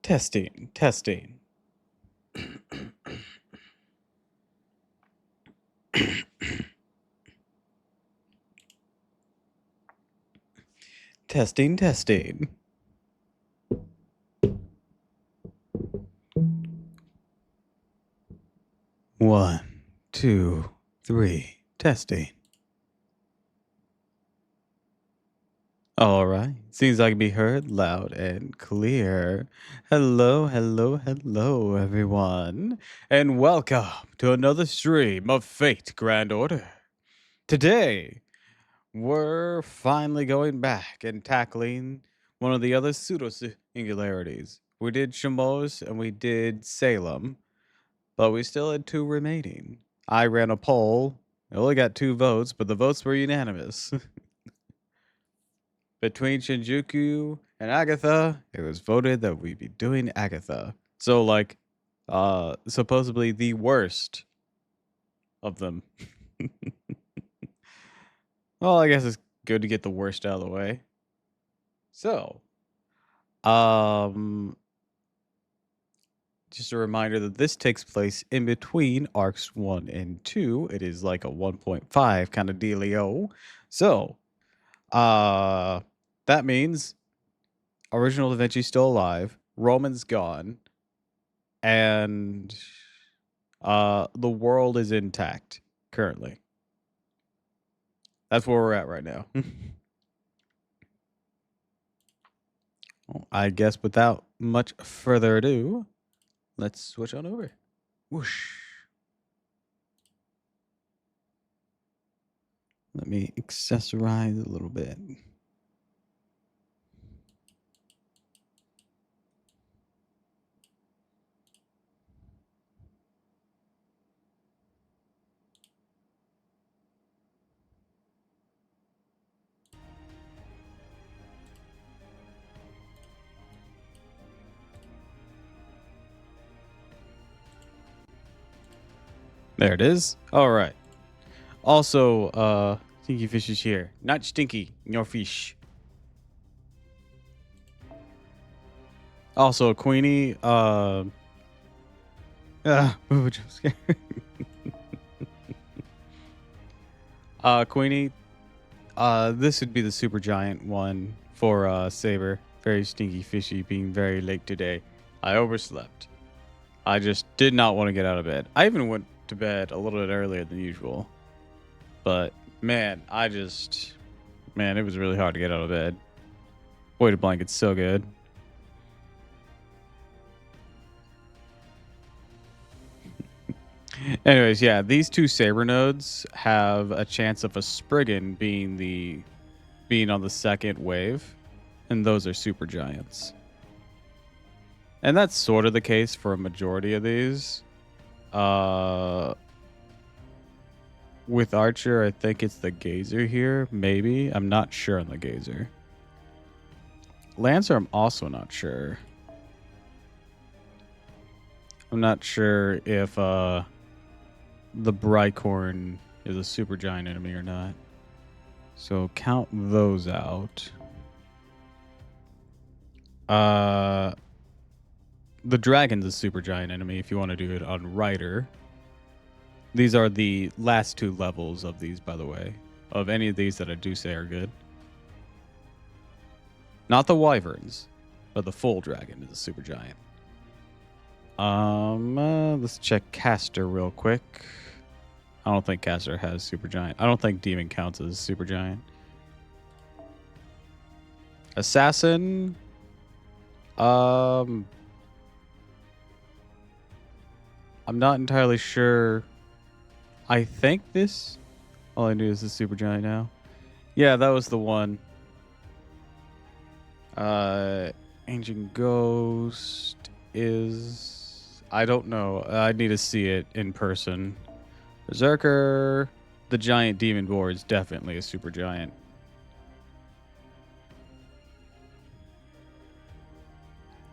Testing, testing. Testing, testing. One, two, three, testing. All right, seems I can be heard loud and clear. Hello, hello, hello, everyone, and welcome to another stream of Fate Grand Order. Today, we're finally going back and tackling one of the other pseudo singularities. We did Shamos and we did Salem, but we still had two remaining. I ran a poll. I only got 2 votes, but the votes were unanimous. Between Shinjuku and Agartha, it was voted that we'd be doing Agartha. So, like, supposedly the worst of them. Well, I guess it's good to get the worst out of the way. So, just a reminder that this takes place in between arcs 1 and 2. It is like a 1.5 kind of dealio. So, that means original Da Vinci's still alive, Roman's gone, and the world is intact currently. That's where we're at right now. Well, I guess without much further ado, let's switch on over. Whoosh. Let me accessorize a little bit. There it is. All right. Also, Stinky Fish is here. Not Stinky, your fish. Also, Queenie, jump scare. Queenie, this would be the super giant one for Saber. Very stinky fishy, being very late today. I overslept. I just did not want to get out of bed. I even went to bed a little bit earlier than usual. But man, it was really hard to get out of bed. Weighted blanket's so good. Anyways, yeah, these 2 Saber nodes have a chance of a Spriggan being on the second wave, and those are super giants. And that's sort of the case for a majority of these. With Archer, I think it's the Gazer here, maybe. I'm not sure on the Gazer. Lancer, I'm also not sure. I'm not sure if the Brycorn is a super giant enemy or not. So count those out. The Dragon's a super giant enemy if you want to do it on Rider. These are the last 2 levels of these, by the way. Of any of these that I do say are good. Not the Wyverns, but the full Dragon is a super giant. Let's check Caster real quick. I don't think Caster has super giant. I don't think Demon counts as super giant. Assassin. I'm not entirely sure. I think this. All I knew is the super giant now. Yeah, that was the one. Ancient Ghost is. I don't know. I need to see it in person. Berserker. The giant demon boar is definitely a super giant.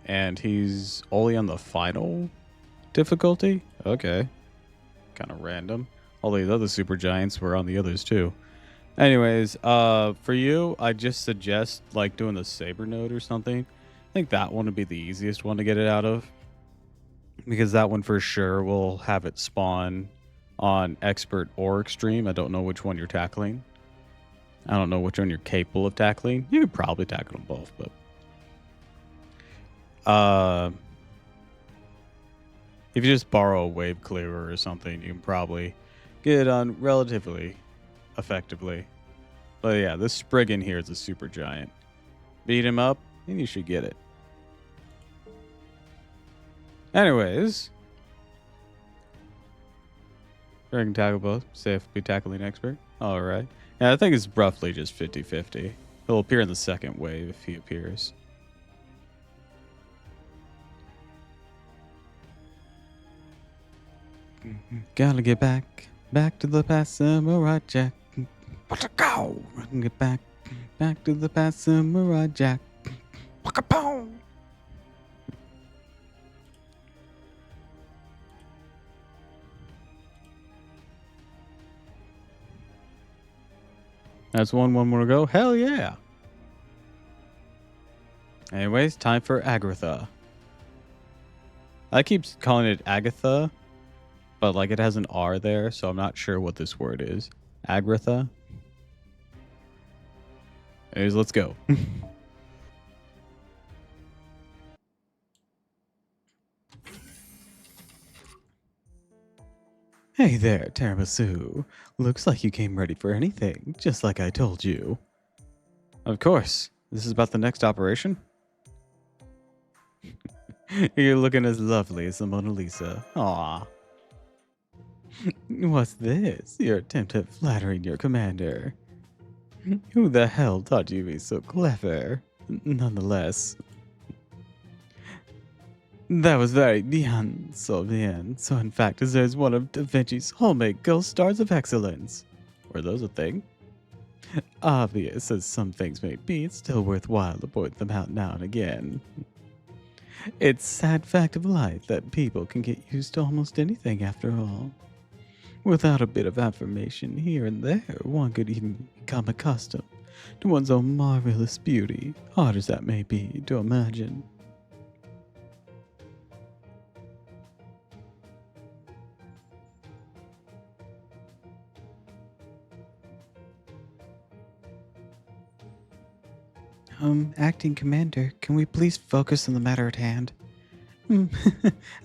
And he's only on the final difficulty? Okay. Kind of random. All these other super giants were on the others too. Anyways, for you, I just suggest like doing the Saber node or something. think that one would be the easiest one to get it out of, because that one for sure will have it spawn on expert or extreme. I don't know which one you're tackling. I don't know which one you're capable of tackling. You could probably tackle them both, but if you just borrow a wave clearer or something, you can probably get it on relatively effectively. But yeah, this Spriggan here is a super giant. Beat him up, and you should get it. Anyways, I can tackle both. Safely tackling expert. All right. Yeah, I think it's roughly just 50-50. He'll appear in the second wave if he appears. Gotta get back to the past, Samurai Jack. What's it go? Get back to the past, Samurai Jack. Waka-pow! That's one more to go. Hell yeah. Anyways, time for Agartha. I keep calling it Agatha, but like it has an R there, so I'm not sure what this word is. Agartha. Anyways, let's go. Hey there, Tiramisu. Looks like you came ready for anything, just like I told you. Of course. This is about the next operation? You're looking as lovely as the Mona Lisa. Aw. What's this? Your attempt at flattering your commander. Who the hell taught you to be so clever? Nonetheless. That was very bien. So in fact, deserves one of Da Vinci's homemade gold stars of excellence. Were those a thing? Obvious as some things may be, it's still worthwhile to point them out now and again. It's a sad fact of life that people can get used to almost anything after all. Without a bit of affirmation here and there, one could even become accustomed to one's own marvelous beauty, hard as that may be to imagine. Acting Commander, can we please focus on the matter at hand?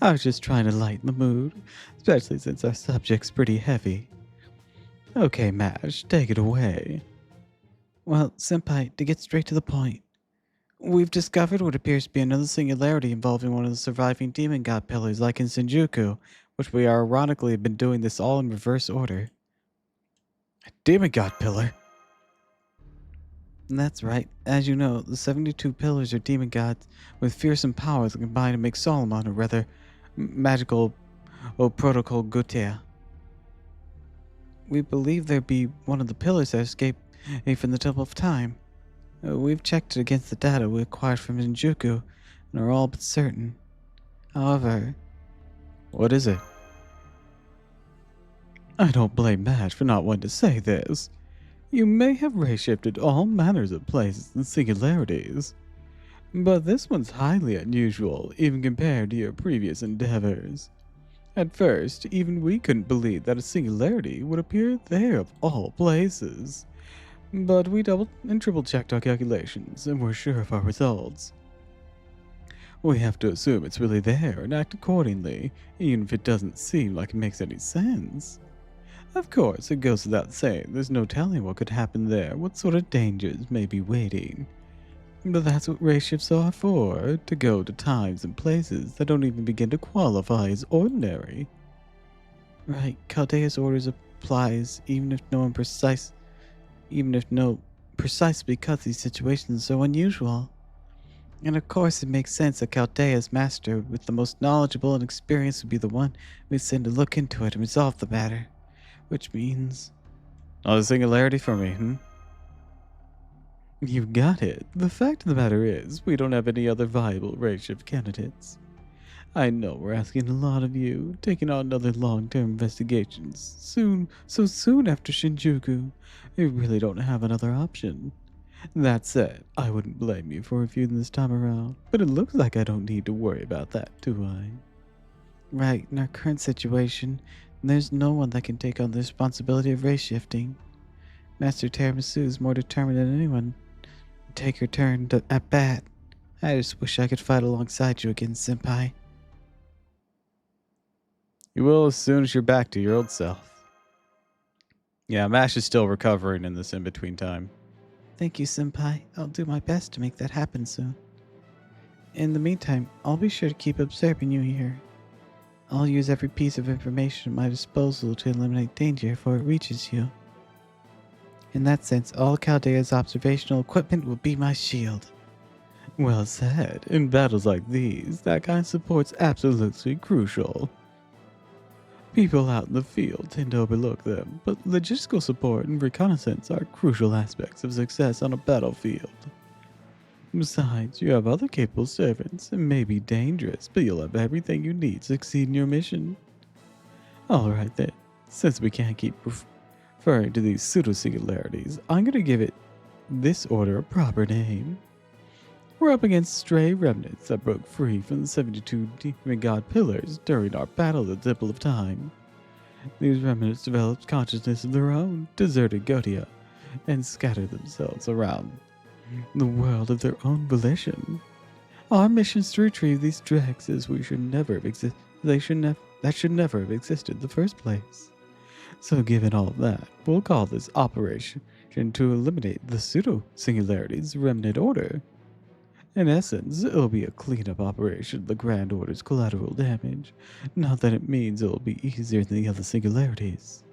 I was just trying to lighten the mood, especially since our subject's pretty heavy. Okay, Mash, take it away. Well, Senpai, to get straight to the point, we've discovered what appears to be another singularity involving one of the surviving demon god pillars like in Shinjuku, which we are ironically have been doing this all in reverse order. A demon god pillar? That's right. As you know, the 72 pillars are demon gods with fearsome powers that combine to make Solomon a rather magical protocol Gutia. We believe there be one of the pillars that escaped from the Temple of Time. We've checked it against the data we acquired from Shinjuku and are all but certain. However... What is it? I don't blame Matt for not wanting to say this. You may have ray-shifted all manners of places and singularities, but this one's highly unusual, even compared to your previous endeavors. At first, even we couldn't believe that a singularity would appear there of all places. But we double and triple checked our calculations, and we're sure of our results. We have to assume it's really there and act accordingly, even if it doesn't seem like it makes any sense. Of course, it goes without saying, there's no telling what could happen there, what sort of dangers may be waiting. But that's what ray shifts are for, to go to times and places that don't even begin to qualify as ordinary. Right, Chaldea's orders applies even if no precisely because these situations are so unusual. And of course it makes sense that Chaldea's master with the most knowledgeable and experience would be the one we'd send to look into it and resolve the matter. Which means... Another singularity for me, You got it. The fact of the matter is, we don't have any other viable ray-shift candidates. I know we're asking a lot of you, taking on another long-term investigations so soon after Shinjuku. We really don't have another option. That said, I wouldn't blame you for refusing this time around, but it looks like I don't need to worry about that, do I? Right, in our current situation, there's no one that can take on the responsibility of race shifting. Master Tiramisu is more determined than anyone to take her turn at bat. I just wish I could fight alongside you again, Senpai. You will as soon as you're back to your old self. Yeah, Mash is still recovering in this in-between time. Thank you, Senpai. I'll do my best to make that happen soon. In the meantime, I'll be sure to keep observing you here. I'll use every piece of information at my disposal to eliminate danger before it reaches you. In that sense, all Chaldea's observational equipment will be my shield. Well said. In battles like these, that kind of support's absolutely crucial. People out in the field tend to overlook them, but logistical support and reconnaissance are crucial aspects of success on a battlefield. Besides, you have other capable servants. It may be dangerous, but you'll have everything you need to succeed in your mission. Alright then, since we can't keep referring to these pseudo singularities, I'm going to give this order a proper name. We're up against stray remnants that broke free from the 72 demon god pillars during our battle at the Doppel of Time. These remnants developed consciousness of their own, deserted Gotia, and scattered themselves around the world of their own volition. Our mission is to retrieve these dregs as that should never have existed in the first place. So given all of that, we'll call this operation to eliminate the pseudo-singularities remnant order. In essence, it'll be a cleanup operation of the Grand Order's collateral damage. Not that it means it'll be easier than the other singularities.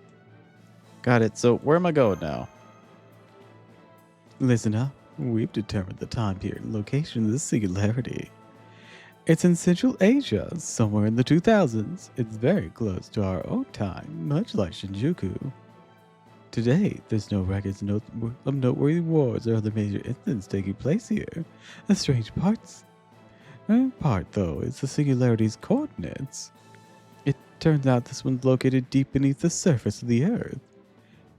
Got it, so where am I going now? Listen up. We've determined the time period and location of this singularity. It's in Central Asia, somewhere in the 2000s. It's very close to our own time, much like Shinjuku. Today, there's no records of noteworthy wars or other major incidents taking place here. The strange part, though, is the singularity's coordinates. It turns out this one's located deep beneath the surface of the Earth.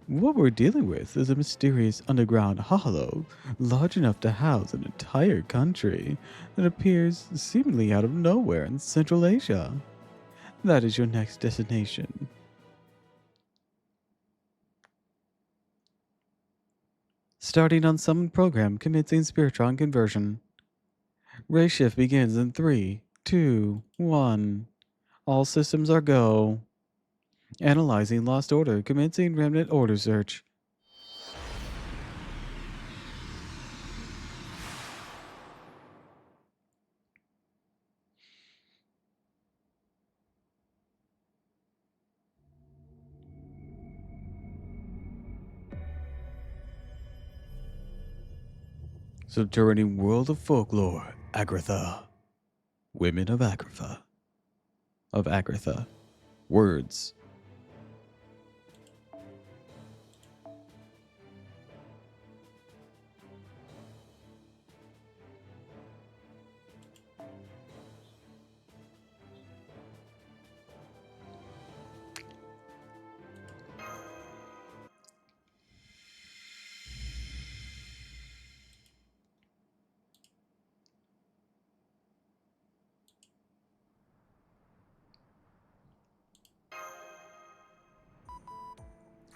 What we're dealing with is a mysterious underground hollow, large enough to house an entire country, that appears seemingly out of nowhere in Central Asia. That is your next destination. Starting on summon program commencing Spiritron conversion. Ray shift begins in 3, 2, 1. All systems are go. Analyzing lost order commencing remnant order search. Subterranean world of folklore, Agartha. Women of Agartha. Words.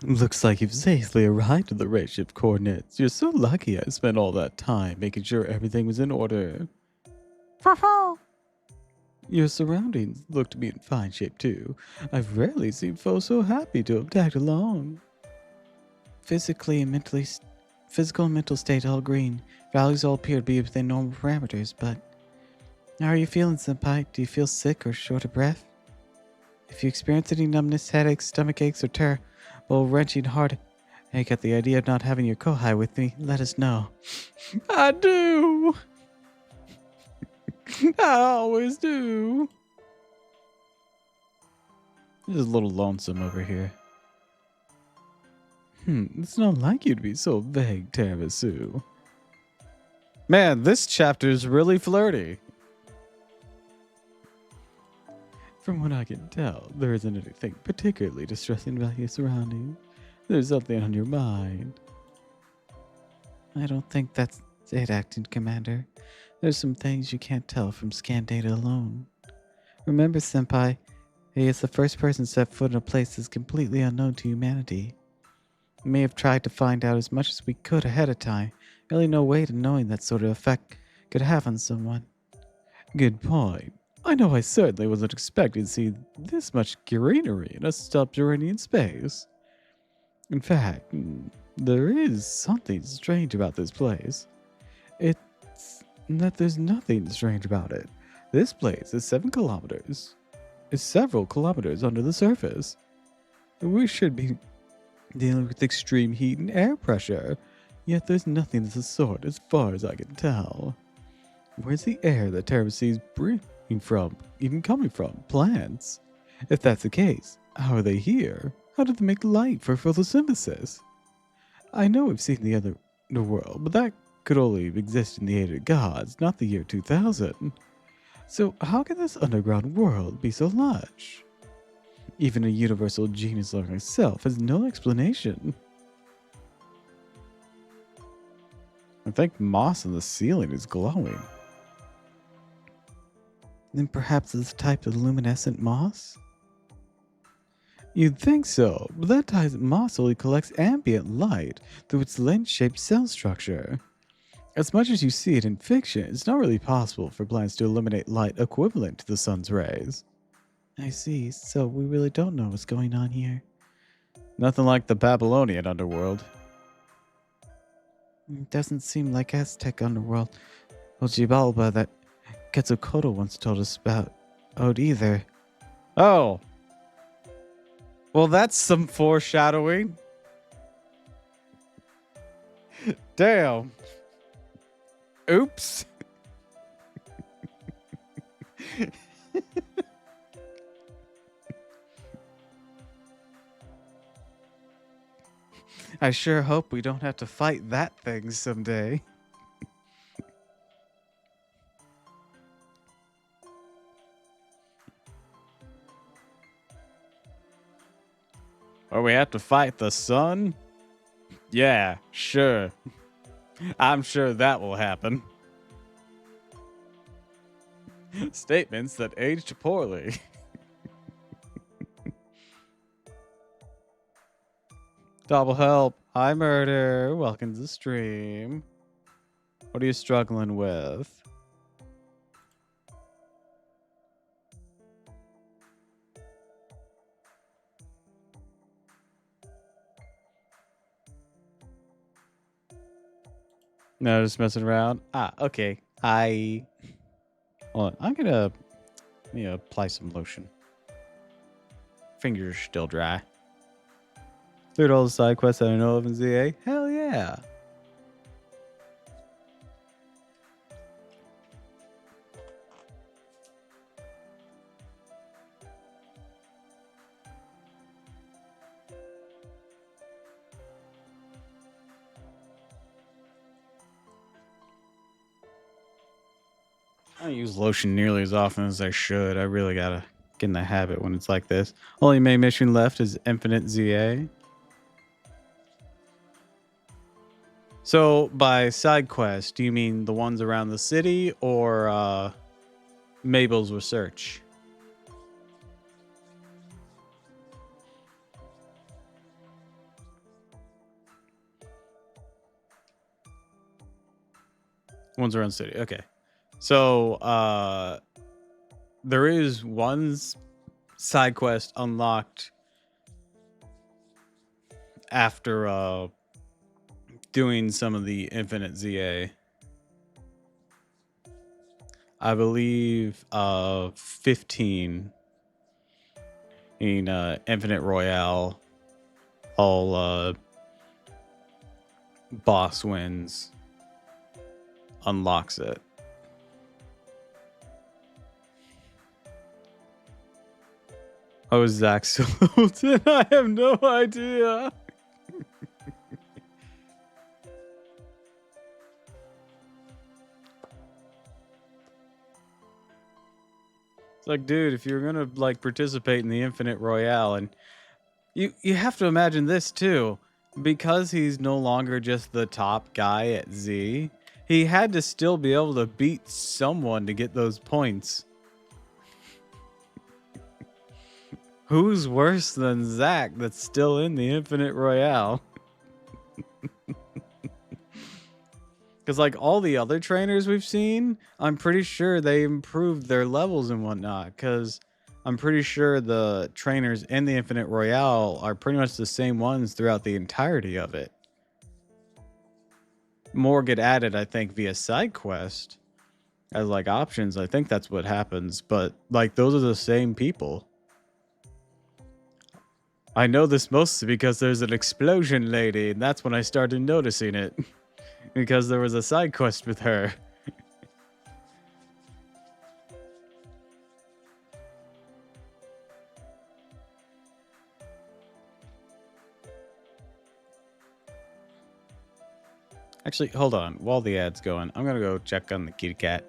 Looks like you've safely arrived at the redshift coordinates. You're so lucky I spent all that time making sure everything was in order. Your surroundings look to be in fine shape too. I've rarely seen foes so happy to have tagged along. Physical and mental state all green. Values all appear to be within normal parameters, but how are you feeling, Senpai? Do you feel sick or short of breath? If you experience any numbness, headaches, stomach aches, or terrible wrenching heartache at the idea of not having your kohai with me, let us know. I do! I always do! It's a little lonesome over here. It's not like you to be so vague, Tiramisu. Man, this chapter is really flirty. From what I can tell, there isn't anything particularly distressing about your surroundings. There's something on your mind. I don't think that's it, Acting Commander. There's some things you can't tell from scan data alone. Remember, Senpai, he is the first person to set foot in a place that's completely unknown to humanity. We may have tried to find out as much as we could ahead of time. Really no way to knowing that sort of effect could have on someone. Good point. I know I certainly wasn't expecting to see this much greenery in a subterranean space. In fact, there is something strange about this place. It's that there's nothing strange about it. This place is 7 kilometers. Is several kilometers under the surface. We should be dealing with extreme heat and air pressure, yet there's nothing of the sort as far as I can tell. Where's the air that Terra sees breathing from, even coming from? Plants? If that's the case, how are they here? How did they make light for photosynthesis? I know we've seen the world, but that could only exist in the age of gods, not the year 2000. So how can this underground world be so large? Even a universal genius like myself has no explanation. I think moss on the ceiling is glowing. Then perhaps it's a type of luminescent moss? You'd think so, but that type of moss only collects ambient light through its lens-shaped cell structure. As much as you see it in fiction, it's not really possible for plants to eliminate light equivalent to the sun's rays. I see, so we really don't know what's going on here. Nothing like the Babylonian underworld. It doesn't seem like Aztec underworld or Xibalba that Quetzalcoatl once told us about either. Oh. Well, that's some foreshadowing. Damn. Oops. I sure hope we don't have to fight that thing someday. Or we have to fight the sun? Yeah, sure. I'm sure that will happen. Statements that aged poorly. Double help. Hi, Murder. Welcome to the stream. What are you struggling with? No, just messing around. Ah, okay. Hi. Hold on. I'm gonna apply some lotion. Fingers still dry. Cleared all the side quests that I know of in ZA. Hell yeah. I don't use lotion nearly as often as I should. I really gotta get in the habit when it's like this. Only main mission left is Infinite ZA. So by side quest, do you mean the ones around the city or Mabel's research? Ones around the city. Okay. So there is one side quest unlocked after doing some of the Infinite ZA. I believe 15 in Infinite Royale. All boss wins unlocks it. Oh, Zach Sultan? I have no idea. It's like, dude, if you're gonna like participate in the Infinite Royale, and you have to imagine this too. because he's no longer just the top guy at Z, he had to still be able to beat someone to get those points. Who's worse than Zack that's still in the Infinite Royale? Because like all the other trainers we've seen, I'm pretty sure they improved their levels and whatnot. Because I'm pretty sure the trainers in the Infinite Royale are pretty much the same ones throughout the entirety of it. More get added, I think, via side quest as like options. I think that's what happens. But like those are the same people. I know this mostly because there's an explosion lady, and that's when I started noticing it. Because there was a side quest with her. Actually, hold on. While the ad's going, I'm gonna go check on the kitty cat.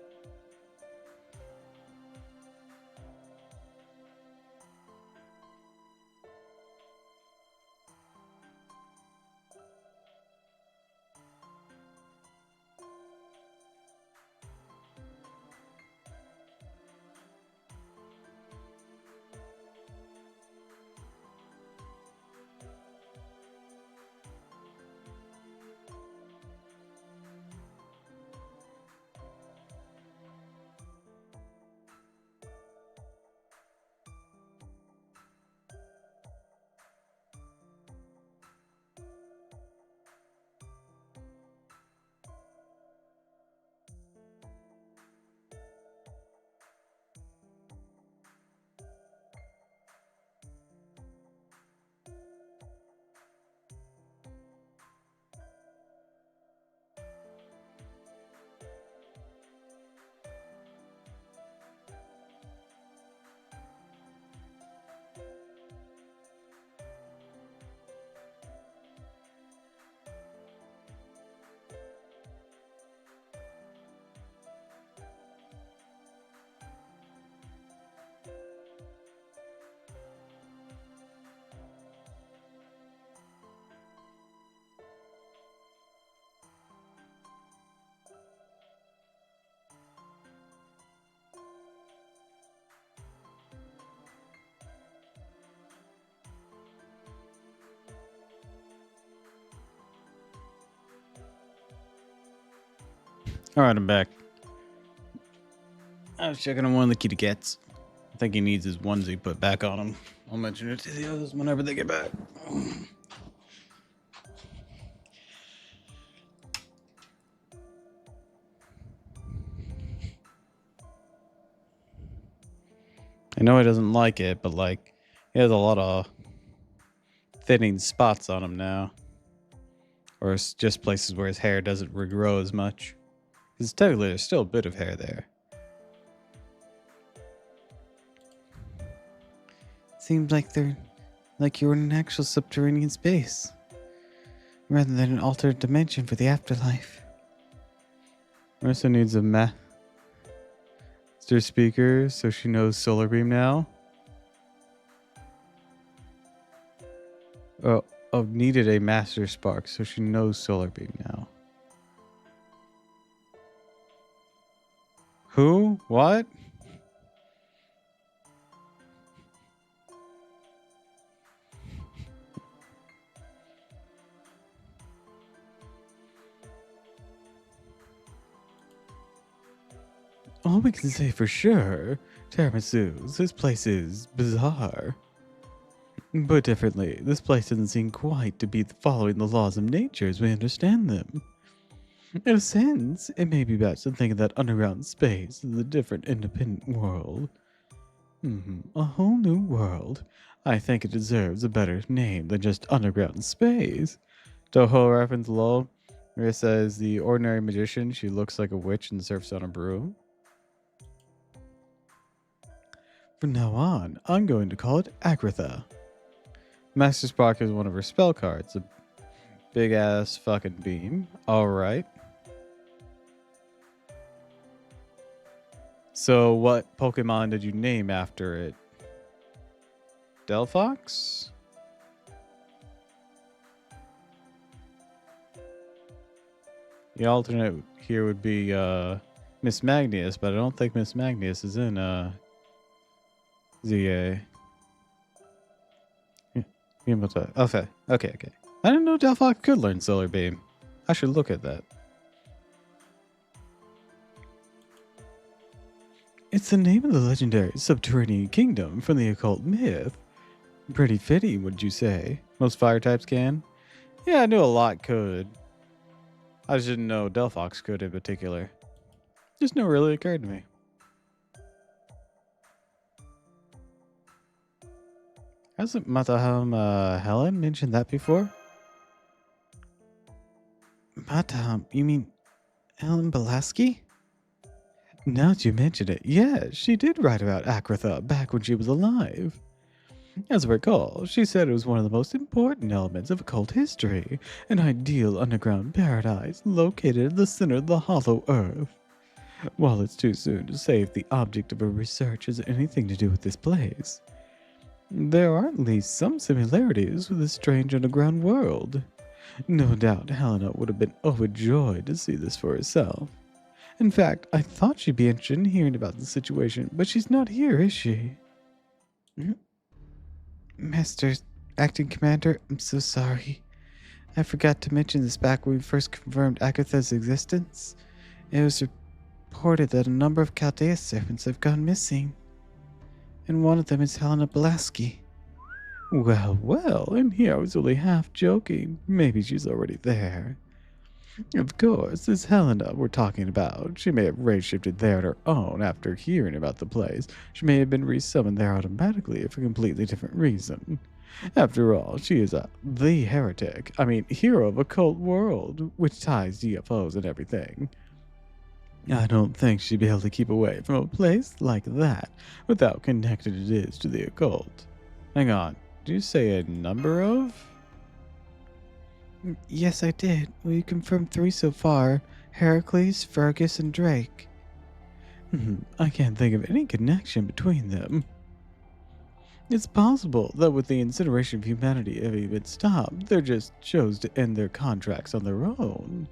All right, I'm back. I was checking on one of the kitty cats. I think he needs his onesie put back on him. I'll mention it to the others whenever they get back. I know he doesn't like it, but like, he has a lot of thinning spots on him now. Or it's just places where his hair doesn't regrow as much. Because technically there's still a bit of hair there. Seems like you're in an actual subterranean space. Rather than an altered dimension for the afterlife. Marissa needs a master speaker so she knows solar beam now. Oh, needed a master spark so she knows solar beam now. Who? What? All we can say for sure, Tiramisu's, this place is bizarre. But differently, this place doesn't seem quite to be following the laws of nature as we understand them. In a sense, it may be best to think of that underground space as a different independent world. A whole new world. I think it deserves a better name than just underground space. Toho reference lol. Where says the ordinary magician, she looks like a witch and surfs on a broom. From now on, I'm going to call it Agartha. Master Spark is one of her spell cards. A big ass fucking beam. Alright. So what Pokemon did you name after it? Delphox? The alternate here would be Miss Magnius, but I don't think Miss Magnius is in ZA. Okay. I didn't know Delphox could learn Solar Beam. I should look at that. It's the name of the legendary subterranean kingdom from the occult myth. Pretty fitting, would you say? Most fire types can? Yeah, I knew a lot could. I just didn't know Delphox could in particular. Just never really occurred to me. Hasn't Mataham Helen mentioned that before? Mataham, you mean Helen Belaski? Now that you mention it, yes, she did write about Agartha back when she was alive. As I recall, she said it was one of the most important elements of occult history, an ideal underground paradise located at the center of the hollow earth. While it's too soon to say if the object of her research has anything to do with this place, there are at least some similarities with this strange underground world. No doubt Helena would have been overjoyed to see this for herself. In fact, I thought she'd be interested in hearing about the situation, but she's not here, is she? Master, Acting Commander, I'm so sorry. I forgot to mention this back when we first confirmed Agartha's existence. It was reported that a number of Chaldea servants have gone missing. And one of them is Helena Belaski. Well, and here I was only half joking. Maybe she's already there. Of course, this Helena we're talking about. She may have rage-shifted there on her own after hearing about the place. She may have been resummoned there automatically for a completely different reason. After all, she is the heretic. Hero of occult world, which ties UFOs and everything. I don't think she'd be able to keep away from a place like that without connecting it is to the occult. Hang on, did you say a number of? Yes, I did. We confirmed 3 so far. Heracles, Fergus, and Drake. I can't think of any connection between them. It's possible that with the incineration of humanity having been stopped, they just chose to end their contracts on their own.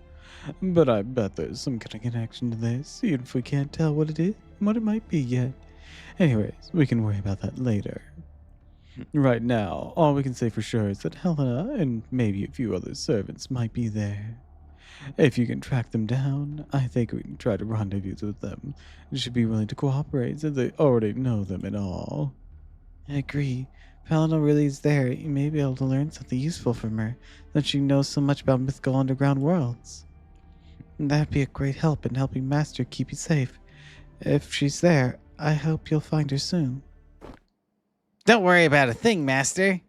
But I bet there's some kind of connection to this, even if we can't tell what it is, what it might be yet. Anyways, we can worry about that later. Right now, all we can say for sure is that Helena and maybe a few other servants might be there. If you can track them down, I think we can try to rendezvous with them. They should be willing to cooperate since they already know them and all. I agree. If Helena really is there, you may be able to learn something useful from her, since she knows so much about mythical underground worlds. That'd be a great help in helping Master keep you safe. If she's there, I hope you'll find her soon. Don't worry about a thing, Master.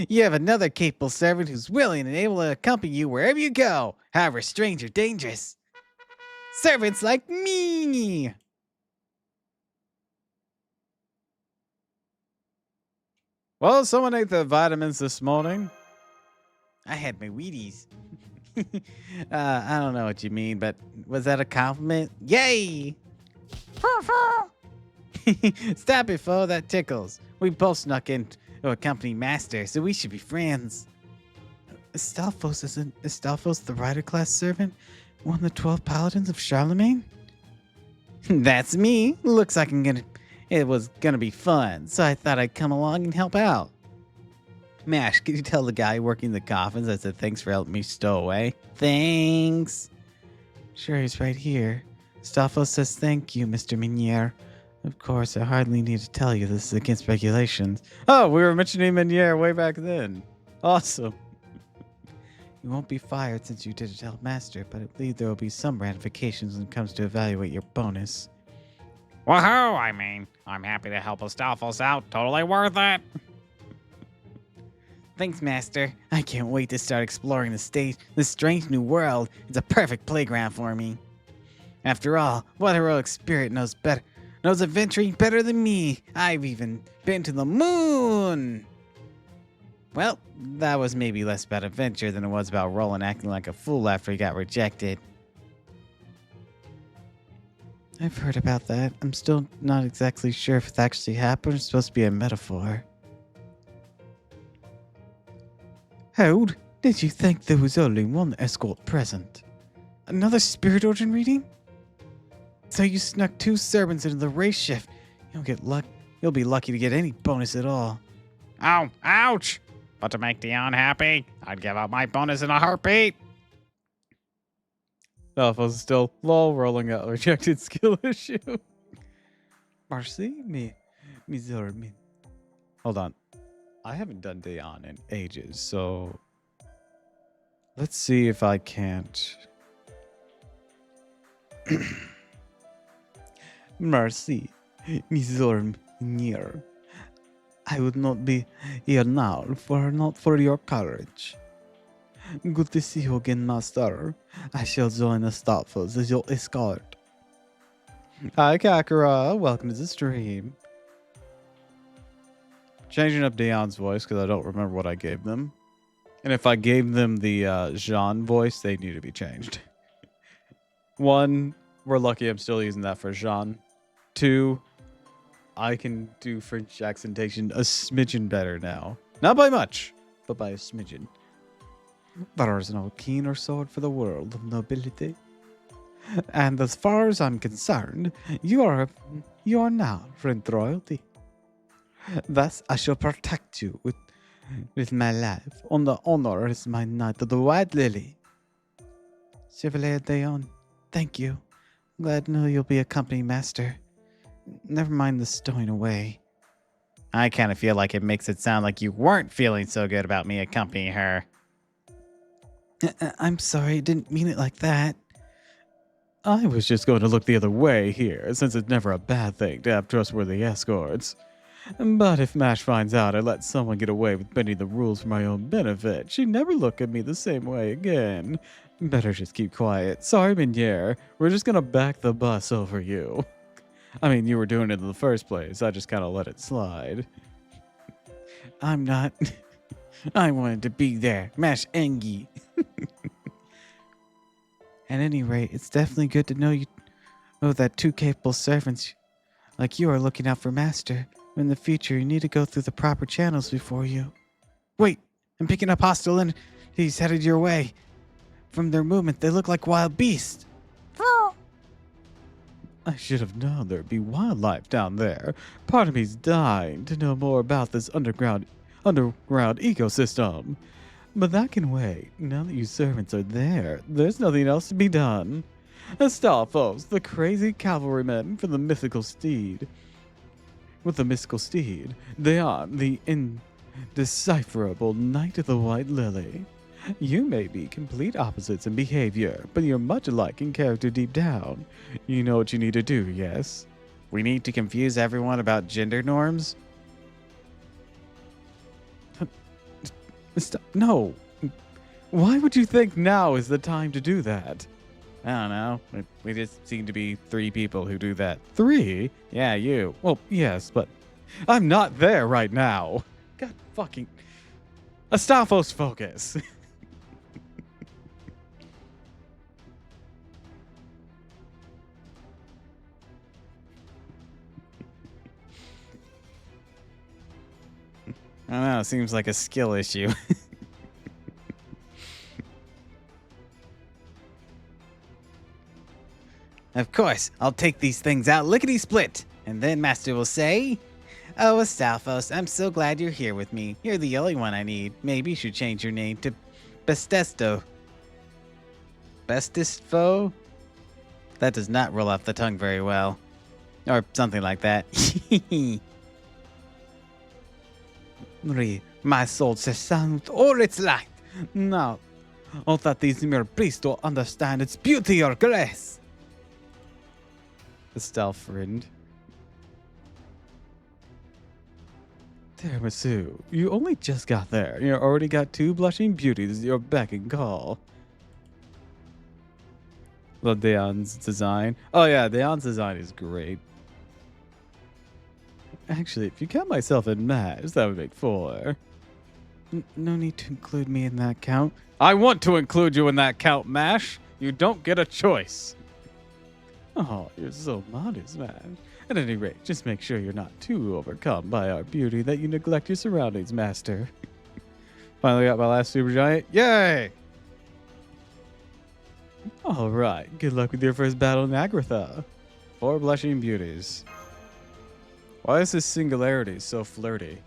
You have another capable servant who's willing and able to accompany you wherever you go, however strange or dangerous. Servants like me! Well, someone ate the vitamins this morning. I had my Wheaties. I don't know what you mean, but was that a compliment? Yay! Stop it, foe. That tickles. We both snuck in to accompany Master, so we should be friends. Astolfos the rider class servant? One of the 12 paladins of Charlemagne? That's me. Looks like it was gonna be fun, so I thought I'd come along and help out. Mash, could you tell the guy working the coffins I said thanks for helping me stow away? Thanks. Sure, he's right here. Astolfos says thank you, Mr. Minier. Of course, I hardly need to tell you this is against regulations. Oh, we were mentioning Minier way back then. Awesome. You won't be fired since you did it to help Master, but I believe there will be some ramifications when it comes to evaluate your bonus. Woohoo! I'm happy to help Astolfos out. Totally worth it. Thanks, Master. I can't wait to start exploring this strange new world. It's a perfect playground for me. After all, what heroic spirit knows adventuring better than me? I've even been to the moon! Well, that was maybe less about adventure than it was about Roland acting like a fool after he got rejected. I've heard about that. I'm still not exactly sure if it actually happened or it's supposed to be a metaphor. Hold, did you think there was only one escort present? Another spirit origin reading? So you snuck 2 servants into the race shift. You'll be lucky to get any bonus at all. Oh, ouch! But to make Dion happy, I'd give up my bonus in a heartbeat. Alpha's still lol rolling out rejected skill issue. Marcy, me Zormin. Hold on. I haven't done Dayon in ages, so let's see if I can't. Mercy, Mizorm near. I would not be here now not for your courage. Good to see you again, Master. I shall join the Stoppels as your escort. Hi, Kakura. Welcome to the stream. Changing up Dion's voice because I don't remember what I gave them. And if I gave them the Jean voice, they need to be changed. 1, we're lucky I'm still using that for Jean. 2, I can do French accentation a smidgen better now. Not by much, but by a smidgen. There is no keener sword for the world of nobility. And as far as I'm concerned, you are now French royalty. Thus, I shall protect you with my life on the honor as my knight of the White Lily. Chevalier Dayon, thank you. Glad to know you'll be a company master. Never mind the stowing away. I kind of feel like it makes it sound like you weren't feeling so good about me accompanying her. I'm sorry, I didn't mean it like that. I was just going to look the other way here, since it's never a bad thing to have trustworthy escorts. But if Mash finds out I let someone get away with bending the rules for my own benefit, she'd never look at me the same way again. Better just keep quiet. Sorry, Miniere. We're just gonna back the bus over you. I mean, you were doing it in the first place. I just kind of let it slide. I'm not. I wanted to be there. Mash Engi. At any rate, it's definitely good to know that 2 capable servants like you are looking out for Master. In the future, you need to go through the proper channels before you. Wait, I'm picking up hostile entities headed your way. From their movement, they look like wild beasts. I should have known there'd be wildlife down there. Part of me's dying to know more about this underground ecosystem. But that can wait. Now that you servants are there, there's nothing else to be done. Astolfos, the crazy cavalryman for the mythical steed. With the mystical steed, they are the indecipherable Knight of the White Lily. You may be complete opposites in behavior, but you're much alike in character deep down. You know what you need to do, yes? We need to confuse everyone about gender norms? No. Why would you think now is the time to do that? I don't know. We just seem to be 3 people who do that. 3? Yeah, you. Well, yes, but I'm not there right now. God fucking... Astolfos, focus. I don't know. It seems like a skill issue. Of course, I'll take these things out lickety-split, and then Master will say, "Oh, Astolfos, I'm so glad you're here with me. You're the only one I need. Maybe you should change your name to Bestesto." Bestisfo? That does not roll off the tongue very well. Or something like that. My soul says sound all its light. Now, all that these mere priests don't understand its beauty or grace. The stealth friend. Tiramisu, you only just got there. You already got 2 blushing beauties at your beck and call. Love Deon's design. Oh yeah, Deon's design is great. Actually, if you count myself and Mash, that would make 4. No need to include me in that count. I want to include you in that count, Mash. You don't get a choice. Oh, you're so modest, man. At any rate, just make sure you're not too overcome by our beauty that you neglect your surroundings, Master. Finally got my last super giant. Yay! All right. Good luck with your first battle in Agartha. 4 blushing beauties. Why is this singularity so flirty?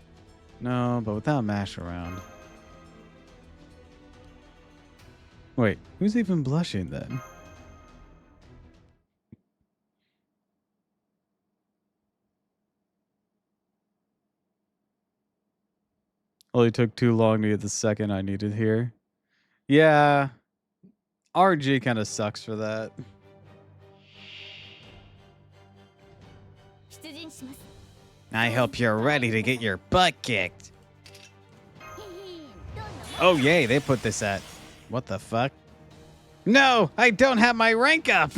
No, but without mash around. Wait, who's even blushing then? Only took too long to get the second I needed here. Yeah, RG kind of sucks for that. I hope you're ready to get your butt kicked. Oh, yay, they put this at. What the fuck? No, I don't have my rank up.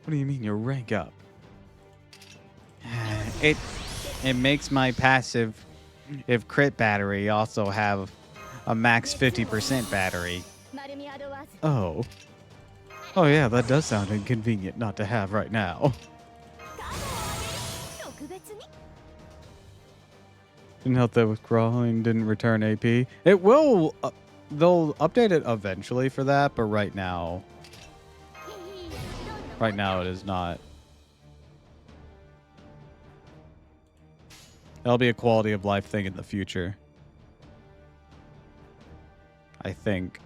What do you mean your rank up? It makes my passive, if crit battery, also have a max 50% battery. Oh. Oh yeah, that does sound inconvenient not to have right now. Didn't help that with crawling, didn't return AP. It will, they'll update it eventually for that, but right now it is not. That'll be a quality of life thing in the future. I think.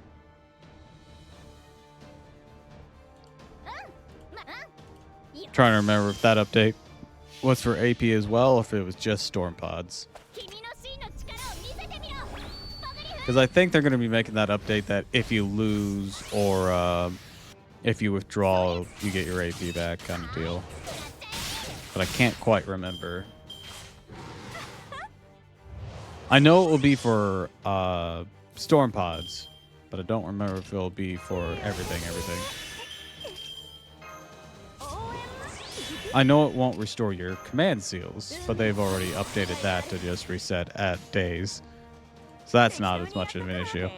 Trying to remember if that update was for AP as well, or if it was just storm pods. Because I think they're going to be making that update that if you lose or if you withdraw, you get your AP back kind of deal. But I can't quite remember. I know it will be for storm pods, but I don't remember if it'll be for everything. I know it won't restore your command seals, but they've already updated that to just reset at days. So that's not as much of an issue.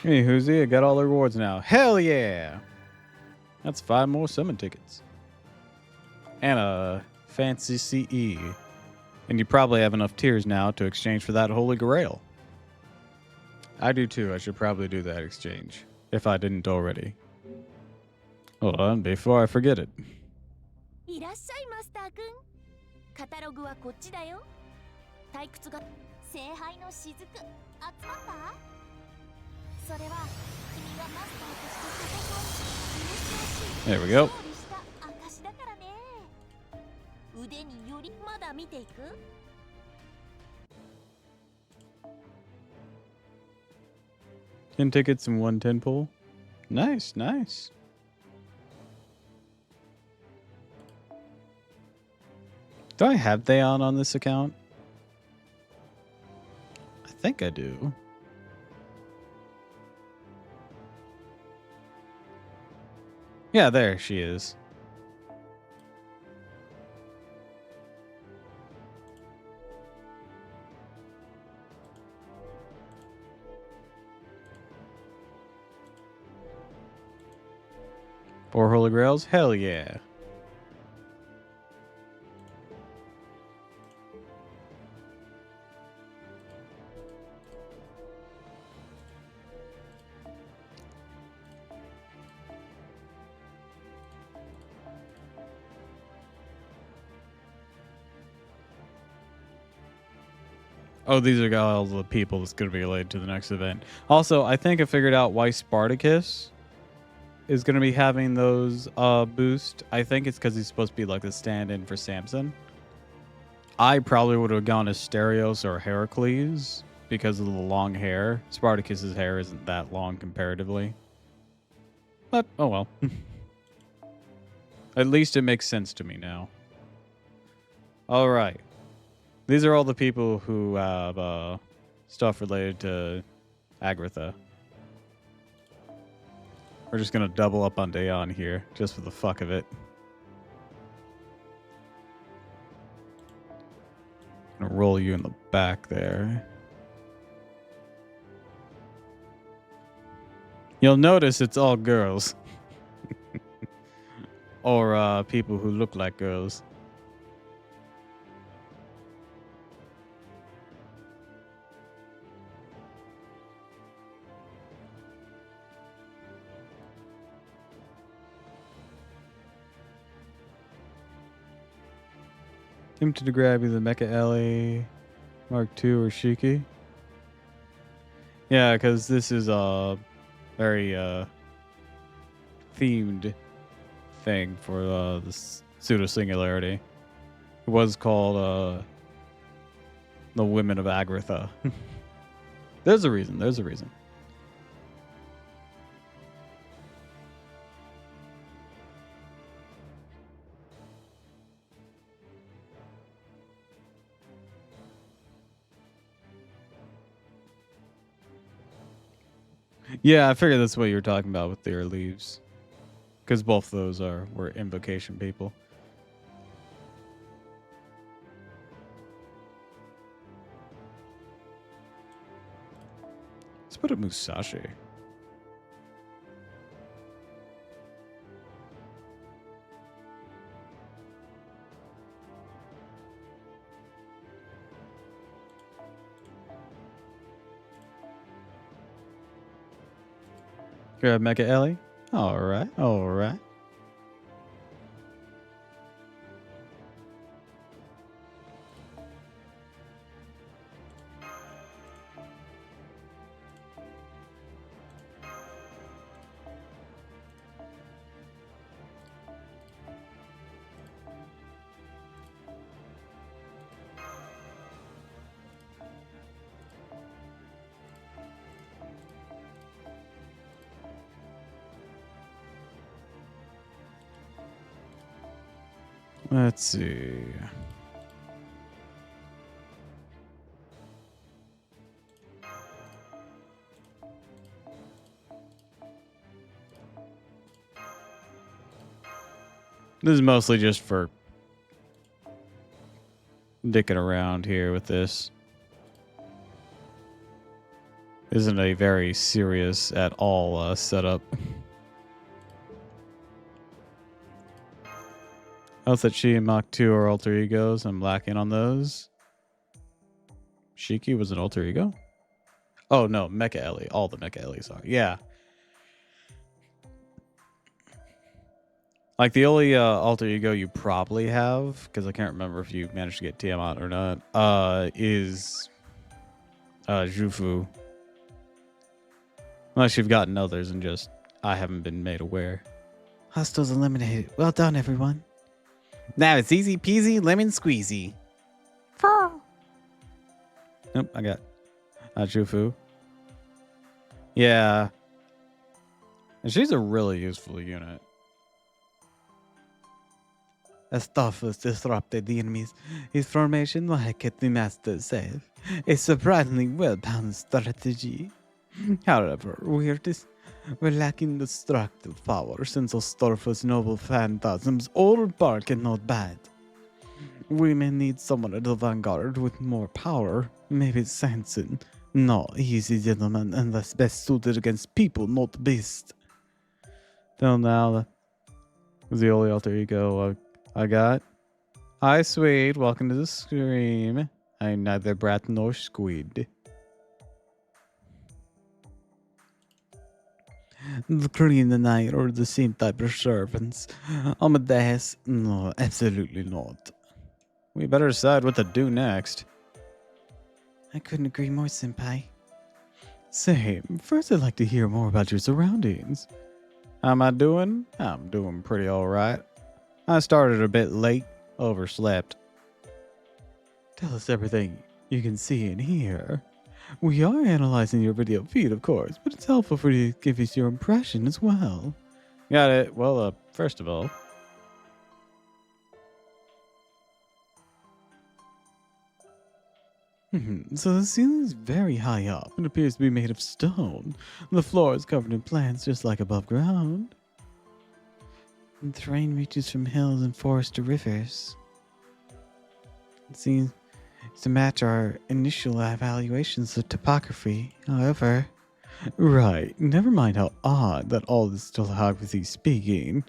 Hey, Hoozy, I got all the rewards now. Hell yeah! That's 5 more summon tickets. And a fancy CE. And you probably have enough tiers now to exchange for that Holy Grail. I do too. I should probably do that exchange. If I didn't already. Hold on, before I forget it. There we go. Ten tickets and 1 10 pull. Nice, nice. Do I have Theon on this account? I think I do. Yeah, there she is. Four Holy Grails? Hell yeah. Oh, these are all the people that's going to be related to the next event. Also, I think I figured out why Spartacus is going to be having those boost. I think it's because he's supposed to be like the stand-in for Samson. I probably would have gone Asterios or Heracles because of the long hair. Spartacus's hair isn't that long comparatively. But, oh well. At least it makes sense to me now. All right. These are all the people who have stuff related to Agartha. We're just going to double up on Dayon here, just for the fuck of it. roll you in the back there. You'll notice it's all girls. Or people who look like girls. Tempted to grab either Mecha Ellie, Mark II, or Shiki. Yeah, because this is a very themed thing for the Pseudo Singularity. It was called the Women of Agartha. There's a reason. There's a reason. Yeah, I figured that's what you were talking about with their leaves. Because both those were invocation people. Let's put a Musashi. Grab Mecha Ellie. All right, all right. Let's see. This is mostly just for dicking around here with this. Isn't a very serious at all setup. Note that she and Mach 2 are alter egos. I'm lacking on those. Shiki was an alter ego? Oh, no. Mecha Ellie. All the Mecha Ellies are. Yeah. Like, the only alter ego you probably have, because I can't remember if you managed to get Tiamat or not, is Jufu. Unless you've gotten others and just I haven't been made aware. Hostiles eliminated. Well done, everyone. Now it's easy peasy lemon squeezy. Nope, I got Jufu. Yeah. And she's a really useful unit. As Doppel disrupted the enemy's his formation while kept the master safe. A surprisingly well-balanced strategy. However, we're lacking destructive power since Ostorf's noble phantasms all bark and not bite. We may need someone at the vanguard with more power. Maybe Sanson. No, he's a gentleman and thus best suited against people, not beasts. Till now, that was the only alter ego I got. Hi, Sweet. Welcome to the stream. I'm neither brat nor squid. The Korean and I are the same type of servants. Amadeus? No, absolutely not. We better decide what to do next. I couldn't agree more, Senpai. Same. First, I'd like to hear more about your surroundings. How am I doing? I'm doing pretty all right. I started a bit late, overslept. Tell us everything you can see and hear. We are analyzing your video feed, of course, but it's helpful for you to give us your impression as well. Got it. Well, first of all, So the ceiling is very high up and appears to be made of stone. The floor is covered in plants just like above ground. And the terrain reaches from hills and forests to rivers. It to match our initial evaluations of topography. However, Right, never mind how odd that all is telegraphy speaking.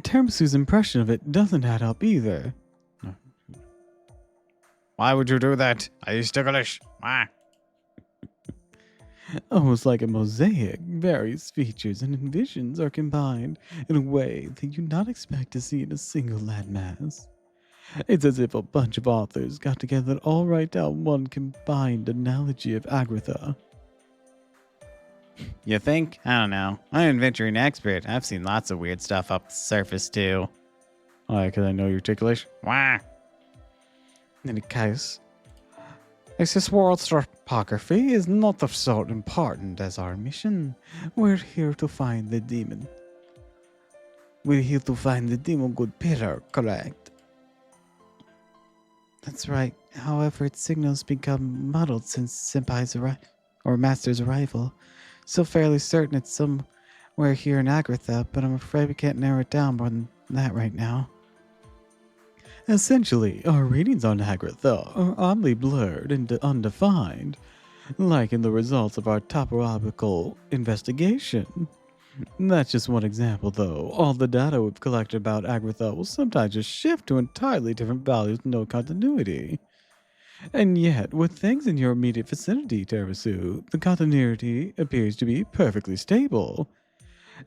Tiramisu's impression of it doesn't add up either. why would you do that? Are you ticklish? Why? Almost like a mosaic, various features and visions are combined in a way that you'd not expect to see in a single landmass. It's as if a bunch of authors got together and all write down one combined analogy of Agartha. You think? I don't know. I'm an adventuring expert. I've seen lots of weird stuff up the surface too. Why, because I know you're ticklish? Why? In any case, this world's topography is not of so important as our mission. We're here to find the demon. We're here to find the demon good Peter, correct? That's right. However, its signals become muddled since Senpai's Master's arrival. Still fairly certain it's somewhere here in Agartha, but I'm afraid we can't narrow it down more than that right now. Essentially, our readings on Agartha are oddly blurred and undefined, like in the results of our topographical investigation. That's just one example, though. All the data we've collected about Agartha will sometimes just shift to entirely different values with no continuity. And yet, with things in your immediate vicinity, Terrasu, the continuity appears to be perfectly stable.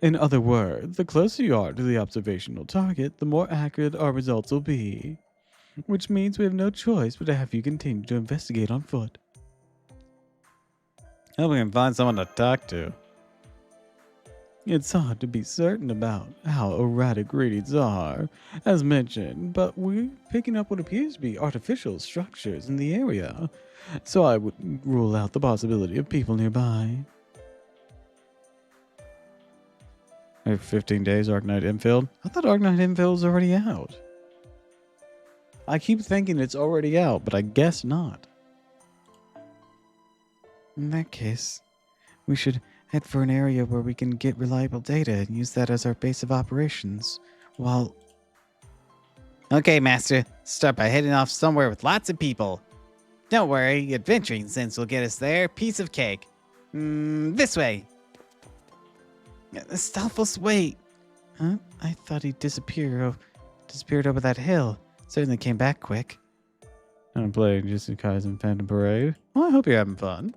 In other words, the closer you are to the observational target, the more accurate our results will be. Which means we have no choice but to have you continue to investigate on foot. I hope we can find someone to talk to. It's hard to be certain about how erratic readings are, as mentioned, but we're picking up what appears to be artificial structures in the area, so I would rule out the possibility of people nearby. Maybe 15 days, Arknight Infield? I thought Arknight Infield was already out. I keep thinking it's already out, but I guess not. In that case, we should head for an area where we can get reliable data and use that as our base of operations. While... Okay, Master. Start by heading off somewhere with lots of people. Don't worry, adventuring sense will get us there. Piece of cake. This way. Stalfos, wait. Huh? I thought he disappeared over that hill. Certainly came back quick. I'm playing Jisukai's and Phantom Parade. Well, I hope you're having fun.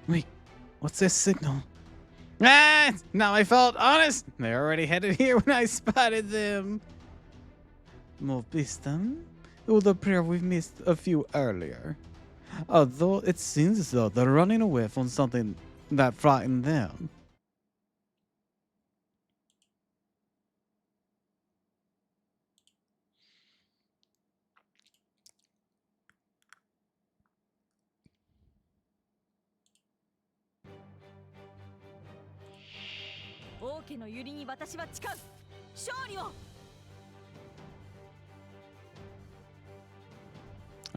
Wait, what's this signal? Ah, it's not my fault, honest. They're already headed here when I spotted them. More them? It would appear we've missed a few earlier. Although it seems as though they're running away from something that frightened them.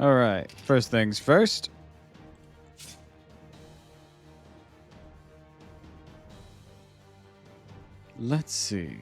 Alright, first things first. Let's see.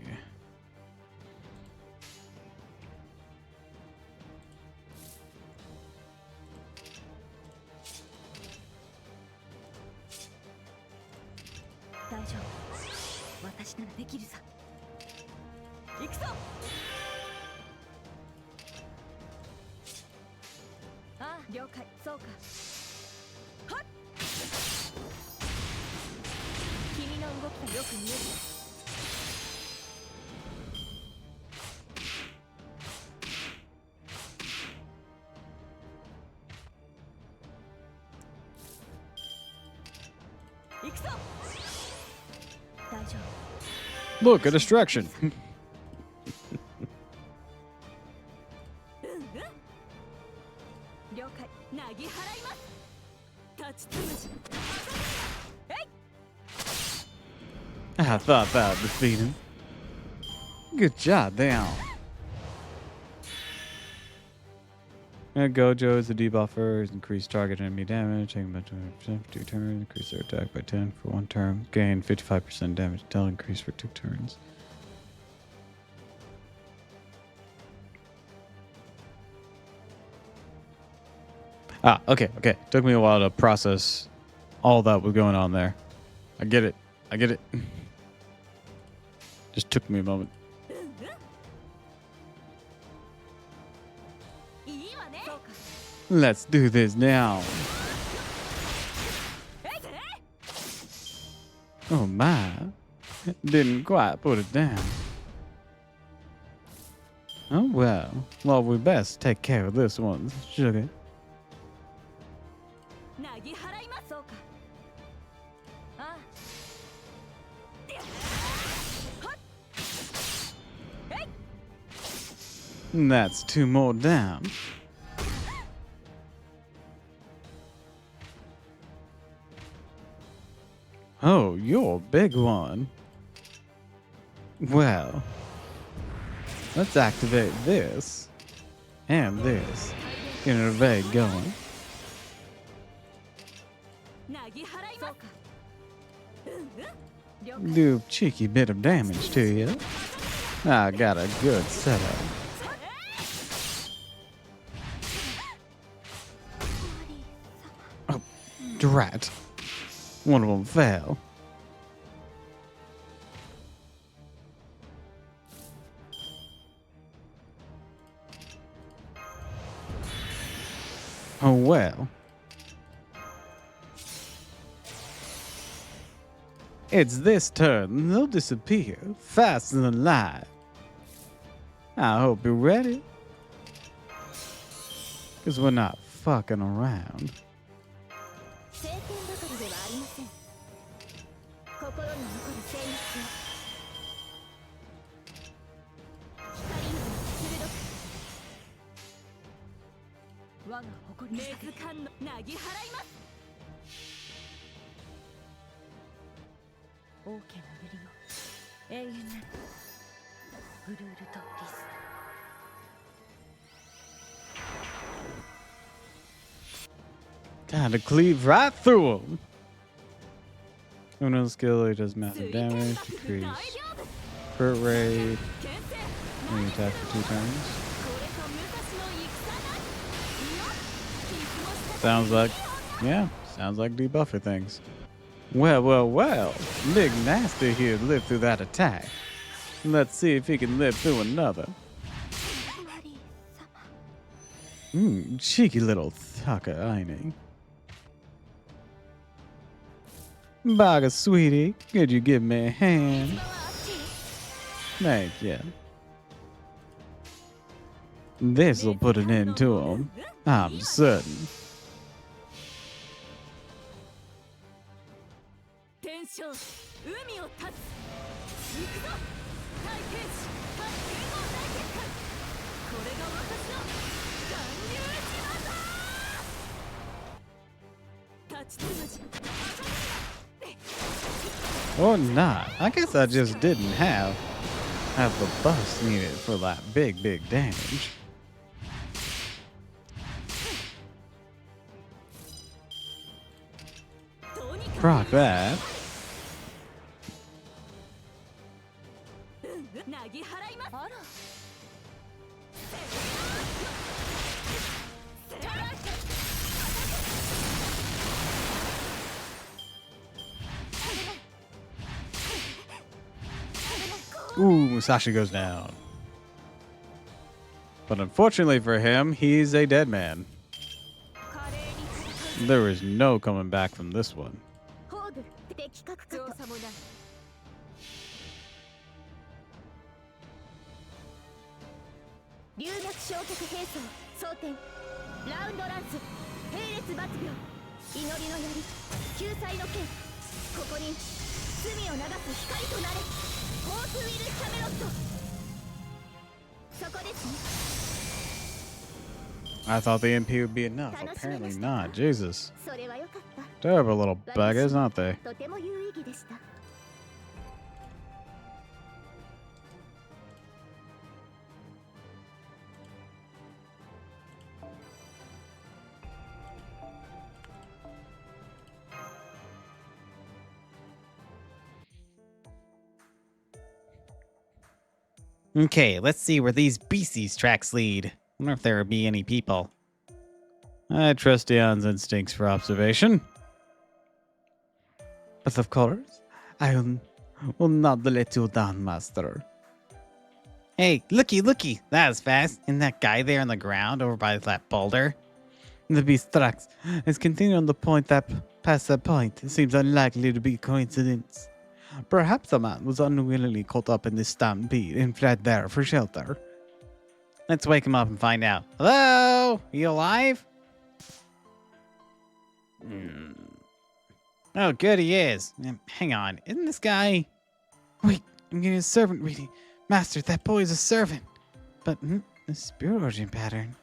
Look, a distraction. I thought that would defeat him. Good job, damn. Gojo is the debuffer, is increased target enemy damage, taking about 20% for 2 turns, increase their attack by 10 for 1 turn, gain 55% damage until increase for 2 turns. Ah, okay, okay. Took me a while to process all that was going on there. I get it. I get it. Just took me a moment. Let's do this now. Oh my. Didn't quite put it down. Oh well. Well, we best take care of this one, sugar. And that's 2 more down. Oh, you're a big one. Well, let's activate this and this. Get an evade going. Do a cheeky bit of damage to you. I got a good setup. Oh, drat. One of them fell. Oh well. It's this turn. They'll disappear faster than light. I hope you're ready. Because we're not fucking around. Gotta cleave right through him. Uno skill, it does massive damage, decrease crit rate, when you attack for 2 turns. Sounds like, yeah, sounds like debuffer things. Well, well, well, Big Nasty here lived through that attack. Let's see if he can live through another. Cheeky little thucker, ain't he? Baga, sweetie, could you give me a hand? Thank you. This'll put an end to him, I'm certain. Or not. I guess I just didn't have the bust needed for that big damage. Proc that. Ooh, Musashi goes down. But unfortunately for him, he's a dead man. There is no coming back from this one. I thought the MP would be enough. Apparently not. Jesus. Terrible little buggers, aren't they? Okay, let's see where these beasties tracks lead. I wonder if there will be any people. I trust Dion's instincts for observation. But of course, will not let you down, Master. Hey, looky, that was fast. Isn't that guy there on the ground over by that boulder? The beast tracks is continuing on the point that past that point. It seems unlikely to be a coincidence. Perhaps the man was unwillingly caught up in this stampede and fled there for shelter. Let's wake him up and find out. Hello? Are you alive? Oh, good, he is. Hang on, isn't this guy... Wait, I'm getting a servant reading. Master, that boy is a servant. But the spirit origin pattern.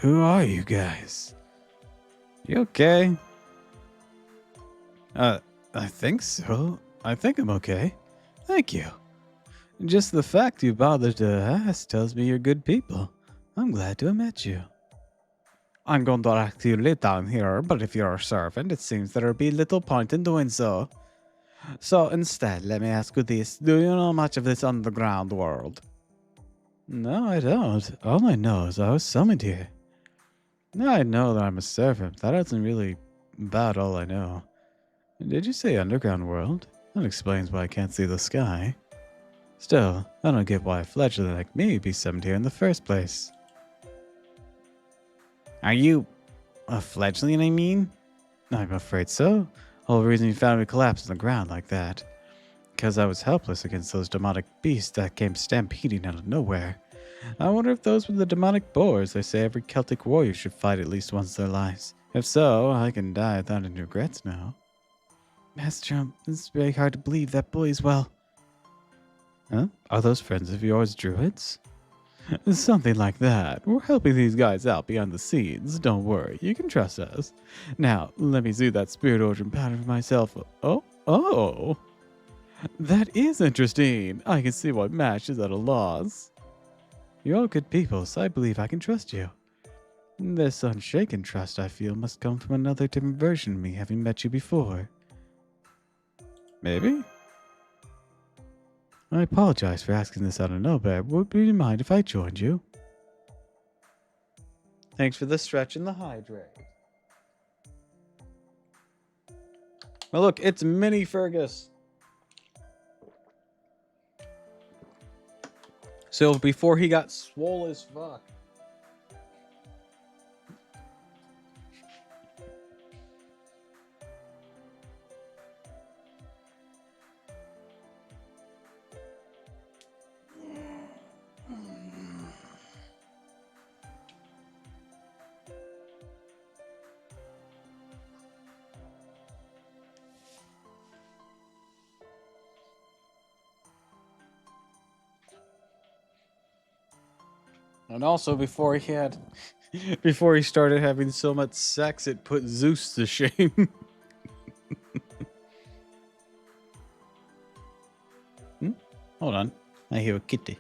Who are you guys? You okay? I think so. I think I'm okay. Thank you. Just the fact you bothered to ask tells me you're good people. I'm glad to have met you. I'm going to ask you lay down here, but if you're a servant, it seems there'll be little point in doing so. So instead, let me ask you this. Do you know much of this underground world? No, I don't. All I know is I was summoned here. Now I know that I'm a servant. That isn't really about all I know. Did you say underground world? That explains why I can't see the sky. Still, I don't get why a fledgling like me would be summoned here in the first place. Are you a fledgling, I mean? I'm afraid so. Whole reason you found me collapsed on the ground like that. Because I was helpless against those demonic beasts that came stampeding out of nowhere. I wonder if those were the demonic boars they say every Celtic warrior should fight at least once in their lives. If so, I can die without any regrets now. Master, it's very hard to believe that boy is well. Huh? Are those friends of yours druids? Something like that. We're helping these guys out behind the scenes. Don't worry, you can trust us. Now, let me see that spirit origin pattern for myself. Oh. That is interesting. I can see why Mash is at a loss. You're all good people, so I believe I can trust you. This unshaken trust I feel must come from another different version of me having met you before. Maybe? I apologize for asking this out of nowhere. Would you mind if I joined you? Thanks for the stretch and the hydrate. Well, look, it's Mini Fergus. So before he got swole as fuck. And also before he started having so much sex, it put Zeus to shame. Hold on. I hear a kitty.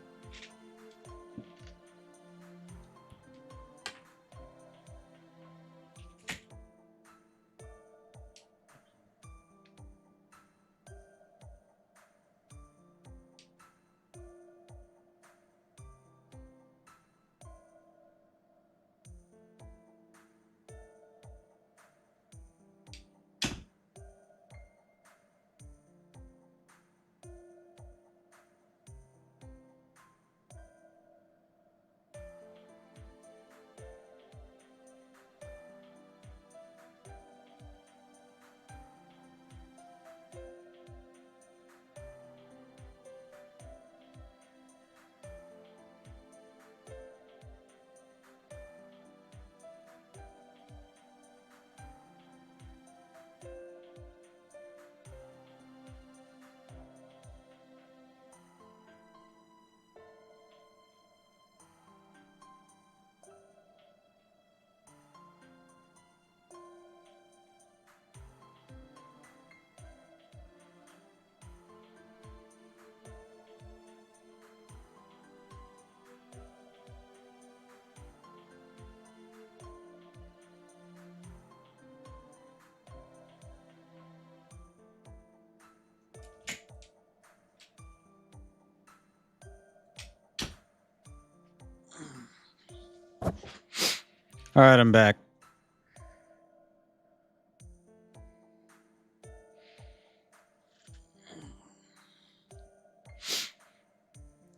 All right, I'm back.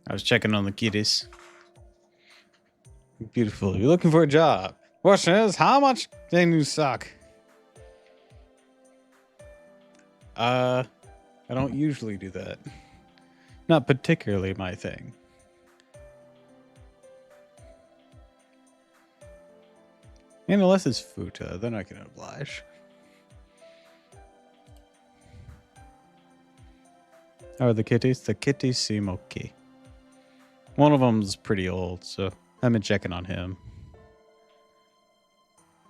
I was checking on the kitties. Beautiful. You're looking for a job. Question is, how much can you suck? I don't usually do that. Not particularly my thing. And unless it's futa, then I can oblige. How are the kitties? The kitties seem okay. One of them's pretty old, so I've been checking on him.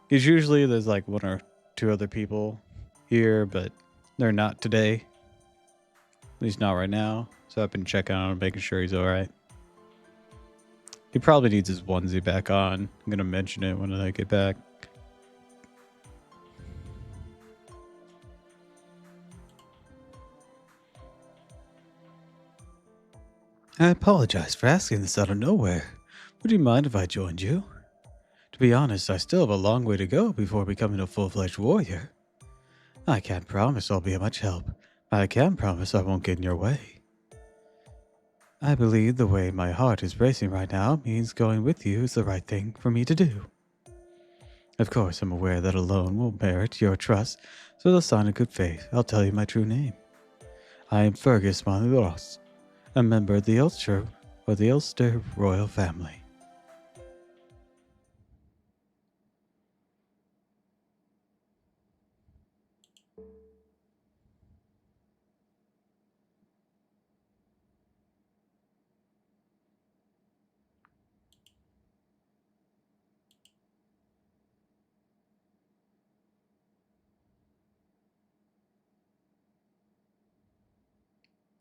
Because usually there's like one or two other people here, but they're not today. At least not right now. So I've been checking on him, making sure he's alright. He probably needs his onesie back on. I'm going to mention it when I get back. I apologize for asking this out of nowhere. Would you mind if I joined you? To be honest, I still have a long way to go before becoming a full-fledged warrior. I can't promise I'll be of much help, but I can promise I won't get in your way. I believe the way my heart is racing right now means going with you is the right thing for me to do. Of course, I'm aware that alone will merit your trust, so as a sign of good faith, I'll tell you my true name. I am Fergus Monross, a member of the Ulster royal family.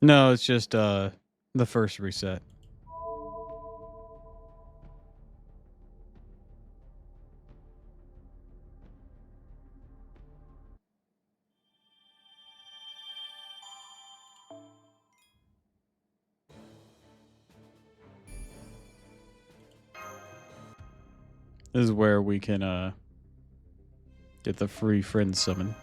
No, it's just the first reset. This is where we can get the free friend summon.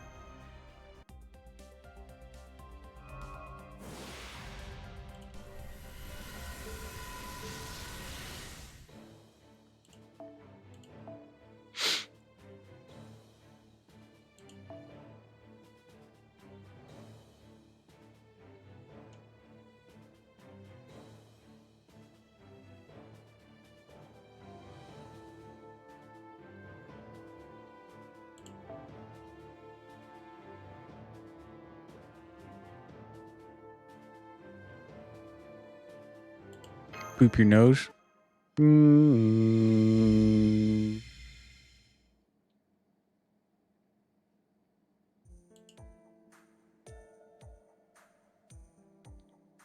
Poop your nose.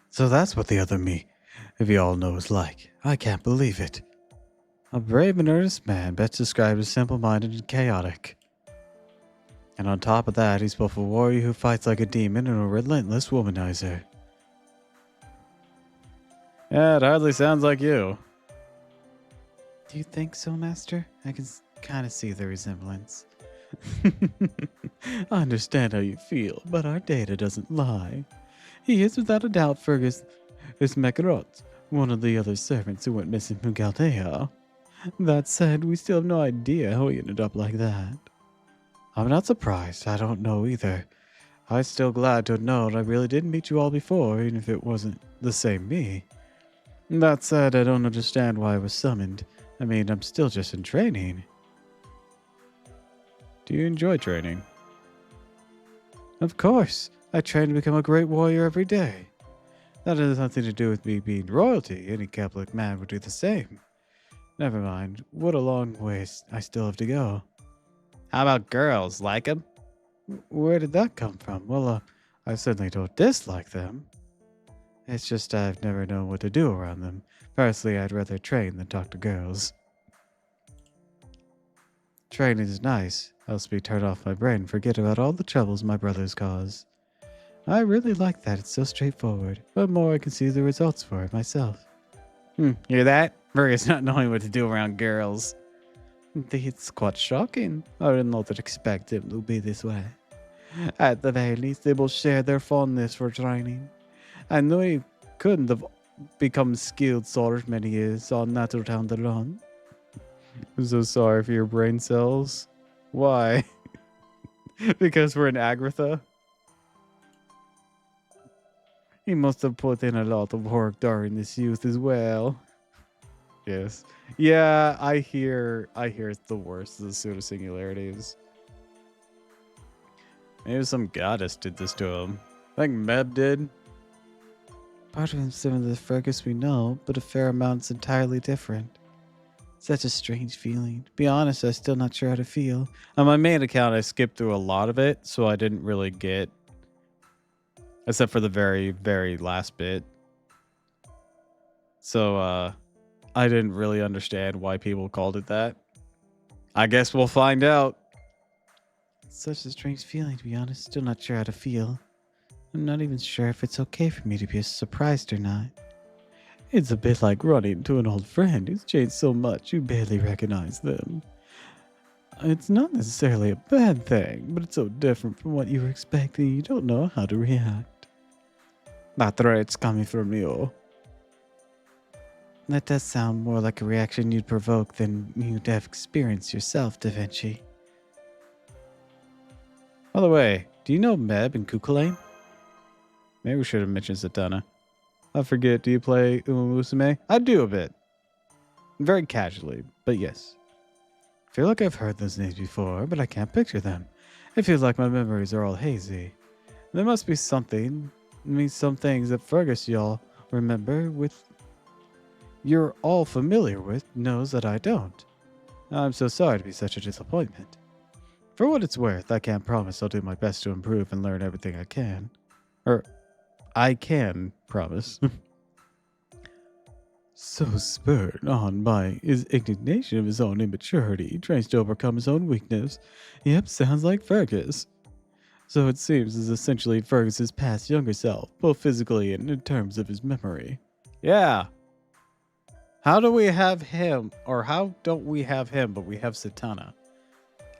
So that's what the other me, if you all know, is like. I can't believe it. A brave and earnest man, best described as simple-minded and chaotic. And on top of that, he's both a warrior who fights like a demon and a relentless womanizer. Yeah, it hardly sounds like you. Do you think so, Master? I can kind of see the resemblance. I understand how you feel, but our data doesn't lie. He is without a doubt Fergus Ismakarot, one of the other servants who went missing from Galdea. That said, we still have no idea how he ended up like that. I'm not surprised. I don't know either. I'm still glad to have known I really did meet you all before, even if it wasn't the same me. That said, I don't understand why I was summoned. I mean, I'm still just in training. Do you enjoy training? Of course. I train to become a great warrior every day. That has nothing to do with me being royalty. Any Catholic man would do the same. Never mind. What a long ways I still have to go. How about girls? Like them? Where did that come from? Well, I certainly don't dislike them. It's just I've never known what to do around them. Personally, I'd rather train than talk to girls. Training is nice. Helps me turn off my brain and forget about all the troubles my brothers cause. I really like that. It's so straightforward. But more I can see the results for it myself. Hear that? Fergus not knowing what to do around girls. It's quite shocking. I did not expect him to be this way. At the very least, they will share their fondness for training. I know he couldn't have become skilled swordsman he is on natural down the run. I'm so sorry for your brain cells. Why? Because we're in Agartha? He must have put in a lot of work during his youth as well. Yes. Yeah, I hear it's the worst of the pseudo singularities. Maybe some goddess did this to him. I think Meb did. Part of him's similar to the Fergus we know, but a fair amount's entirely different. Such a strange feeling. To be honest, I'm still not sure how to feel. On my main account, I skipped through a lot of it, so I didn't really get, except for the very, very last bit. So, I didn't really understand why people called it that. I guess we'll find out. It's such a strange feeling, to be honest. Still not sure how to feel. I'm not even sure if it's okay for me to be surprised or not. It's a bit like running into an old friend who's changed so much you barely recognize them. It's not necessarily a bad thing, but it's so different from what you were expecting you don't know how to react. That threat's coming from you. That does sound more like a reaction you'd provoke than you'd have experienced yourself, Da Vinci. By the way, do you know Meb and Kukulane? Maybe we should have mentioned Satana. I forget, do you play Uma Musume? I do a bit. Very casually, but yes. I feel like I've heard those names before, but I can't picture them. It feels like my memories are all hazy. There must be something, some things that Fergus y'all remember with you're all familiar with knows that I don't. I'm so sorry to be such a disappointment. For what it's worth, I can't promise I'll do my best to improve and learn everything I can. Or, I can promise. So spurred on by his indignation of his own immaturity, he tries to overcome his own weakness. Yep, sounds like Fergus. So it seems is essentially Fergus's past younger self, both physically and in terms of his memory. Yeah. How do we have him, or how don't we have him, but we have Satana?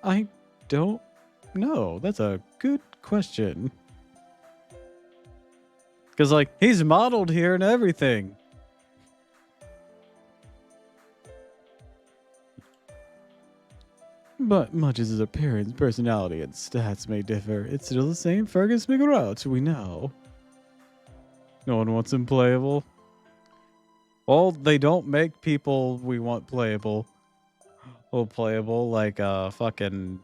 I don't know. That's a good question. Because, like, he's modeled here and everything. But much as his appearance, personality, and stats may differ, it's still the same Fergus McGrouch we know. No one wants him playable. Well, they don't make people we want playable. Well, playable like fucking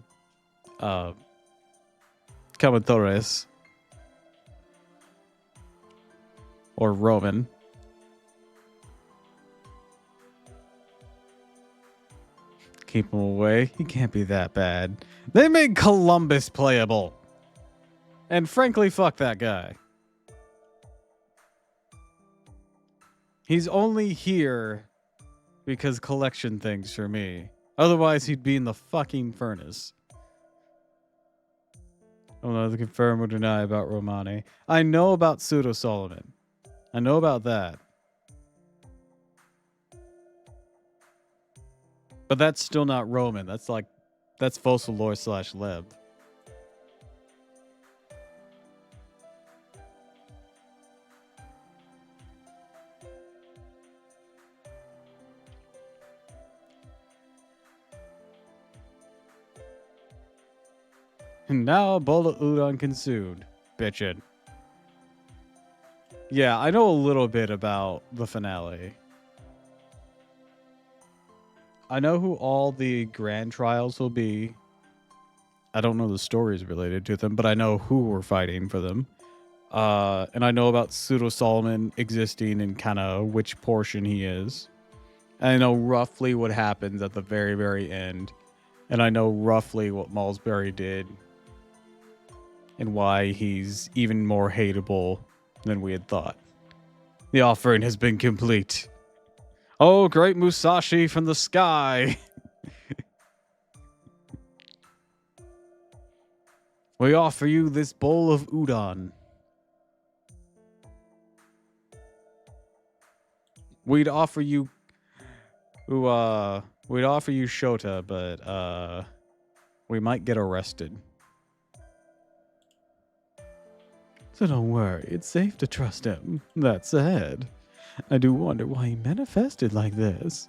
Camatores. Or Roman. Keep him away. He can't be that bad. They made Columbus playable. And frankly, fuck that guy. He's only here because collection things for me. Otherwise, he'd be in the fucking furnace. I don't know to confirm or deny about Romani. I know about Pseudo Solomon. I know about that. But that's still not Roman. That's Fossilor / Leb. And now a bowl of udon consumed. Bitchin'. Yeah, I know a little bit about the finale. I know who all the grand trials will be. I don't know the stories related to them, but I know who we're fighting for them. And I know about Pseudo Solomon existing and kind of which portion he is. And I know roughly what happens at the very, very end. And I know roughly what Malsbury did. And why he's even more hateable than we had thought. The offering has been complete. Oh, great Musashi from the sky. We offer you this bowl of udon. We'd offer you We'd offer you Shota, but we might get arrested. So don't worry, it's safe to trust him. That said, I do wonder why he manifested like this.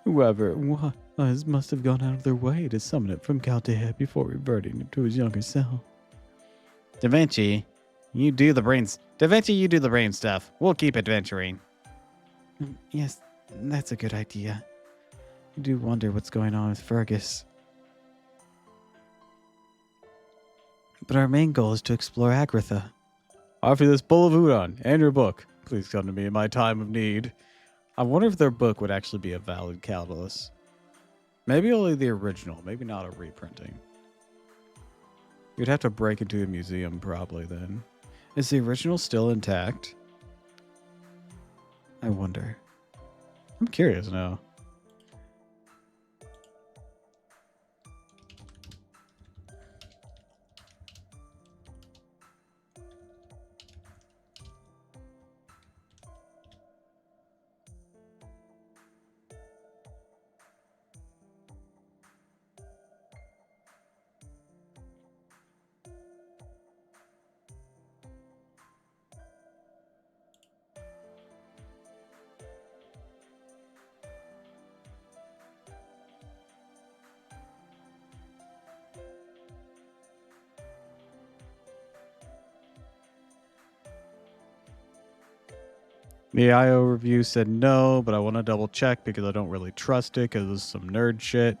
Whoever was must have gone out of their way to summon it from Chaldea before reverting to his younger self. Da Vinci, you do the brains. Da Vinci, you do the brain stuff. We'll keep adventuring. Yes, that's a good idea. I do wonder what's going on with Fergus. But our main goal is to explore Agartha. Offer this bowl of udon and your book. Please come to me in my time of need. I wonder if their book would actually be a valid catalyst. Maybe only the original, maybe not a reprinting. You'd have to break into a museum probably then. Is the original still intact? I wonder. I'm curious now. The IO review said no, but I want to double check because I don't really trust it because it's some nerd shit.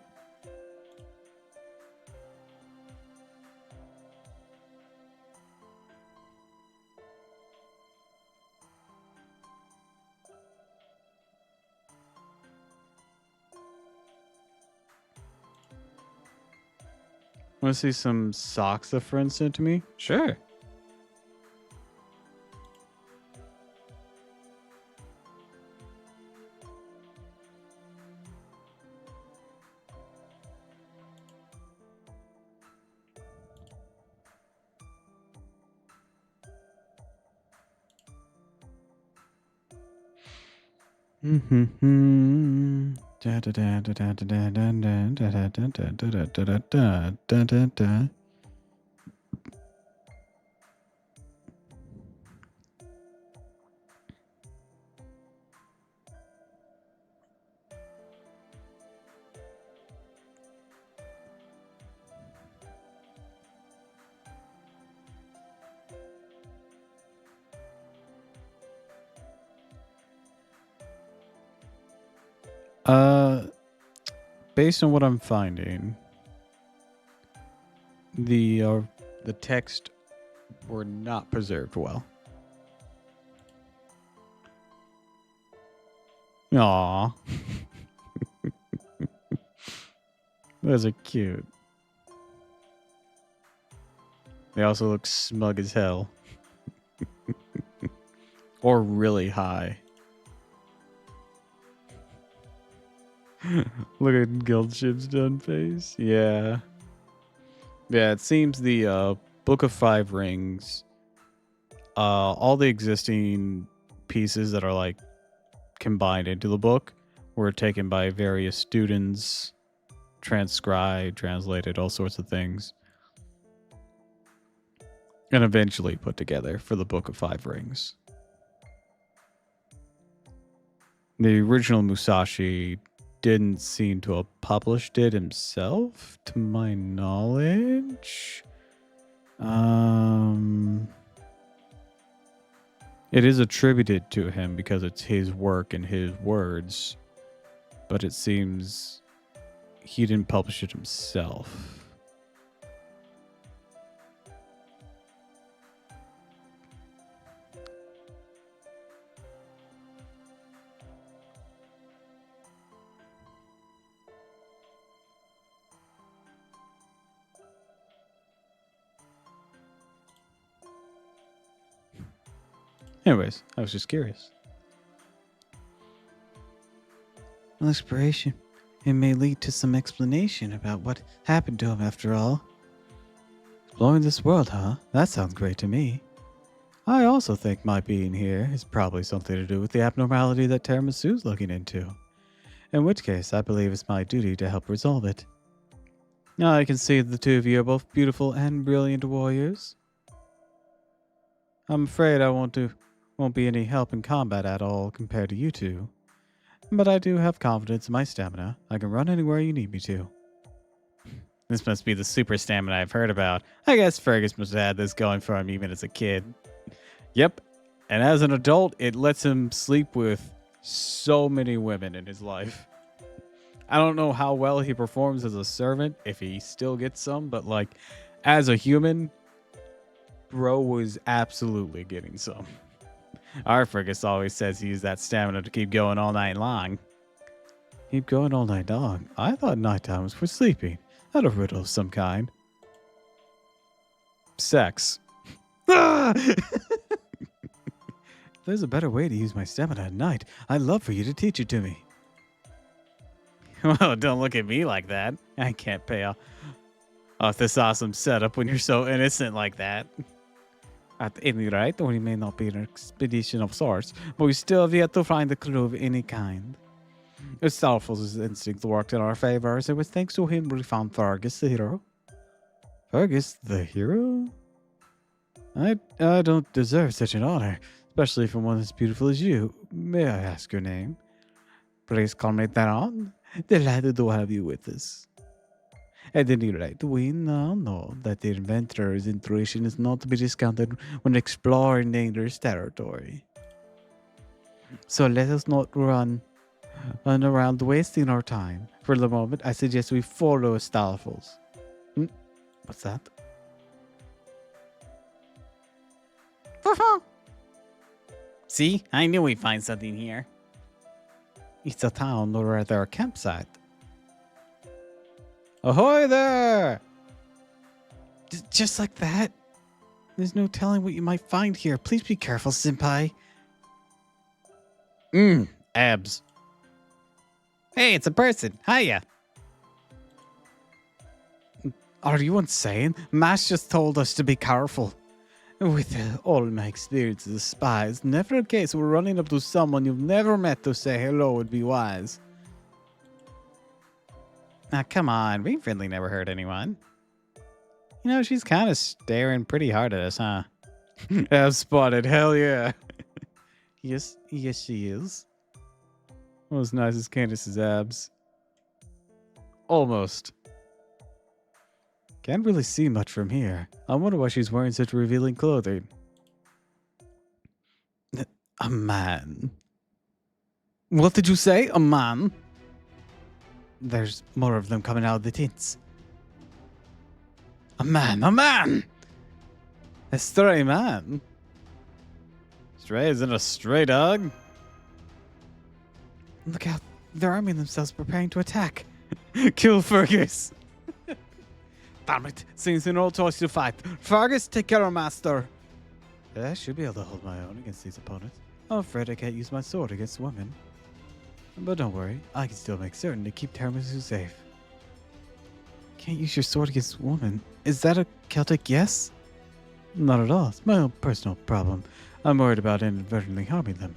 Want to see some socks a friend sent to me? Sure. Based on what I'm finding, the text were not preserved well. Aww. Those are cute. They also look smug as hell. Or really high. Look at Guildship's done face. Yeah. Yeah, it seems the Book of Five Rings, all the existing pieces that are like combined into the book were taken by various students, transcribed, translated, all sorts of things, and eventually put together for the Book of Five Rings. The original Musashi didn't seem to have published it himself, to my knowledge. It is attributed to him because it's his work and his words, but it seems he didn't publish it himself. Anyways, I was just curious. Well, exploration. It may lead to some explanation about what happened to him after all. Exploring this world, huh? That sounds great to me. I also think my being here is probably something to do with the abnormality that Tiramisu's looking into. In which case, I believe it's my duty to help resolve it. Now I can see the two of you are both beautiful and brilliant warriors. I'm afraid I won't be any help in combat at all compared to you two. But I do have confidence in my stamina. I can run anywhere you need me to. This must be the super stamina I've heard about. I guess Fergus must have had this going for him even as a kid. Yep. And as an adult, it lets him sleep with so many women in his life. I don't know how well he performs as a servant, if he still gets some, but like as a human, bro was absolutely getting some. Our Fergus always says he used that stamina to keep going all night long. Keep going all night long? I thought nighttime was for sleeping. Not a riddle of some kind. Sex. Ah! There's a better way to use my stamina at night. I'd love for you to teach it to me. Well, don't look at me like that. I can't pay off this awesome setup when you're so innocent like that. At any rate, we may not be an expedition of sorts, but we still have yet to find a clue of any kind. Astolfo's instinct worked in our favor, as it was thanks to him we found Fergus the hero. Fergus the hero? I don't deserve such an honor, especially from one as beautiful as you. May I ask your name? Please call me Theron. Delighted to have you with us. At any rate, we now know that the inventor's intuition is not to be discounted when exploring dangerous territory. So let us not run around wasting our time. For the moment, I suggest we follow Astolfo's. What's that? See? I knew we'd find something here. It's a town or rather a campsite. Ahoy there! Just like that? There's no telling what you might find here. Please be careful, senpai. Abs. Hey, it's a person. Hiya. Are you insane? Mash just told us to be careful. With all my experience as a spy, it's never a case where running up to someone you've never met to say hello would be wise. Now, come on. We've really never hurt anyone. You know, she's kind of staring pretty hard at us, huh? Abs spotted. Hell yeah. Yes, she is. Well, as nice as Candace's abs. Almost. Can't really see much from here. I wonder why she's wearing such revealing clothing. A man. What did you say? A man? There's more of them coming out of the tents. A man! A stray man? Stray isn't a stray dog? Look out. They're arming themselves, preparing to attack. Kill Fergus! Damn it. Seems an old choice to fight. Fergus, take care of master. I should be able to hold my own against these opponents. I'm afraid I can't use my sword against women. But don't worry, I can still make certain to keep Tiramisu safe. Can't use your sword against women. Is that a Celtic yes? Not at all. It's my own personal problem. I'm worried about inadvertently harming them.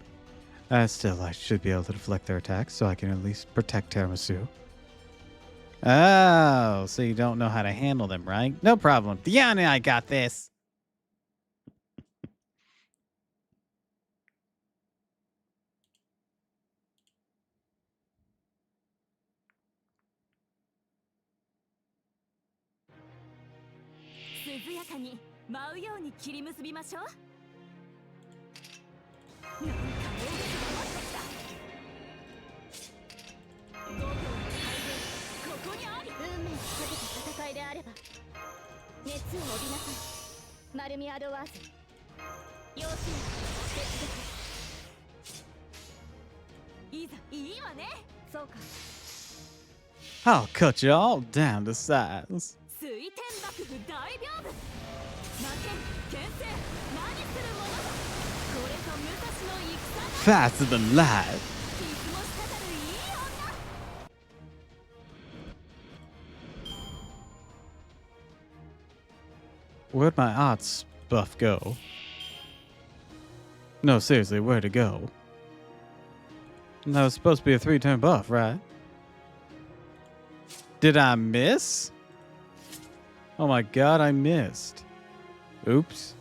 Still, I should be able to deflect their attacks so I can at least protect Tiramisu. Oh, so you don't know how to handle them, right? No problem. Diana, I got this. I'll cut you all down to size. Faster than light. Where'd my arts buff go? No, seriously, where'd it go? And that was supposed to be a 3-turn buff, right? Did I miss? Oh my god, I missed. Oops.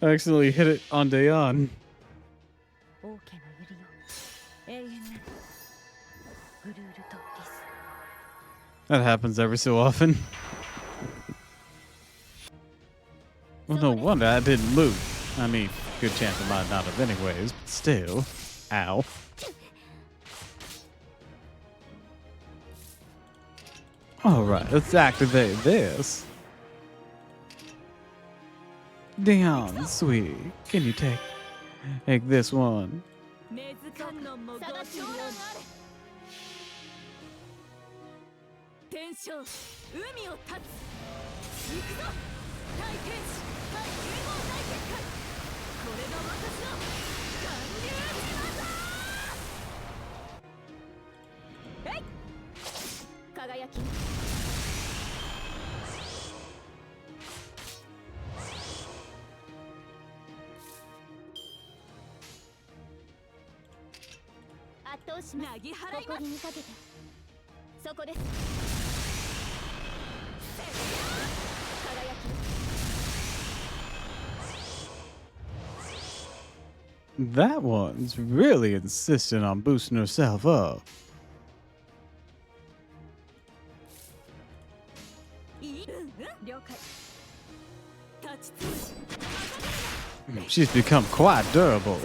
I accidentally hit it on Dayan. That happens every so often. Well, no wonder I didn't loot. I mean, good chance I might not have anyways, but still. Ow. Alright, let's activate this. Damn, sweet. Can you take this one? That one's really insistent on boosting herself up. She's become quite durable.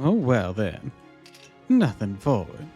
Oh well then. Nothing forward.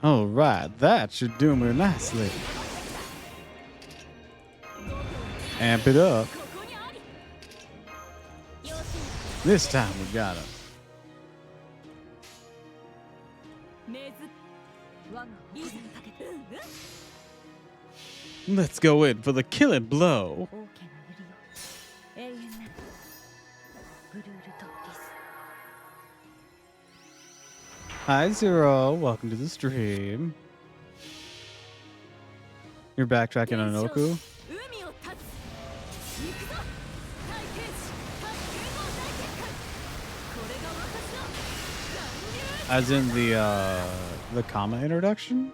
Alright, that should do her nicely. Amp it up. This time we got him. Let's go in for the killing blow. Hi Zero, welcome to the stream. You're backtracking on Oku? As in the comma introduction?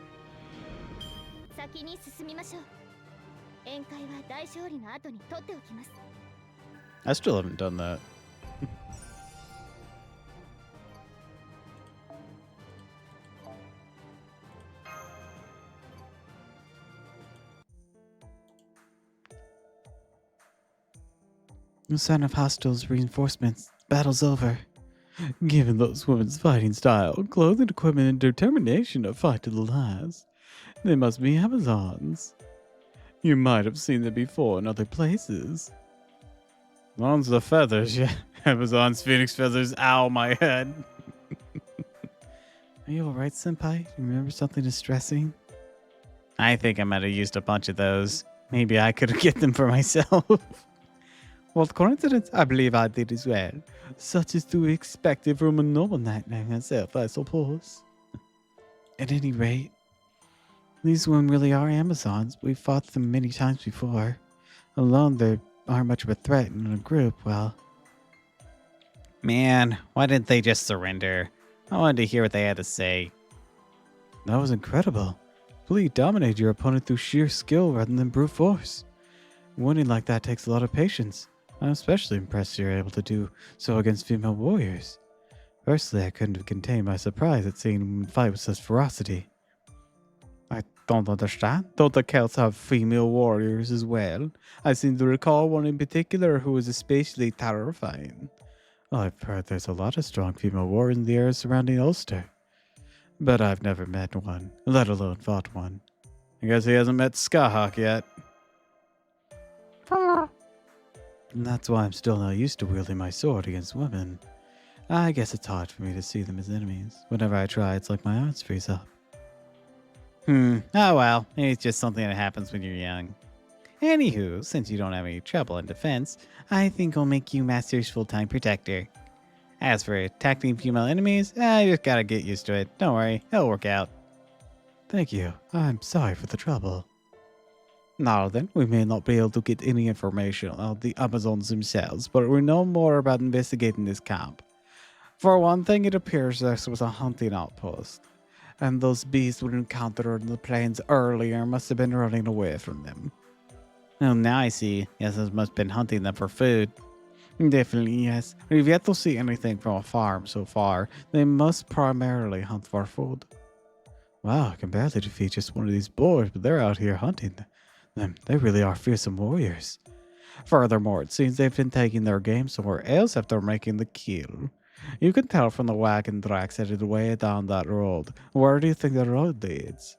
I still haven't done that. No sign of hostiles, reinforcements. Battle's over. Given those women's fighting style, clothing, equipment, and determination to fight to the last, they must be Amazons. You might have seen them before in other places. One's the feathers, yeah. Amazon's phoenix feathers. Ow, my head. Are you alright, Senpai? You remember something distressing? I think I might have used a bunch of those. Maybe I could get them for myself. Well, coincidence, I believe I did as well. Such is to be expected from a noble knight like myself, I suppose. At any rate, these women really are Amazons. We've fought them many times before. Alone, they aren't much of a threat, and in a group, well... Man, why didn't they just surrender? I wanted to hear what they had to say. That was incredible. Completely dominated your opponent through sheer skill rather than brute force. Winning like that takes a lot of patience. I'm especially impressed you're able to do so against female warriors. Personally, I couldn't have contained my surprise at seeing them fight with such ferocity. I Don't understand. Don't the Celts have female warriors as well? I seem to recall one in particular who was especially terrifying. I've heard there's a lot of strong female warriors in the area surrounding Ulster, but I've never met one, let alone fought one. I guess he hasn't met Skahawk yet. And that's why I'm still not used to wielding my sword against women. I guess it's hard for me to see them as enemies. Whenever I try, it's like my arms freeze up. Oh well, it's just something that happens when you're young. Anywho, since you don't have any trouble in defense, I think I'll make you Master's full-time protector. As for attacking female enemies, you just gotta get used to it. Don't worry, it'll work out. Thank you. I'm sorry for the trouble. Now then, we may not be able to get any information on the Amazons themselves, but we know more about investigating this camp. For one thing, it appears this was a hunting outpost, and those beasts we encountered in the plains earlier must have been running away from them. Oh, now I see. Yes, this must have been hunting them for food. Definitely, yes. We've yet to see anything from a farm so far. They must primarily hunt for food. Wow, I can barely defeat just one of these boars, but they're out here hunting them. They really are fearsome warriors. Furthermore, it seems they've been taking their game somewhere else after making the kill. You can tell from the wagon tracks headed way down that road. Where do you think the road leads?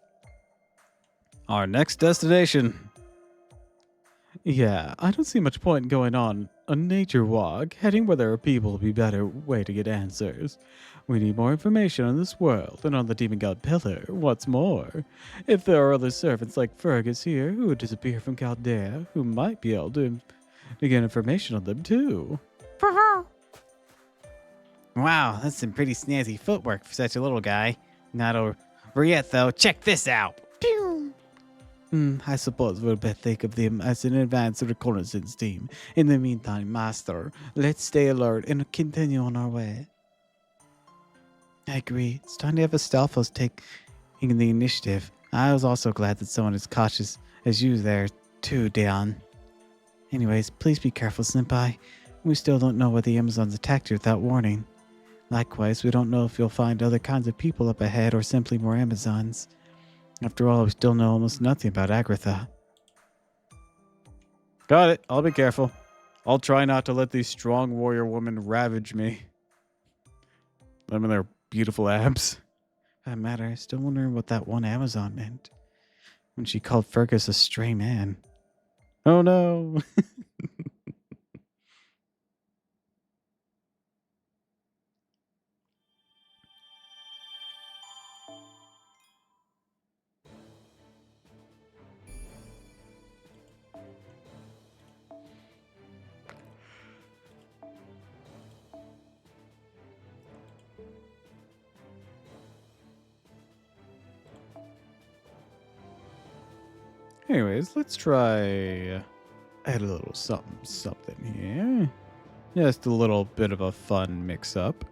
Our next destination. Yeah, I don't see much point in going on a nature walk. Heading where there are people would be a better way to get answers. We need more information on this world and on the Demon God Pillar. What's more, if there are other servants like Fergus here who would disappear from Chaldea, who might be able to get information on them too. Wow, that's some pretty snazzy footwork for such a little guy. Not over yet, though. Check this out. Pew! I suppose we'll best think of them as an advanced reconnaissance team. In the meantime, Master, let's stay alert and continue on our way. I agree. It's time to have a Stalfos taking the initiative. I was also glad that someone as cautious as you there, too, Dion. Anyways, please be careful, Senpai. We still don't know why the Amazons attacked you without warning. Likewise, we don't know if you'll find other kinds of people up ahead or simply more Amazons. After all, we still know almost nothing about Agartha. Got it. I'll be careful. I'll try not to let these strong warrior women ravage me. Them and their beautiful abs. For that matter, I'm still wondering what that one Amazon meant when she called Fergus a stray man. Oh no. Anyways, let's try add a little something here. Just a little bit of a fun mix-up.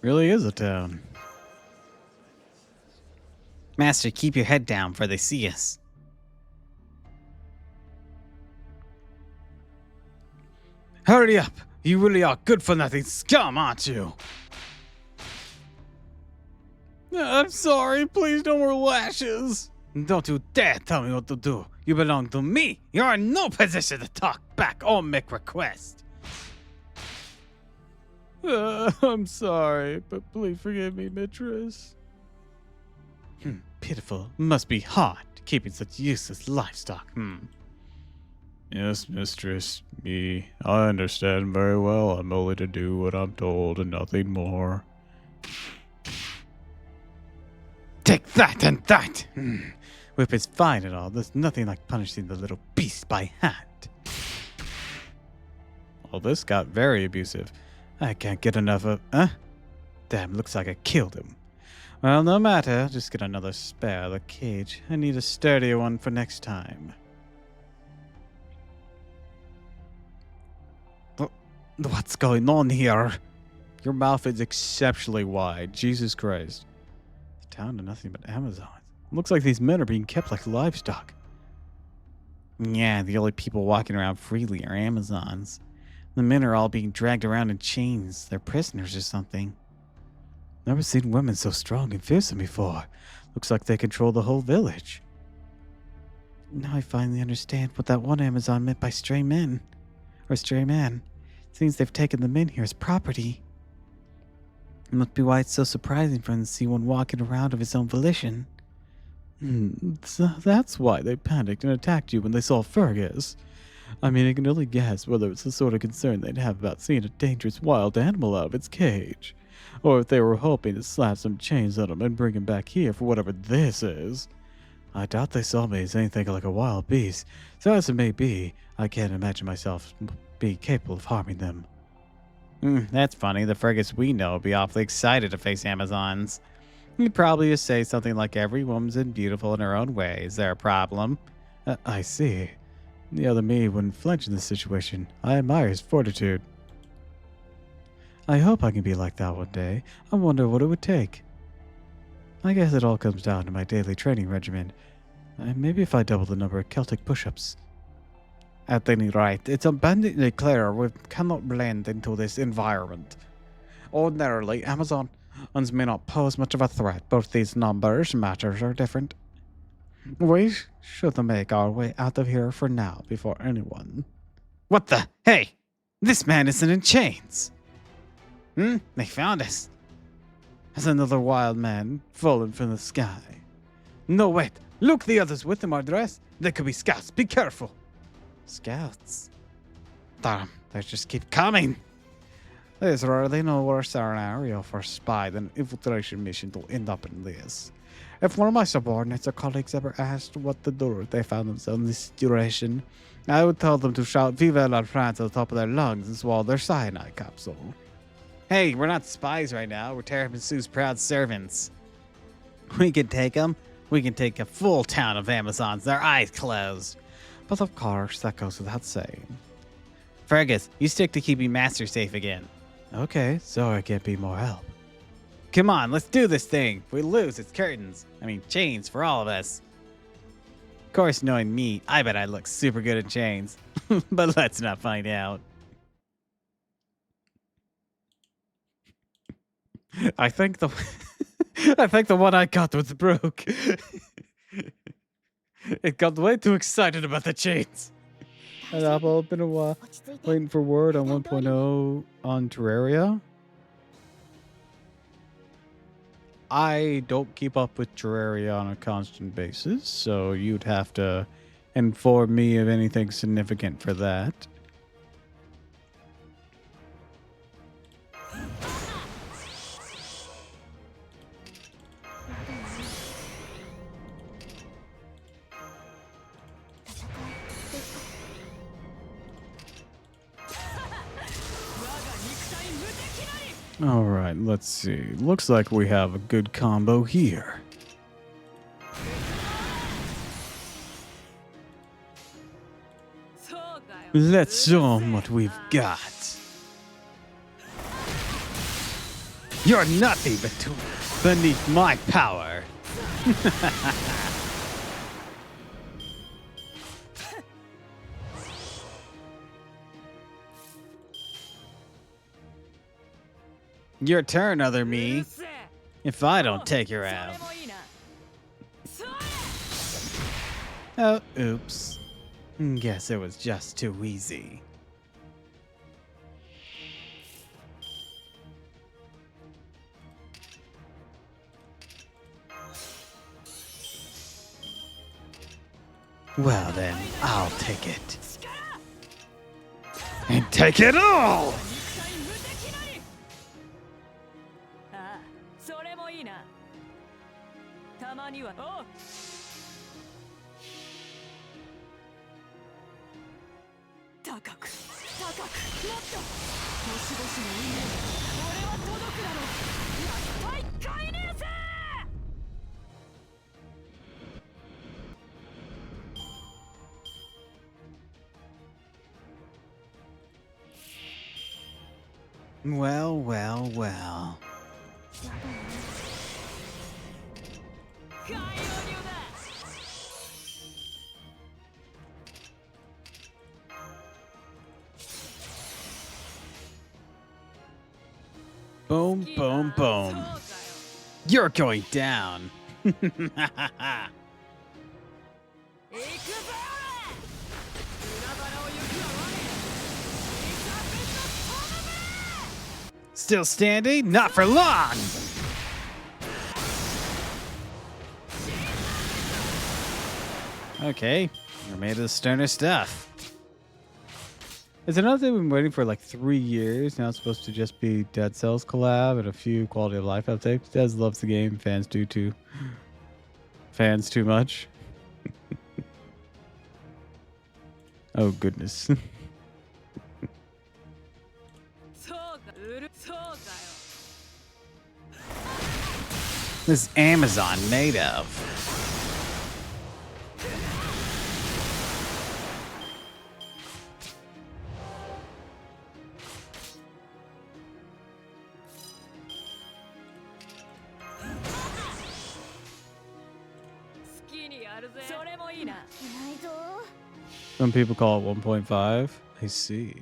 Really is a town. Master, keep your head down for they see us. Hurry up! You really are good for nothing scum, aren't you? I'm sorry. Please no more lashes. Don't you dare tell me what to do. You belong to me. You're in no position to talk back or make requests. I'm sorry, but please forgive me, mistress. Pitiful. Must be hard keeping such useless livestock. Yes, mistress. I understand very well. I'm only to do what I'm told and nothing more. Take that and that! Whip is fine and all. There's nothing like punishing the little beast by hand. Well, this got very abusive. I can't get enough of... Huh? Damn, looks like I killed him. Well, no matter. I'll just get another spare of the cage. I need a sturdier one for next time. What's going on here? Your mouth is exceptionally wide. Jesus Christ. The town of nothing but Amazons. Looks like these men are being kept like livestock. Yeah, the only people walking around freely are Amazons. The men are all being dragged around in chains. They're prisoners or something. Never seen women so strong and fearsome before. Looks like they control the whole village. Now I finally understand what that one Amazon meant by stray men. Or stray man. Seems they've taken the men here as property. It must be why it's so surprising for them to see one walking around of his own volition. So that's why they panicked and attacked you when they saw Fergus. I mean, I can only guess whether it's the sort of concern they'd have about seeing a dangerous wild animal out of its cage. Or if they were hoping to slap some chains on him and bring him back here for whatever this is. I doubt they saw me as anything like a wild beast, so as it may be, I can't imagine myself being capable of harming them. That's funny. The Fergus we know would be awfully excited to face Amazons. He'd probably just say something like, every woman's beautiful in her own way. Is there a problem? I see. The other me wouldn't flinch in this situation. I admire his fortitude. I hope I can be like that one day. I wonder what it would take. I guess it all comes down to my daily training regimen. Maybe if I double the number of Celtic push-ups. At any rate, it's abundantly clear we cannot blend into this environment. Ordinarily, Amazons may not pose much of a threat, but these numbers matters are different. We should make our way out of here for now before anyone... What the? Hey! This man isn't in chains! They found us. Has another wild man fallen from the sky? No, wait. Look, the others with him are dressed. They could be scouts. Be careful. Scouts? Damn, they just keep coming. There's rarely no worse scenario for a spy than an infiltration mission to end up in this. If one of my subordinates or colleagues ever asked what to do if they found themselves in this situation, I would tell them to shout Vive la France at the top of their lungs and swallow their cyanide capsule. Hey, we're not spies right now. We're Terrapin proud servants. We can take them. We can take a full town of Amazons, their eyes closed. But of course, that goes without saying. Fergus, you stick to keeping Master safe again. Okay, sorry I can't be more help. Come on, let's do this thing. If we lose, it's curtains. I mean, chains for all of us. Of course, knowing me, I bet I look super good in chains. But let's not find out. I think the one I got was broke. It got way too excited about the chains. I've been a while waiting for word on 1.0 on Terraria. I don't keep up with Terraria on a constant basis, so you'd have to inform me of anything significant for that. All right, let's see. Looks like we have a good combo here. Let's show them what we've got. You're nothing beneath my power. Your turn, other me. If I don't take her out. Oh, oops. Guess it was just too easy. Well then, I'll take it. And take it all! ああ、それもいいな。たまには。おう。高く、高く、もっと。星々の運命、俺は届くだろう。やったいカイネルス。Well, well, well. 海洋流だ。 Boom, boom, boom. You're going down. 行くぞ俺。海原を行くは我。 Still standing? Not for long! Okay, you're made of the sterner stuff. Is it another thing we've been waiting for like 3 years? Now it's supposed to just be Dead Cells collab and a few quality of life updates. Des loves the game. Fans do too. Fans too much. Oh, goodness. This is Amazon native. Some people call it 1.5. I see.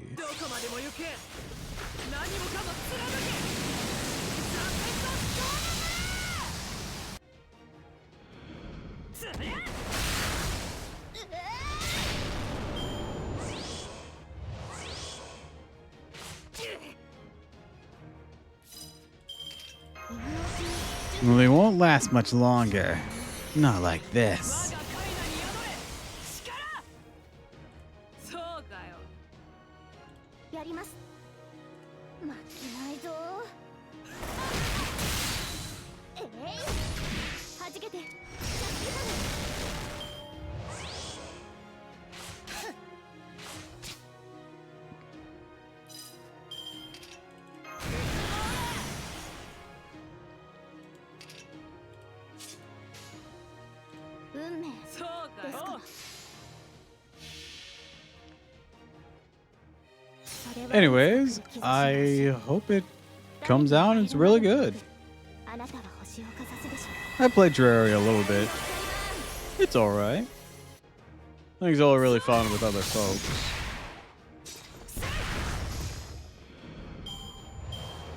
Well, they won't last much longer. Not like this. Anyways, I hope it comes out and it's really good. I played Terraria a little bit. It's alright. I think it's all really fun with other folks.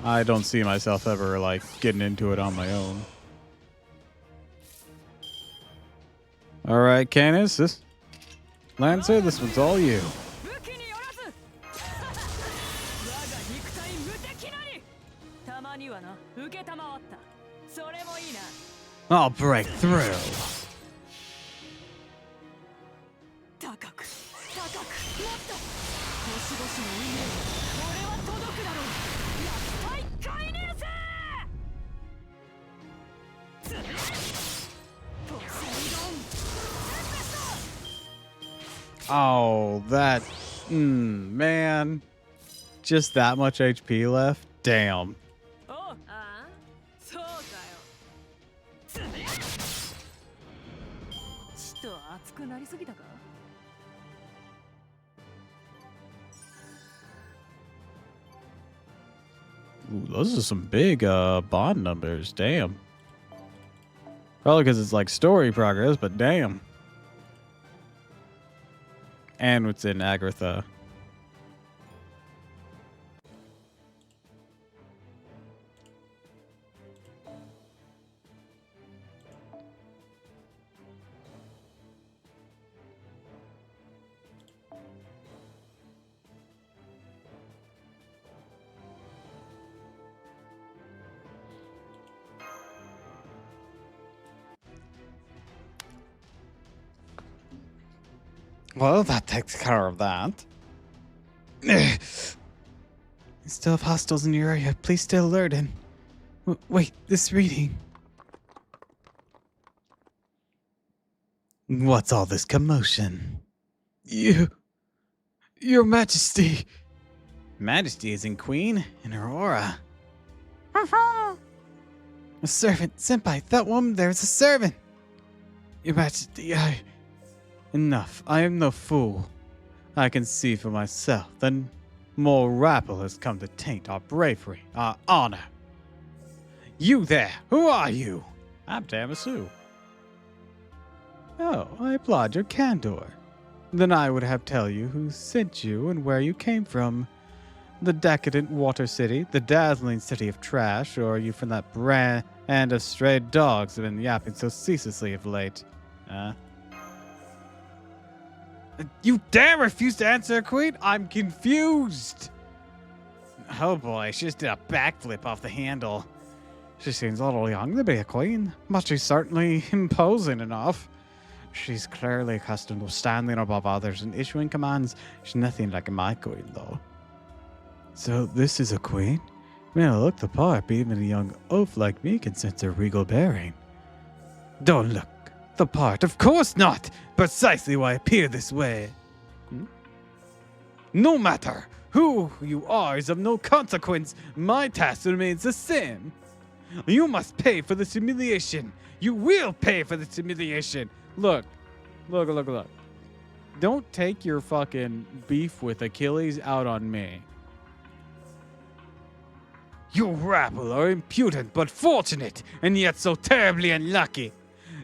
I don't see myself ever, like, getting into it on my own. Alright, Canis, Lancer, this one's all you. I'll break through. Oh, that... man. Just that much HP left? Damn. Ooh, those are some big bond numbers. Damn. Probably because it's like story progress, but damn. And what's in Agartha. Well, that takes care of that. You still have hostiles in your area. Please stay alert and... Wait, this reading. What's all this commotion? Your Majesty. Majesty isn't Queen in her aura. A servant, Senpai, that woman there is a servant. Your Majesty, Enough. I am no fool. I can see for myself that more rabble has come to taint our bravery, our honor. You there, who are you? I'm Tamasu. Oh, I applaud your candor. Then I would have tell you who sent you and where you came from. The decadent water city, the dazzling city of trash, or are you from that brand of stray dogs have been yapping so ceaselessly of late? You dare refuse to answer, Queen? I'm confused. Oh boy, she just did a backflip off the handle. She seems a little young to be a queen, but she's certainly imposing enough. She's clearly accustomed to standing above others and issuing commands. She's nothing like my queen, though. So this is a queen? May I look the part, but even a young oaf like me can sense her regal bearing. Don't look the part. Of course not! Precisely why I appear this way. No matter who you are is of no consequence. My task remains the same. You must pay for this humiliation. You will pay for this humiliation. Look. Don't take your fucking beef with Achilles out on me. You rabble are impudent but fortunate, and yet so terribly unlucky.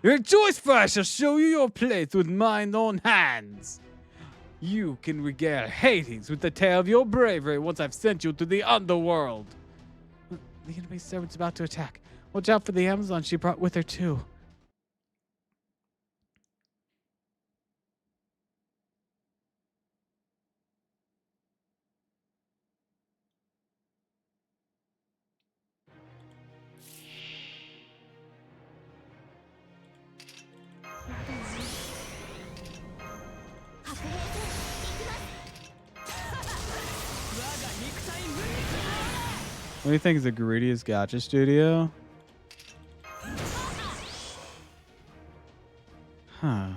Rejoice, for I shall show you your place with mine own hands. You can regale Hades with the tale of your bravery once I've sent you to the underworld. The enemy's servant's about to attack. Watch out for the Amazon she brought with her, too. What do you think is the greediest gacha studio? Huh.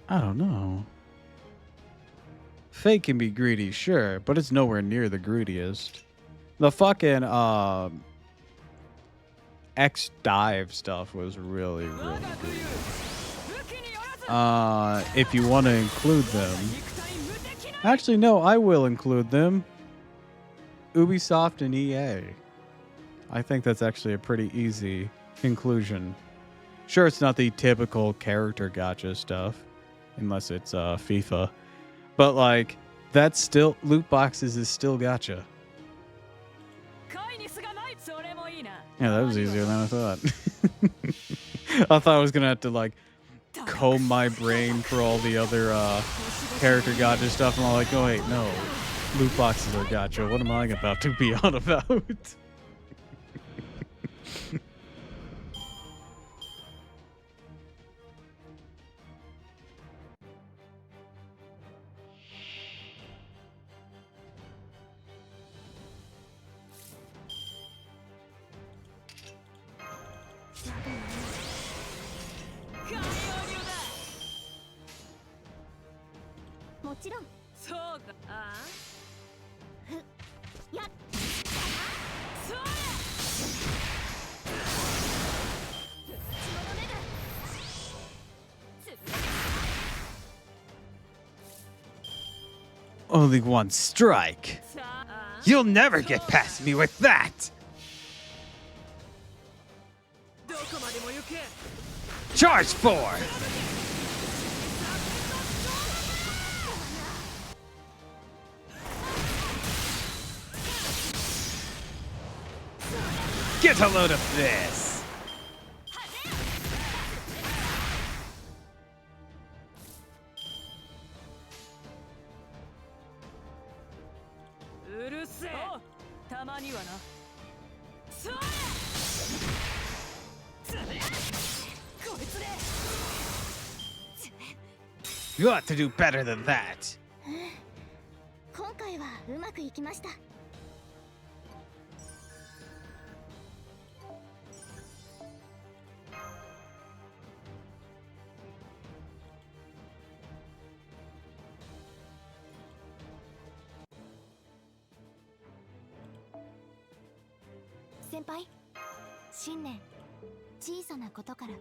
I don't know. Fate can be greedy, sure, but it's nowhere near the greediest. The fucking X dive stuff was really greedy. If you want to include them. Actually, no, I will include them. Ubisoft and EA. I think that's actually a pretty easy conclusion. Sure, it's not the typical character gacha stuff, unless it's FIFA. But like, that's still, loot boxes is still gacha. Yeah, that was easier than I thought. I thought I was gonna have to like comb my brain for all the other character gacha stuff, and I'm like, oh wait, no. Loot boxes are gacha. What am I about to be on about? Only one strike. You'll never get past me with that. Charge 4. Get a load of this. You ought to do better than that. 今回はうまくいきました。先輩、新年、小さなことから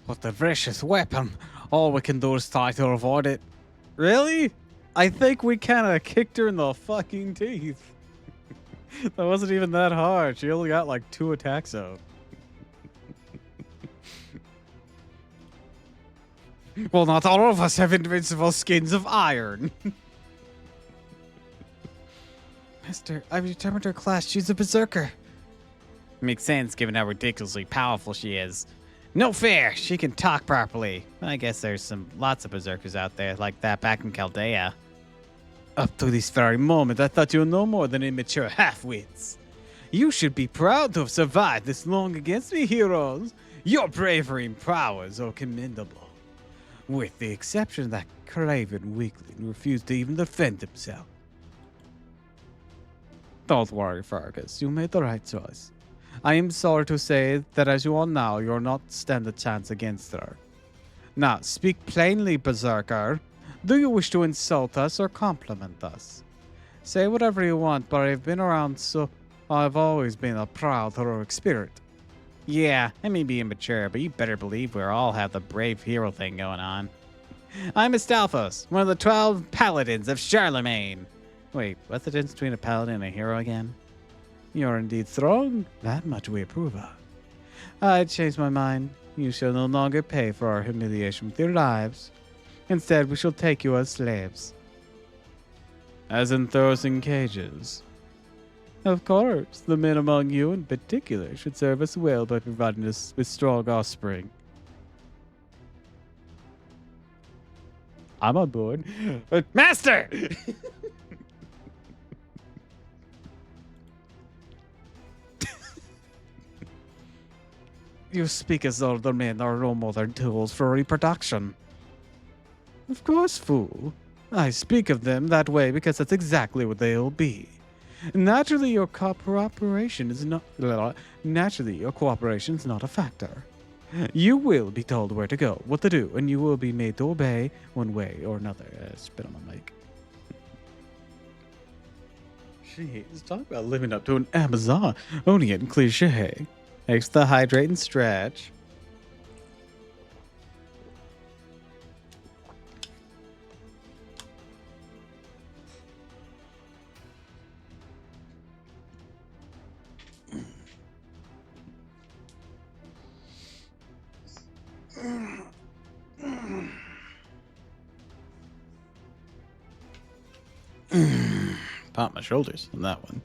What a vicious weapon. All we can do is try to avoid it. Really? I think we kind of kicked her in the fucking teeth. That wasn't even that hard. She only got like 2 attacks out. Well, not all of us have invincible skins of iron. Master, I've determined her class. She's a berserker. Makes sense given how ridiculously powerful she is. No fair. She can talk properly. I guess there's lots of berserkers out there like that back in Chaldea. Up to this very moment, I thought you were no more than immature half-wits. You should be proud to have survived this long against me, heroes. Your bravery and prowess are commendable. With the exception of that craven weakling who refused to even defend himself. Don't worry, Fergus. You made the right choice. I am sorry to say that as you are now, you will not stand a chance against her. Now, speak plainly, Berserker. Do you wish to insult us or compliment us? Say whatever you want, but I've been around, so I've always been a proud, heroic spirit. Yeah, I may be immature, but you better believe we all have the brave hero thing going on. I'm Astolphos, one of the 12 paladins of Charlemagne. Wait, what's the difference between a paladin and a hero again? You're indeed strong. That much we approve of. I changed my mind. You shall no longer pay for our humiliation with your lives. Instead, we shall take you as slaves. As in throw us in cages. Of course, the men among you in particular should serve us well by providing us with strong offspring. I'm on board. Master! You speak as though the men are no more than tools for reproduction. Of course, fool. I speak of them that way because that's exactly what they'll be. Naturally, your cooperation is not a factor. You will be told where to go, what to do, and you will be made to obey one way or another. Spit on my mic. Jeez, talk about living up to an Amazonian cliche. Extra hydrate and stretch. Pop my shoulders on that one.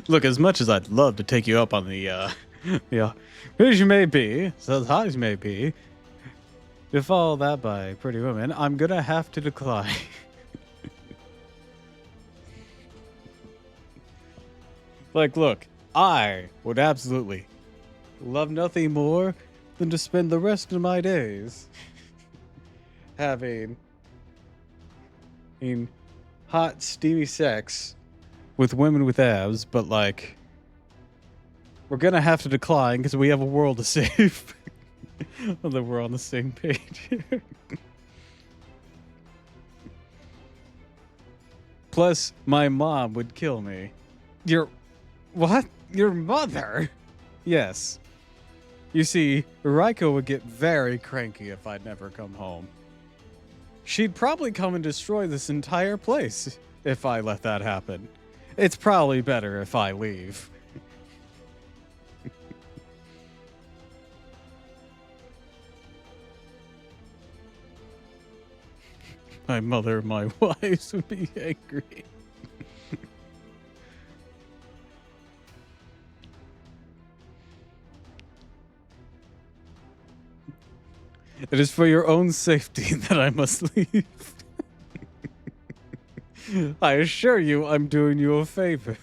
Look, as much as I'd love to take you up on the, as you may be, so high as you may be, to follow that by pretty women, I'm gonna have to decline. Like, look, I would absolutely love nothing more than to spend the rest of my days having hot, steamy sex with women with abs, but like, we're gonna have to decline because we have a world to save. Although we're on the same page here. Plus, my mom would kill me. What? Your mother? Yes. You see, Raiko would get very cranky if I'd never come home. she'd probably come and destroy this entire place if I let that happen. It's probably better if I leave. My mother and my wives would be angry. It is for your own safety that I must leave. I assure you, I'm doing you a favor.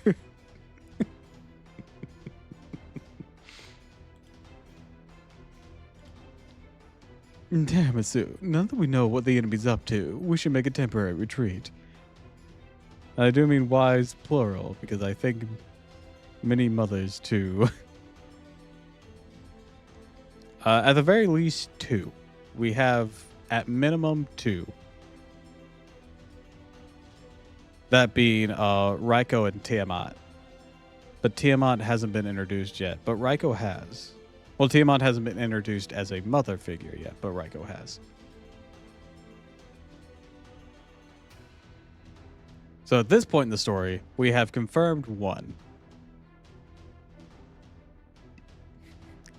Damn it, Sue. Now that we know what the enemy's up to, we should make a temporary retreat. I do mean wives, plural, because I think many mothers, too. At the very least, 2. We have, at minimum, 2. That being Raiko and Tiamat. But Tiamat hasn't been introduced yet, but Raiko has. Well, Tiamat hasn't been introduced as a mother figure yet, but Raiko has. So at this point in the story, we have confirmed 1.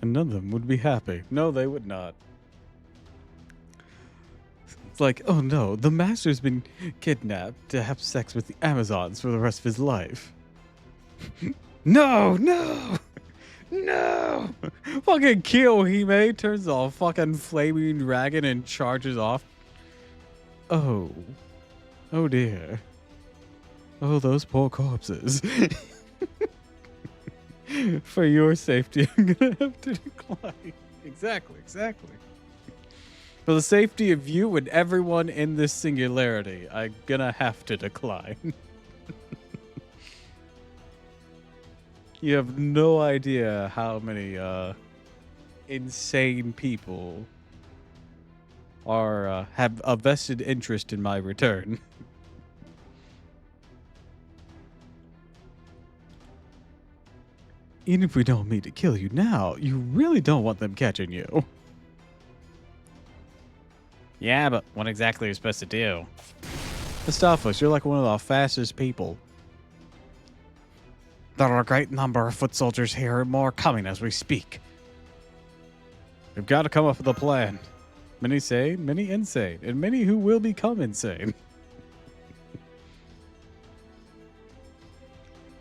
And none of them would be happy. No, they would not. It's like, oh no, the master's been kidnapped to have sex with the Amazons for the rest of his life. No, no! No! Fucking Kiyohime turns off fucking flaming dragon and charges off. Oh. Oh dear. Oh, those poor corpses. For your safety, I'm gonna have to decline. Exactly. For the safety of you and everyone in this singularity, I'm gonna have to decline. You have no idea how many insane people are have a vested interest in my return. Even if we don't mean to kill you now, you really don't want them catching you. Yeah, but what exactly are you supposed to do? Astafos, you're like one of the fastest people. There are a great number of foot soldiers here and more coming as we speak. We've got to come up with a plan. Many sane, many insane, and many who will become insane.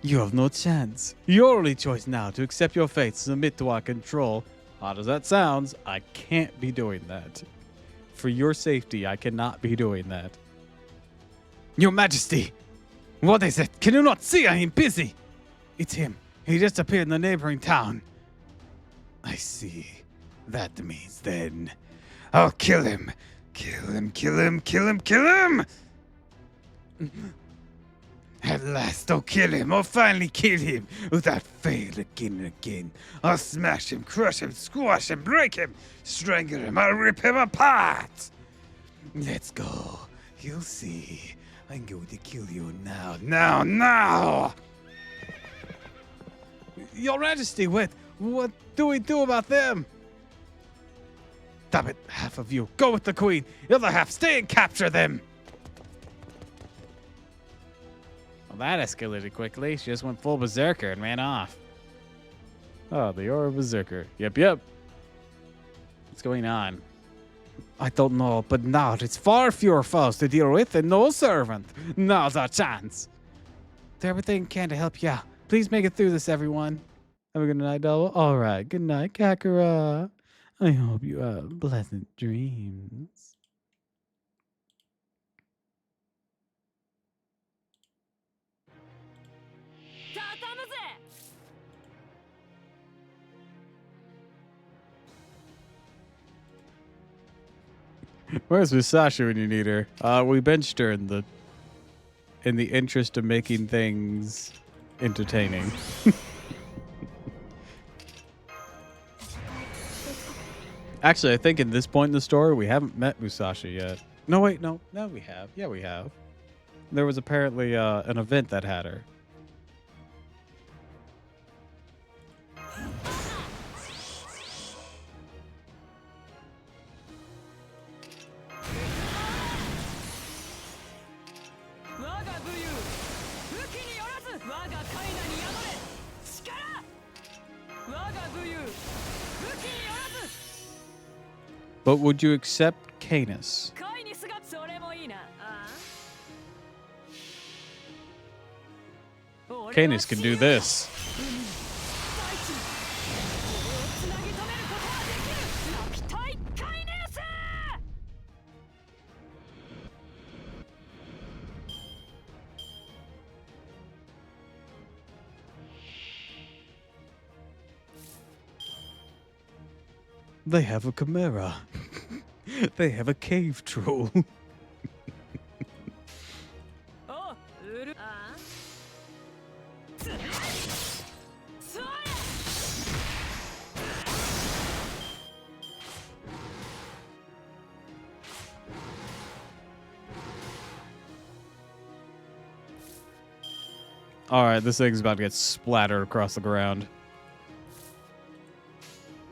You have no chance. Your only choice now to accept your fate, submit to our control. Odd as that sounds, I can't be doing that. For your safety, I cannot be doing that. Your Majesty! What is it? Can you not see I am busy? It's him. He just appeared in the neighboring town. I see. That means then I'll kill him. Kill him. At last, I'll kill him. I'll finally kill him. Without fail again and again. I'll smash him, crush him, squash him, break him, strangle him. I'll rip him apart. Let's go. You'll see. I'm going to kill you now. Now! Your Majesty, what do we do about them? Stop it, half of you. Go with the Queen. The other half, stay and capture them. Well, that escalated quickly. She just went full berserker and ran off. Oh, the Aura Berserker. Yep. What's going on? I don't know, but now it's far fewer foes to deal with and no servant. Now's our chance. Do everything you can to help you out. Please make it through this, everyone. Have a good night, Doppel. All right. Good night, Kakura. I hope you have pleasant dreams. Where's Musashi when you need her? We benched her in the interest of making things entertaining. Actually, I think in this point in the story, we haven't met Musashi yet. No, wait, no, we have. Yeah, we have. There was apparently an event that had her. But would you accept Canis? カイニスがそれもいいな。ああ。俺は Canis can do this. 大地に俺をつなぎ止めることはできる。ラピタイカイネス。 They have a chimera. They have a cave troll. おうる。ああ。それ。 All right, this thing's about to get splattered across the ground.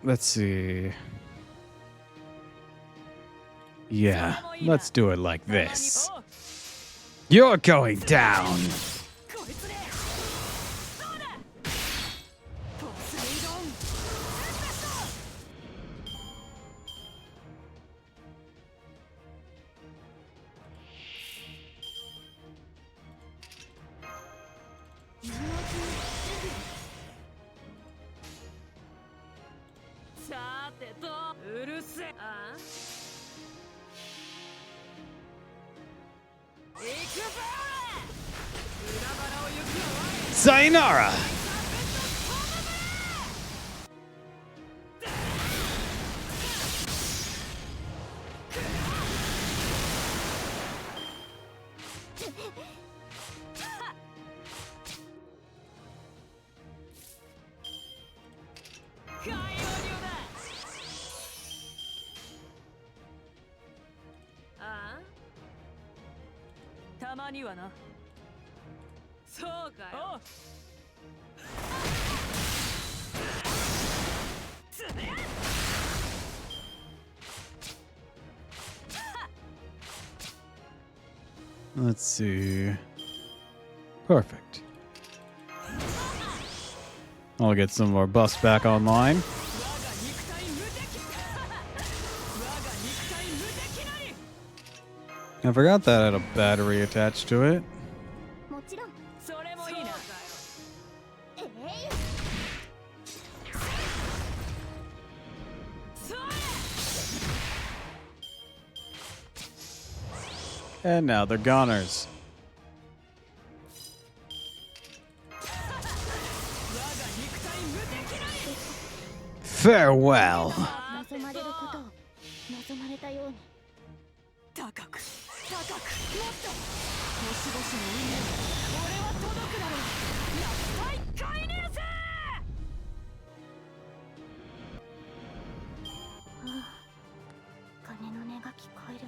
Let's see. Yeah, let's do it like this. You're going down. こいつで。そうだ。ポセイドン。エンペスト。さてと、うるせえ。ああ。行くぜ俺。裏腹を行くのは。 Sayonara. Ah? たまにはな。そうかよ。Let's see. Perfect. I'll get some more buffs back online. 我が肉体無敵。我が肉体無敵なり。 I forgot that had a battery attached to it. もちろん。それもいいな。えい。それ。 And now they're goners. 我が肉体無敵なり。 Farewell. 望まれることを望まれたように。高く高くもっと星々の海へ俺は届くだろう。ラピタイカイネス。鐘の音が聞こえる。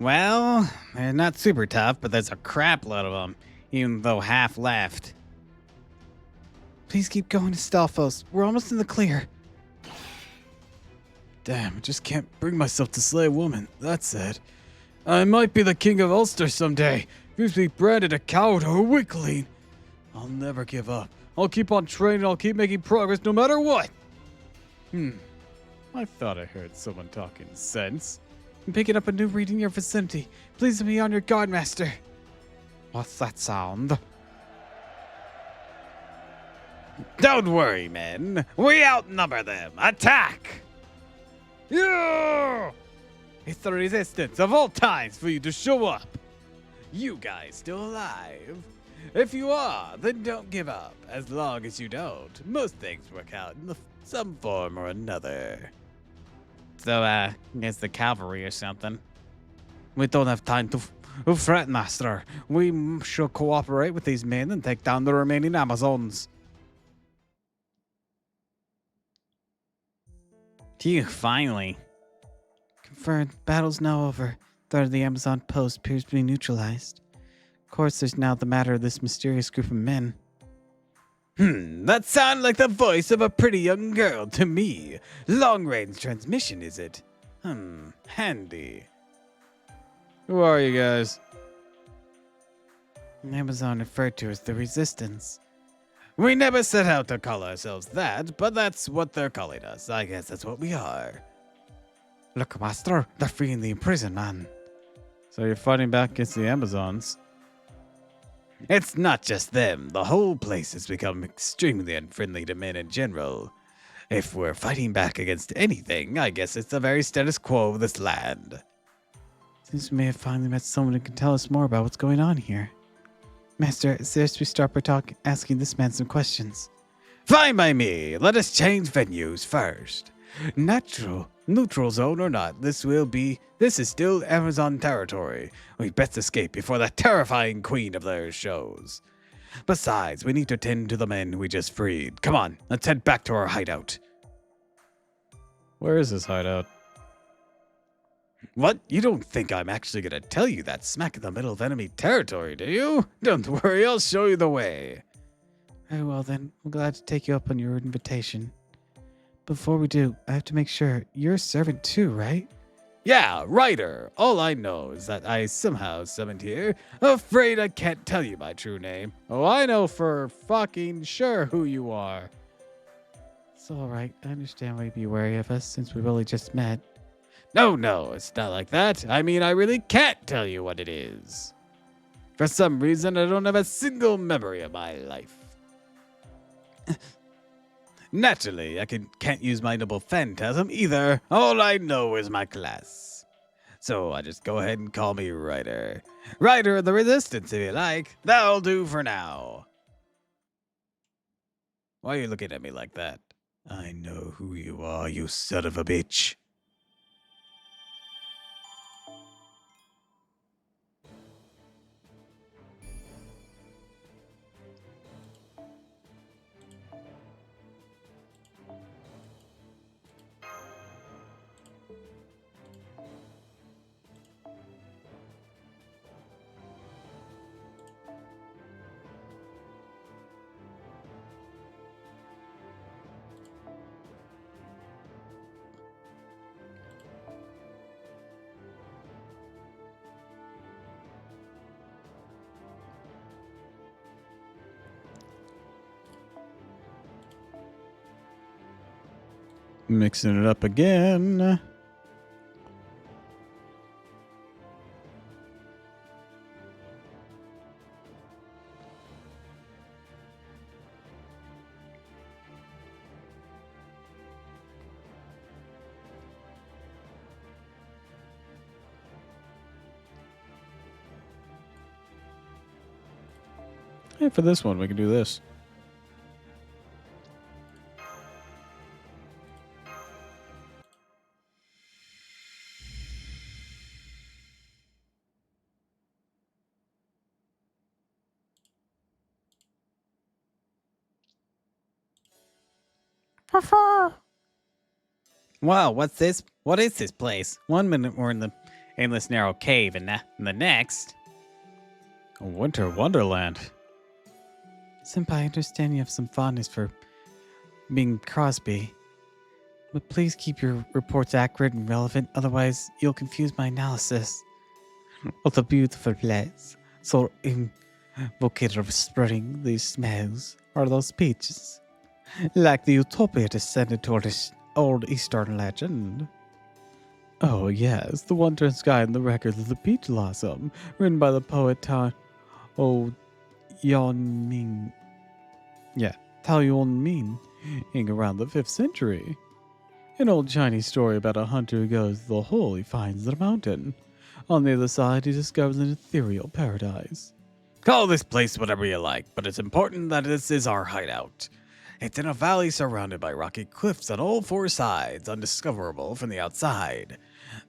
Well, they're not super tough, but there's a crap load of them, even though half left. Please keep going to Stalfos. We're almost in the clear. Damn, I just can't bring myself to slay a woman. That's it. I might be the king of Ulster someday. Refuse to be branded a coward or a weakling. I'll never give up. I'll keep on training. I'll keep making progress no matter what. I thought I heard someone talking sense. I'm picking up a new reading in your vicinity. Please be on your guard, Master. What's that sound? Don't worry, men. We outnumber them. Attack! Yeah! It's the resistance of all times for you to show up. You guys still alive? If you are, then don't give up. As long as you don't, most things work out in some form or another. So, it's the cavalry or something. We don't have time to fret, Master. We should cooperate with these men and take down the remaining Amazons. Phew, finally. Confirmed. Battle's now over. Threat of the Amazon post appears to be neutralized. Of course, there's now the matter of this mysterious group of men. That sounds like the voice of a pretty young girl to me. Long-range transmission, is it? Handy. Who are you guys? An Amazon referred to as the Resistance. We never set out to call ourselves that, but that's what they're calling us. I guess that's what we are. Look, Master, they're freeing the imprisoned man. So you're fighting back against the Amazons. It's not just them. The whole place has become extremely unfriendly to men in general. If we're fighting back against anything, I guess it's the very status quo of this land. Seems we may have finally met someone who can tell us more about what's going on here. Master, I suggest we start by asking this man some questions. Fine by me. Let us change venues first. Neutral zone or not, this is still Amazon territory. We best escape before that terrifying queen of theirs shows. Besides, we need to tend to the men we just freed. Come on, let's head back to our hideout. Where is this hideout? What? You don't think I'm actually gonna tell you that smack in the middle of enemy territory, do you? Don't worry, I'll show you the way. Very well then, I'm glad to take you up on your invitation. Before we do, I have to make sure you're a servant too, right? Yeah, Ryder. All I know is that I somehow summoned here. Afraid I can't tell you my true name. Oh, I know for fucking sure who you are. It's alright, I understand why you'd be wary of us since we've only just met. No, it's not like that. I mean, I really can't tell you what it is. For some reason, I don't have a single memory of my life. Naturally, I can't use my noble phantasm either. All I know is my class. So I just go ahead and call me Ryder. Ryder of the Resistance, if you like. That'll do for now. Why are you looking at me like that? I know who you are, you son of a bitch. Mixing it up again. Hey, for this one, we can do this. Wow, what's this? What is this place? 1 minute we're in the endless narrow cave, and the next. A winter wonderland. Senpai, I understand you have some fondness for being Crosby. But please keep your reports accurate and relevant, otherwise you'll confuse my analysis. What a beautiful place. So evocative of spring, these smells are those peaches. Like the utopia descended toward this old Eastern legend. Oh, yes, the wandering sky and the record of the peach blossom, written by the poet Tao Yuanming. Yeah, Tao Yuanming, around the 5th century. An old Chinese story about a hunter who goes to the hole he finds in a mountain. On the other side, he discovers an ethereal paradise. Call this place whatever you like, but it's important that this is our hideout. It's in a valley surrounded by rocky cliffs on all 4 sides, undiscoverable from the outside.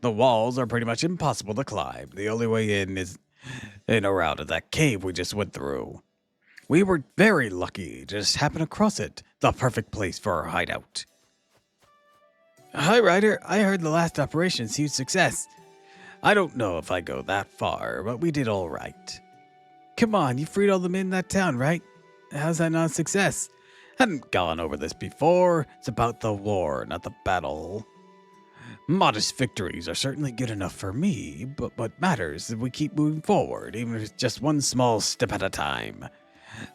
The walls are pretty much impossible to climb. The only way in is in or out of that cave we just went through. We were very lucky to just happen across it. The perfect place for our hideout. Hi, Ryder. I heard the last operation's huge success. I don't know if I go that far, but we did all right. Come on, you freed all the men in that town, right? How's that not a success? Hadn't gone over this before. It's about the war, not the battle. Modest victories are certainly good enough for me, but what matters is that we keep moving forward, even if it's just one small step at a time.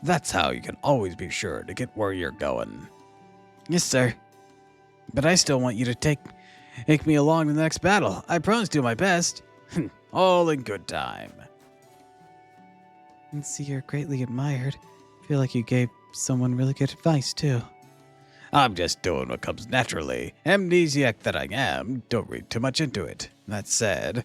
That's how you can always be sure to get where you're going. Yes, sir. But I still want you to take me along to the next battle. I promise to do my best. All in good time. And see, you're greatly admired. Feel like you gave someone really good advice, too. I'm just doing what comes naturally. Amnesiac that I am, don't read too much into it. That said,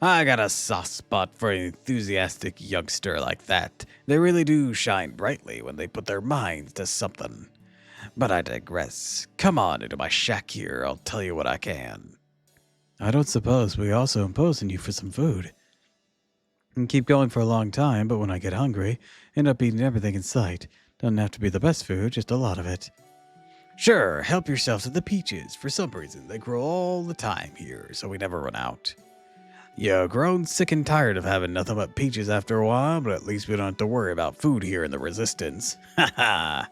I got a soft spot for an enthusiastic youngster like that. They really do shine brightly when they put their minds to something. But I digress. Come on into my shack here, I'll tell you what I can. I don't suppose we also impose on you for some food. And keep going for a long time, but when I get hungry, end up eating everything in sight. Doesn't have to be the best food, just a lot of it. Sure, help yourself to the peaches. For some reason, they grow all the time here, so we never run out. You've grown sick and tired of having nothing but peaches after a while, but at least we don't have to worry about food here in the Resistance. Ha ha!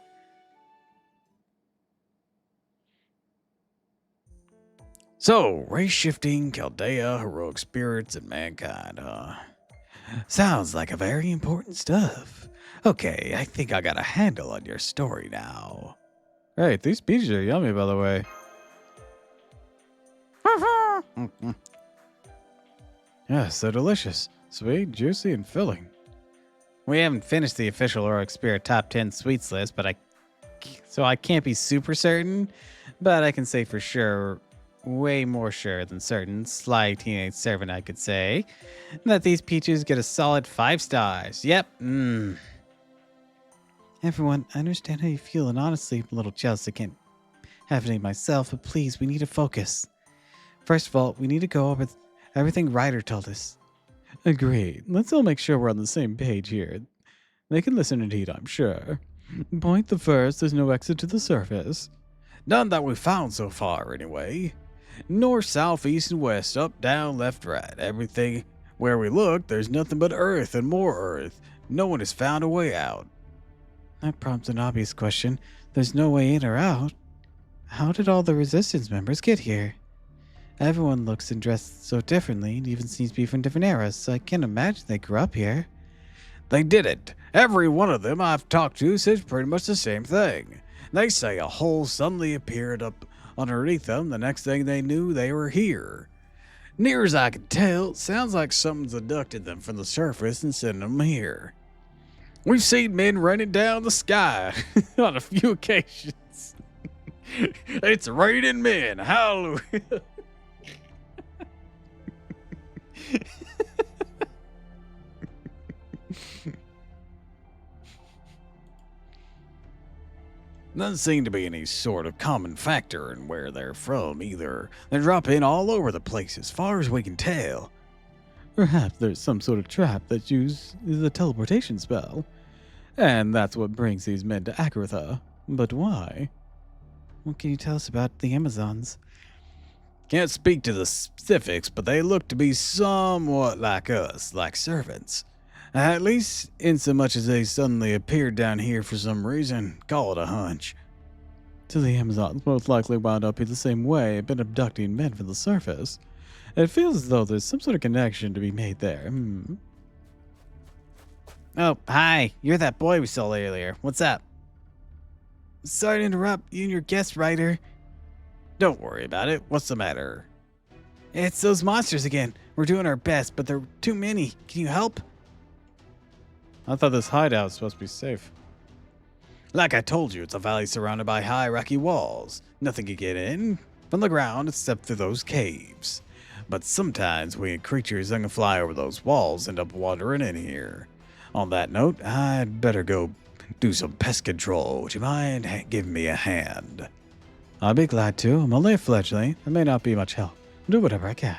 So, race shifting, Chaldea, heroic spirits, and mankind, huh? Sounds like a very important stuff. Okay, I think I got a handle on your story now. Hey, these peaches are yummy, by the way. Yeah, so delicious. Sweet, juicy, and filling. We haven't finished the official Heroic Spirit Top 10 Sweets list, but I can't be super certain, but I can say for sure, way more sure than certain, sly teenage servant I could say, that these peaches get a solid 5 stars. Yep. Everyone, I understand how you feel, and honestly, I'm a little jealous I can't have any myself, but please, we need to focus. First of all, we need to go over everything Ryder told us. Agreed. Let's all make sure we're on the same page here. They can listen indeed, I'm sure. Point the first, there's no exit to the surface. None that we've found so far, anyway. North, south, east, and west, up, down, left, right. Everything where we look, there's nothing but earth and more earth. No one has found a way out. That prompts an obvious question. There's no way in or out. How did all the Resistance members get here? Everyone looks and dressed so differently and even seems to be from different eras, so I can't imagine they grew up here. They didn't. Every one of them I've talked to says pretty much the same thing. They say a hole suddenly appeared up underneath them. The next thing they knew, they were here. Near as I can tell, it sounds like something's abducted them from the surface and sent them here. We've seen men running down the sky on a few occasions. It's raining men. Hallelujah. Doesn't seem to be any sort of common factor in where they're from either. They drop in all over the place as far as we can tell. Perhaps there's some sort of trap that uses the teleportation spell. And that's what brings these men to Agartha. But why? What can you tell us about the Amazons? Can't speak to the specifics, but they look to be somewhat like us, like servants. At least in so much as they suddenly appeared down here for some reason. Call it a hunch. So the Amazons most likely wound up the same way, been abducting men from the surface. It feels as though there's some sort of connection to be made there. Oh, hi. You're that boy we saw earlier. What's up? Sorry to interrupt you and your guest writer. Don't worry about it. What's the matter? It's those monsters again. We're doing our best, but there are too many. Can you help? I thought this hideout was supposed to be safe. Like I told you, it's a valley surrounded by high rocky walls. Nothing can get in from the ground except through those caves. But sometimes weird creatures that can fly over those walls end up wandering in here. On that note, I'd better go do some pest control. Would you mind giving me a hand? I'd be glad to. I'm only a fledgling. It may not be much help. I'll do whatever I can.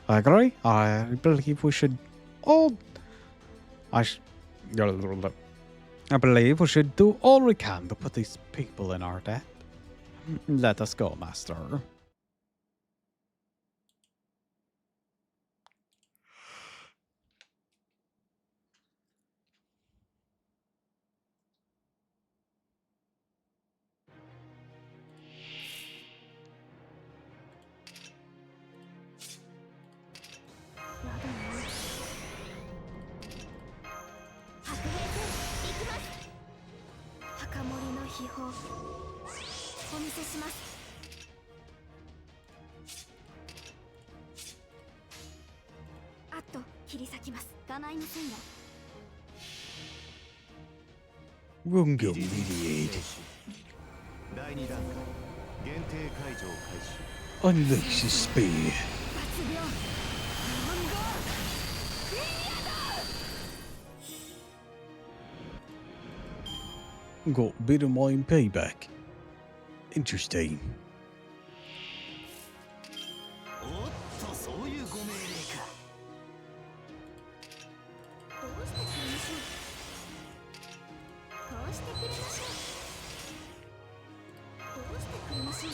I agree. I believe we should all... I believe we should do all we can to put these people in our debt. Let us go, master. 秘宝お見せします。あっと切り裂きます。構いませんが。 Rungo mediate. 第2段階限定解除を開始。 Unleash his speed. 脱病日本語 Got Bittermine payback. Interesting. おっとそういうご命令か。どうしてくれましょう。こうしてくれましょう。どうしてくれましょう。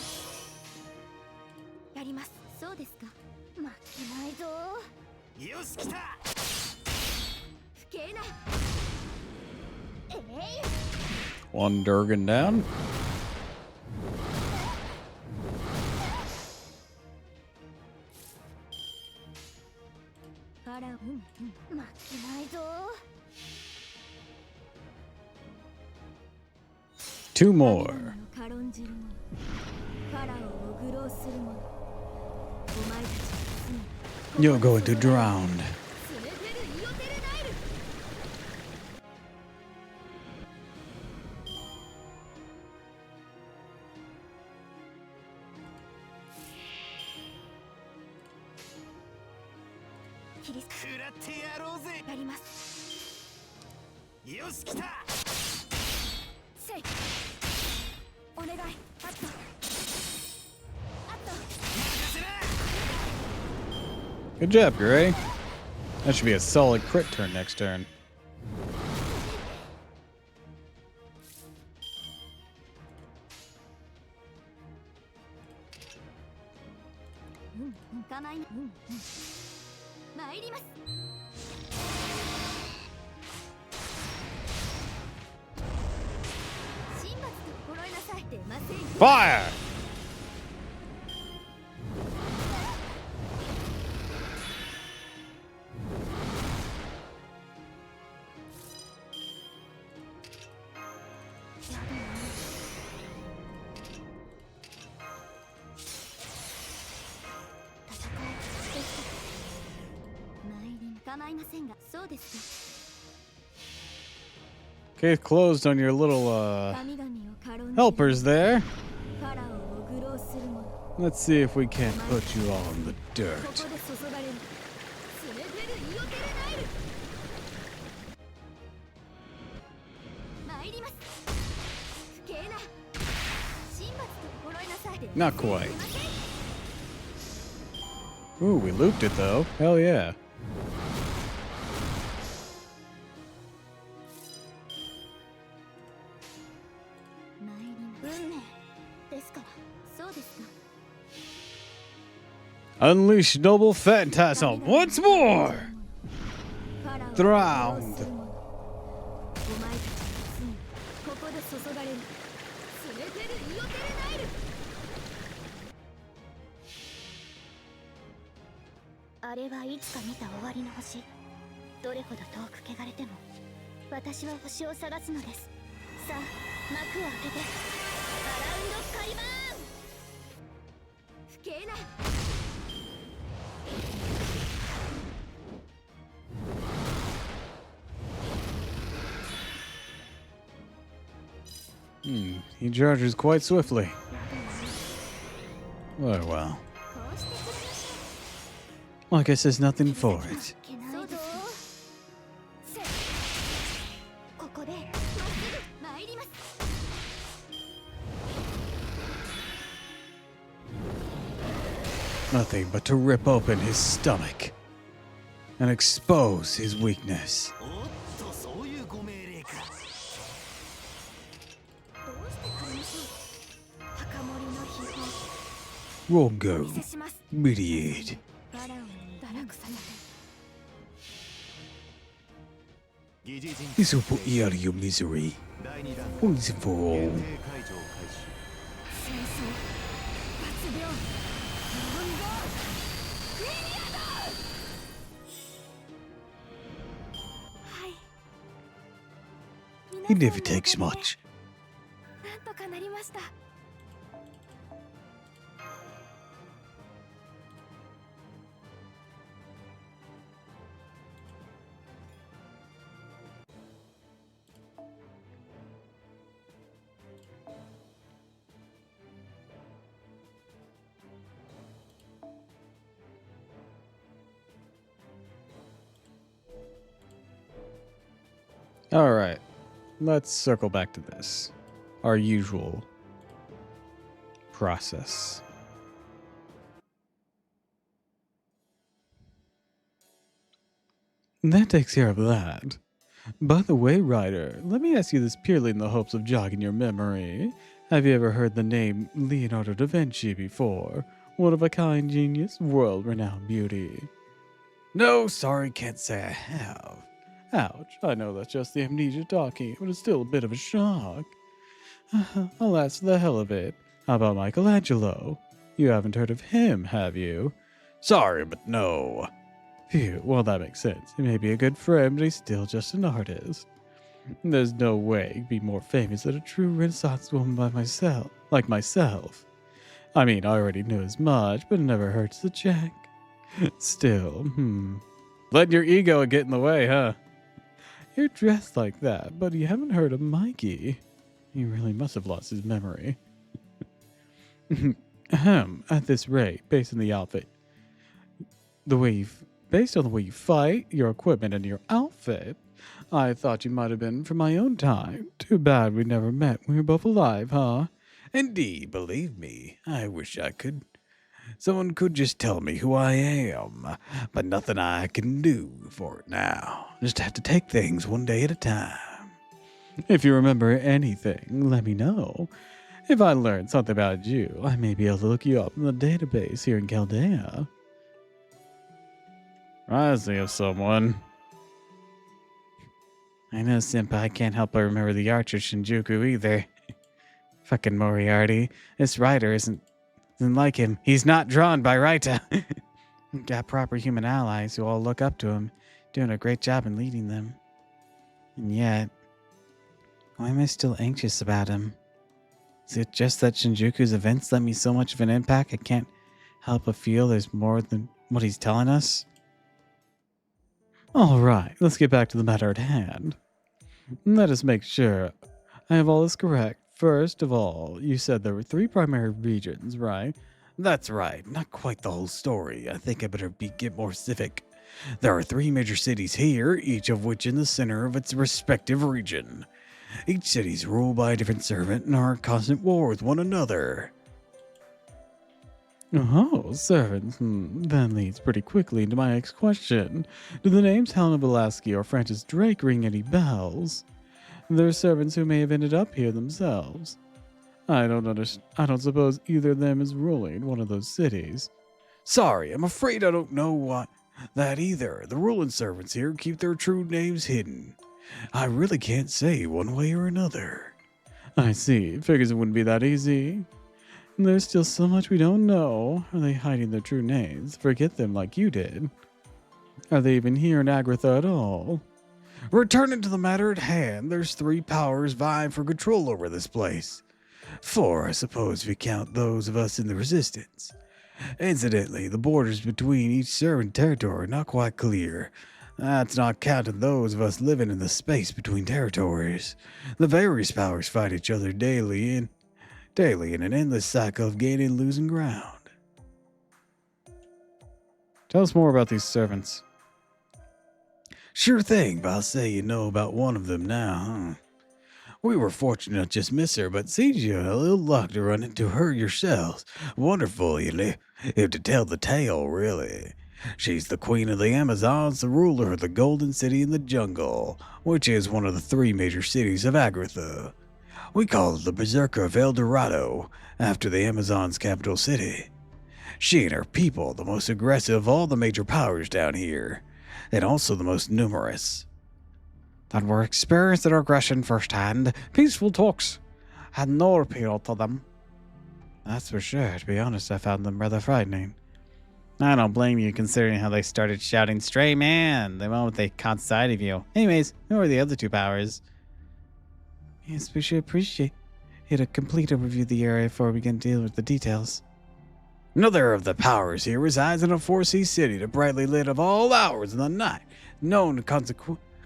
やります。そうですか。負けないぞ。よし来た。不敬な。One Durgan down. あら、負けないぞ。 Two more. 軽んじる者、ファラオを愚弄する者、お前たちの You're going to drown. スネテルイオテレナイル。 切り裂食らってやろうぜ。やります。よし来た。せい。お願い。あった。あった。任せな。 Good job, Gray. That should be a solid crit turn next turn. 構いな。参ります。神罰と心得なさい。出ませんよ。 Fire! 構いませんが、そうですか。 Okay, closed on your little 神々を軽んじる helpers there. ファラオを愚弄する者、 Let's see if we can't put you all in the こ dirt. こで注がれるスネテルイオテレナイル。参ります。不敬な。神罰と心得なさい。 Not quite. Ooh, we looped it though. Hell yeah. 運命ですから。そうですか。 Unleash noble phantasm once more. ファラオを Drowned. 愚弄する者、お前たちの罪、ここで注がれるスネテルイオテレナイル。あれはいつか見た終わりの星。どれほど遠く汚れても私は星を探すのです。さあ幕を開けてアラウンドカリバーン。不敬な。 He charges quite swiftly. Oh well. こうしてくれましょう。 Well, I guess there's nothing for it. そうぞ。せここでまっすぐ参ります。 Nothing but to rip open his stomach and expose his weakness. おっとそういうご命令か。どうしてくれましょう。高森の秘宝 Rongo, お見せします。 mediate. ファラオに堕落させて。 疑似人 This will put you out of your misery 第2段階 once and for all. 限定解除を開始。戦争脱病日本語フィリアだ。はい。 He never takes much. なん All right, let's circle back to this. Our usual process. That takes care of that. By the way, Ryder, let me ask you this purely in the hopes of jogging your memory. Have you ever heard the name Leonardo da Vinci before? One of a kind genius, world-renowned beauty. No, sorry, can't say I have. Ouch, I know that's just the amnesia talking, but it's still a bit of a shock. Alas, for the hell of it. How about Michelangelo? You haven't heard of him, have you? Sorry, but no. Phew, well, that makes sense. He may be a good friend, but he's still just an artist. There's no way he'd be more famous than a true Renaissance woman like myself. I mean, I already knew as much, but it never hurts to check. Still, Letting your ego get in the way, huh? You're dressed like that, but you haven't heard of Mikey. He really must have lost his memory. At this rate, based on the outfit, based on the way you fight, your equipment, and your outfit, I thought you might have been from my own time. Too bad we never met when we were both alive, huh? Indeed, believe me, I wish I could. Someone could just tell me who I am, but nothing I can do for it now. Just have to take things one day at a time. If you remember anything, let me know. If I learn something about you, I may be able to look you up in the database here in Chaldea. Rising of someone. I know, Senpai can't help but remember the archer Shinjuku either. Fucking Moriarty. This Ryder isn't like him. He's not drawn by Raita. Got proper human allies who all look up to him, doing a great job in leading them. And yet, why am I still anxious about him? Is it just that Shinjuku's events let me so much of an impact I can't help but feel there's more than what he's telling us? All right, let's get back to the matter at hand. Let us make sure I have all this correct. First of all, you said there were 3 primary regions, right? That's right. Not quite the whole story. I think I better get more specific. There are 3 major cities here, each of which in the center of its respective region. Each city is ruled by a different servant and are in constant war with one another. Oh, servants. That leads pretty quickly into my next question. Do the names Helena Velasquez or Francis Drake ring any bells? There are servants who may have ended up here themselves. I don't suppose either of them is ruling one of those cities. Sorry, I'm afraid I don't know that either. The ruling servants here keep their true names hidden. I really can't say one way or another. I see. Figures it wouldn't be that easy. There's still so much we don't know. Are they hiding their true names? Forget them like you did. Are they even here in Agartha at all? Returning to the matter at hand, there's 3 powers vying for control over this place. 4, I suppose, if you count those of us in the Resistance. Incidentally, the borders between each servant territory are not quite clear. That's not counting those of us living in the space between territories. The various powers fight each other daily in an endless cycle of gaining and losing ground. Tell us more about these servants. Sure thing, but I'll say you know about one of them now, huh? We were fortunate to just miss her, but seems you had a little luck to run into her yourselves. Wonderful, if to tell the tale, really. She's the queen of the Amazons, the ruler of the Golden City in the Jungle, which is one of the 3 major cities of Agartha. We call it the Berserker of El Dorado, after the Amazons' capital city. She and her people, the most aggressive of all the major powers down here, and also the most numerous. That we're experienced in aggression firsthand. Peaceful talks had no appeal to them. That's for sure. To be honest, I found them rather frightening. I don't blame you considering how they started shouting, "Stray man," the moment they caught sight of you. Anyways, who are the other 2 powers? Yes, we should appreciate a complete overview of the area before we can deal with the details. Another of the powers here resides in a 4-sea city, the brightly lit of all hours of the night, known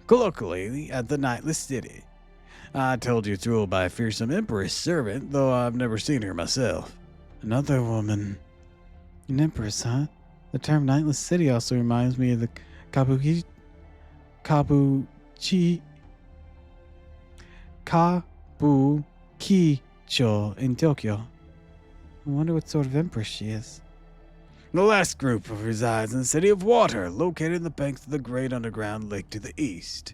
colloquially as the Nightless City. I told you it's ruled by a fearsome empress servant, though I've never seen her myself. Another woman. An empress, huh? The term Nightless City also reminds me of the Kabuki Kabukicho in Tokyo. I wonder what sort of empress she is. The last group resides in the city of Water, located in the banks of the great underground lake to the east.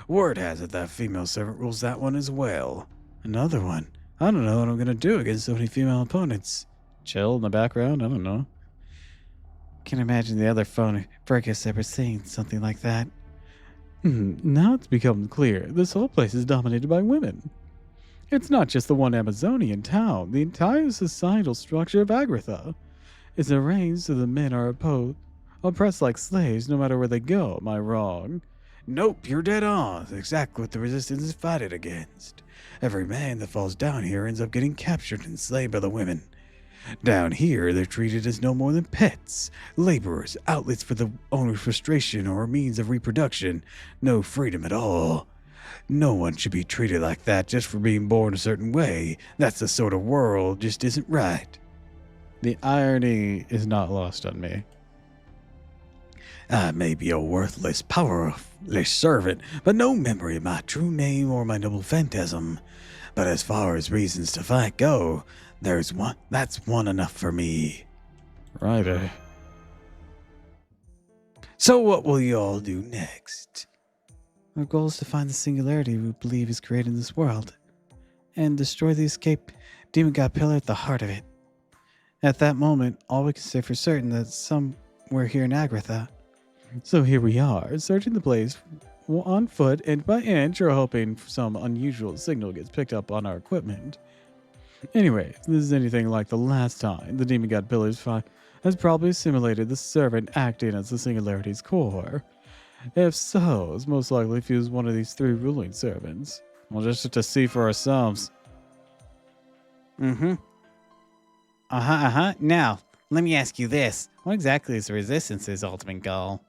Word has it that female servant rules that one as well. Another one. I don't know what I'm gonna do against so many female opponents. Chill in the background? I don't know. Can't imagine the other phone Fergus ever saying something like that. Now it's become clear this whole place is dominated by women. It's not just the one Amazonian town, the entire societal structure of Agartha is arranged so the men are oppressed like slaves no matter where they go. Am I wrong? Nope, you're dead on. That's exactly what the resistance is fighting against. Every man that falls down here ends up getting captured and enslaved by the women. Down here, they're treated as no more than pets, laborers, outlets for the owner's frustration or a means of reproduction. No freedom at all. No one should be treated like that just for being born a certain way. That's the sort of world just isn't right. The irony is not lost on me. I may be a worthless, powerless servant, but no memory of my true name or my noble phantasm. But as far as reasons to fight go, there's one. That's one enough for me. Right, So what will you all do next? Our goal is to find the singularity we believe is created in this world, and destroy the escape demon god pillar at the heart of it. At that moment, all we can say for certain that somewhere here in Agartha. So here we are, searching the place on foot, inch by inch, or hoping some unusual signal gets picked up on our equipment. Anyway, if this is anything like the last time, the Demon God Pillars has probably simulated the servant acting as the Singularity's core. If so, it's most likely fused one of these three ruling servants. We'll just have to see for ourselves. Now, let me ask you this. What exactly is the Resistance's ultimate goal?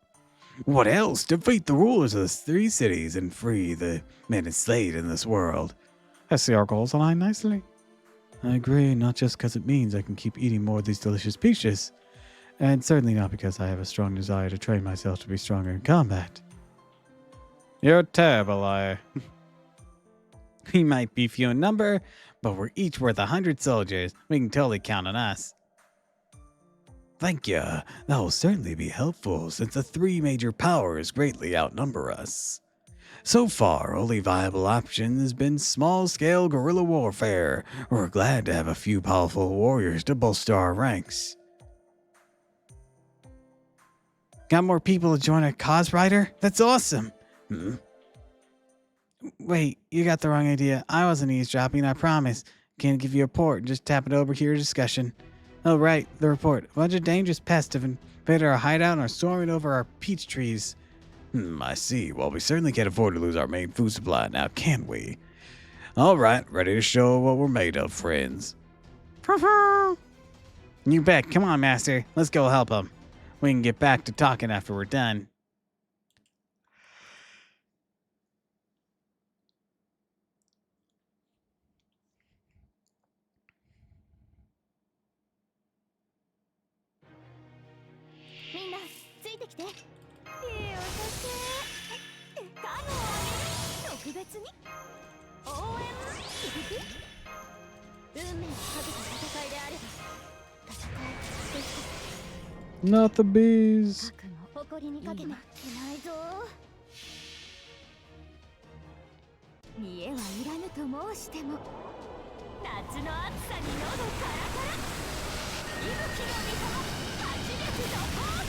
What else? Defeat the rulers of the three cities and free the men enslaved in this world. I see our goals align nicely. I agree, not just because it means I can keep eating more of these delicious peaches, and certainly not because I have a strong desire to train myself to be stronger in combat. You're a terrible liar. We might be few in number, but we're each worth 100 soldiers. We can totally count on us. Thank you. That will certainly be helpful since the three major powers greatly outnumber us. So far, only viable option has been small-scale guerrilla warfare. We're glad to have a few powerful warriors to bolster our ranks. Got more people to join our cause, Ryder? That's awesome! Wait, you got the wrong idea. I wasn't eavesdropping, I promise. Can't give you a report, just tap it over here discussion. Oh right, the report. A bunch of dangerous pests have invaded our hideout and are soaring over our peach trees. I see. Well, we certainly can't afford to lose our main food supply now, can we? All right, ready to show what we're made of, friends. You bet. Come on, Master. Let's go help them. We can get back to talking after we're done. Minna, ついてきて。いいお酒カモをあげる特別に応援運命をかけた戦いであれば戦いでき Not the bees. たくも誇りにかけてないぞ。見栄はいらぬと申しても夏の暑さに喉カラカラ息吹の水も初めてだぞ。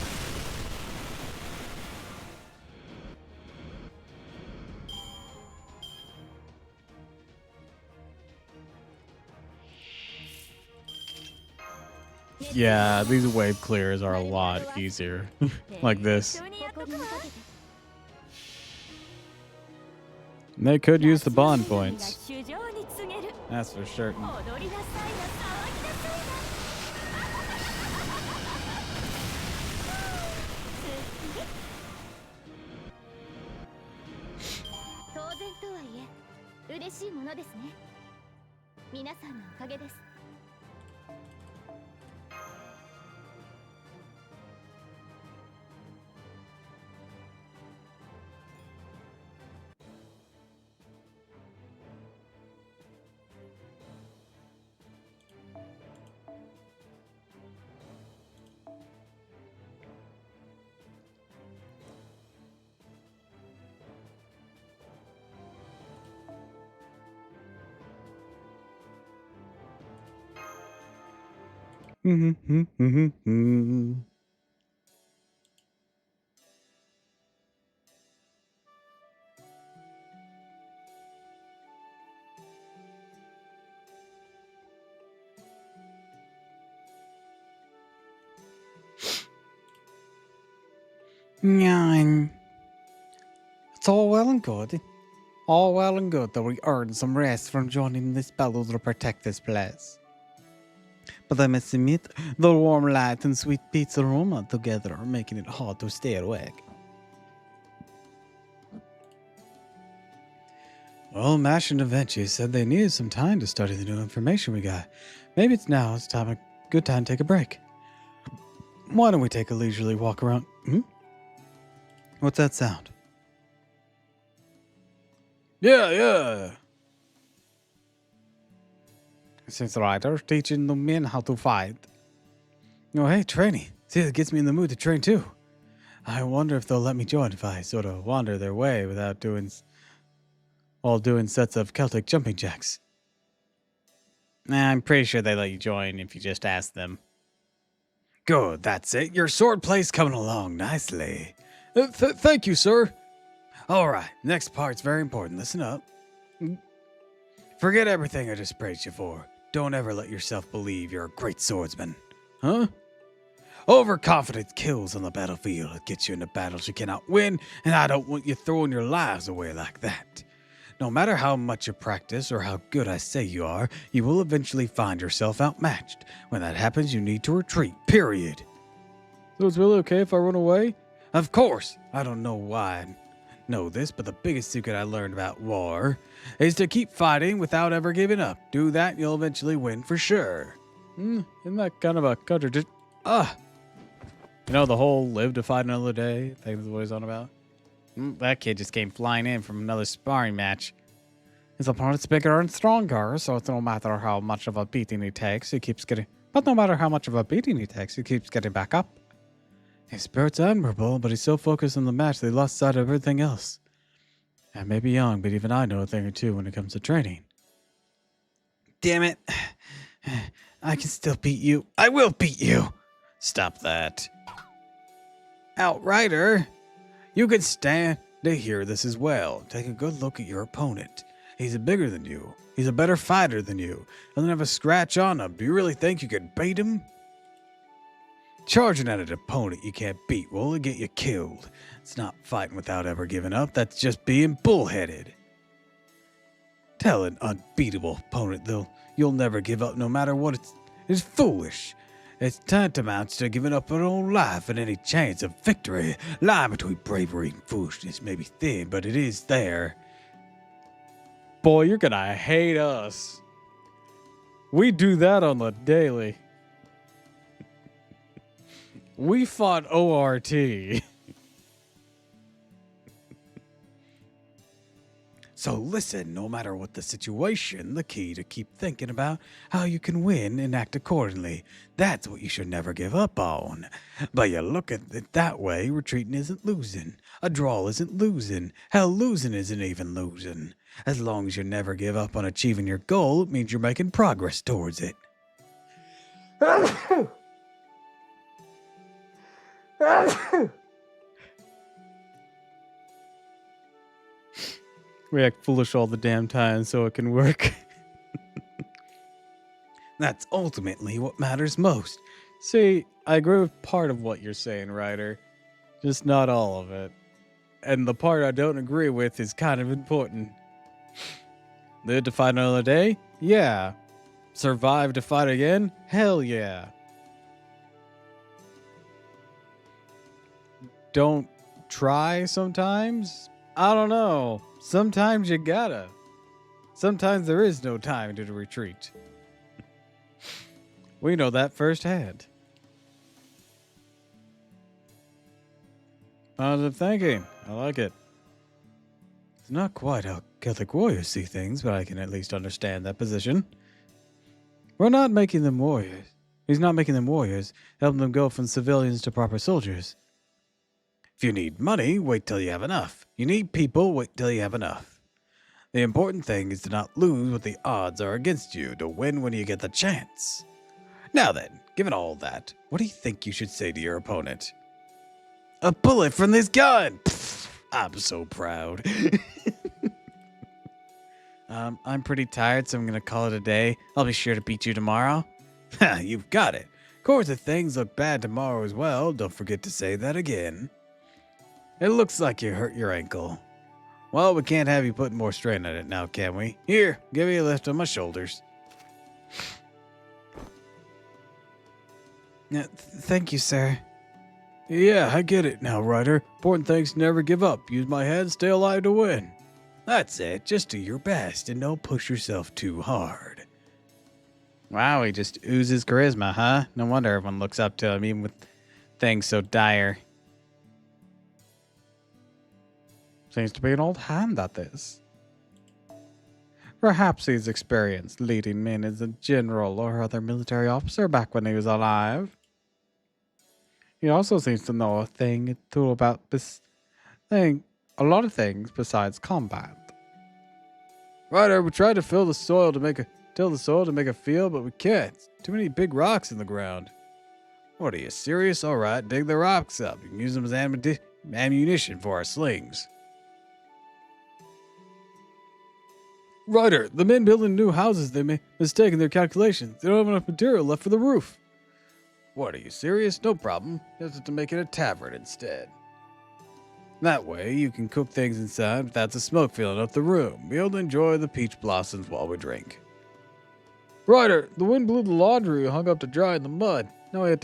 Yeah, these wave clears are a lot easier. Like this. 人にやっとくわ They could use the bond points. 主情に告げる That's for certain. 踊りなさいな騒ぎなさい当然とはいえ嬉しいものですね。皆さんのおかげです。Nine. It's all well and good. All well and good that we earned some rest from joining this battle to protect this place. But I must admit, the warm light and sweet pizza aroma together are making it hard to stay awake. Well, Mash and Avenchi said they needed some time to study the new information we got. Maybe it's a good time to take a break. Why don't we take a leisurely walk around? What's that sound? Yeah. Since Ryder's teaching the men how to fight. Oh, hey, training. See, it gets me in the mood to train too. I wonder if they'll let me join if I sort of wander their way without doing sets of Celtic jumping jacks. I'm pretty sure they let you join if you just ask them. Good, that's it. Your sword play's coming along nicely. Thank you, sir. All right, next part's very important. Listen up. Forget everything I just praised you for. Don't ever let yourself believe you're a great swordsman. Huh? Overconfidence kills on the battlefield. It gets you into battles you cannot win, and I don't want you throwing your lives away like that. No matter how much you practice or how good I say you are, you will eventually find yourself outmatched. When that happens, you need to retreat, period. So it's really okay if I run away? Of course. I don't know why I know this, but the biggest secret I learned about war is to keep fighting without ever giving up. Do that, and you'll eventually win for sure. Isn't that kind of a contradiction? You know the whole live to fight another day thing that's what he's on about? That kid just came flying in from another sparring match. His opponent's bigger and stronger, so it's no matter how much of a beating he takes, he keeps getting... But no matter how much of a beating he takes, he keeps getting back up. His spirit's admirable, but he's so focused on the match they lost sight of everything else. I may be young, but even I know a thing or two when it comes to training. Damn it. I can still beat you. I will beat you. Stop that. Outrider. You can stand to hear this as well. Take a good look at your opponent. He's bigger than you. He's a better fighter than you. Doesn't have a scratch on him. Do you really think you could beat him? Charging at an opponent you can't beat will only get you killed. It's not fighting without ever giving up. That's just being bullheaded. Tell an unbeatable opponent you'll never give up no matter what it's foolish. It's tantamount to giving up your own life and any chance of victory. Line between bravery and foolishness may be thin, but it is there. Boy, you're gonna hate us. We do that on the daily. We fought ORT. So listen, no matter what the situation, the key to keep thinking about how you can win and act accordingly. That's what you should never give up on. But you look at it that way, retreating isn't losing. A draw isn't losing. Hell, losing isn't even losing. As long as you never give up on achieving your goal, it means you're making progress towards it. We act foolish all the damn time so it can work. That's ultimately what matters most. See, I agree with part of what you're saying, Ryder. Just not all of it. And the part I don't agree with is kind of important. Live to fight another day? Yeah. Survive to fight again? Hell yeah. Don't try sometimes? I don't know. Sometimes you gotta. Sometimes there is no time to retreat. We know that firsthand. Positive thinking. I like it. It's not quite how Celtic warriors see things, but I can at least understand that position. We're not making them warriors. He's not making them warriors, helping them go from civilians to proper soldiers. If you need money, wait till you have enough. You need people, wait till you have enough. The important thing is to not lose what the odds are against you, to win when you get the chance. Now then, given all that, what do you think you should say to your opponent? A bullet from this gun! Pfft, I'm so proud. I'm pretty tired, so I'm gonna call it a day. I'll be sure to beat you tomorrow. Ha, you've got it. Of course, if things look bad tomorrow as well, don't forget to say that again. It looks like you hurt your ankle. Well, we can't have you putting more strain on it now, can we? Here, give me a lift on my shoulders. Thank you, sir. Yeah, I get it now, Ryder. Important things never give up. Use my head, stay alive to win. That's it. Just do your best and don't push yourself too hard. Wow, he just oozes charisma, huh? No wonder everyone looks up to him, even with things so dire. Seems to be an old hand at this. Perhaps he's experienced leading men as a general or other military officer back when he was alive. He also seems to know a thing or two about a lot of things besides combat. Ryder, we tried to till the soil to make a field, but we can't. Too many big rocks in the ground. What are you, serious? All right, dig the rocks up. You can use them as ammunition for our slings. Ryder, the men building new houses, they may mistake in their calculations. They don't have enough material left for the roof. What, are you serious? No problem. You have to make it a tavern instead. That way, you can cook things inside without the smoke filling up the room. Be able to enjoy the peach blossoms while we drink. Ryder, the wind blew the laundry hung up to dry in the mud. Now we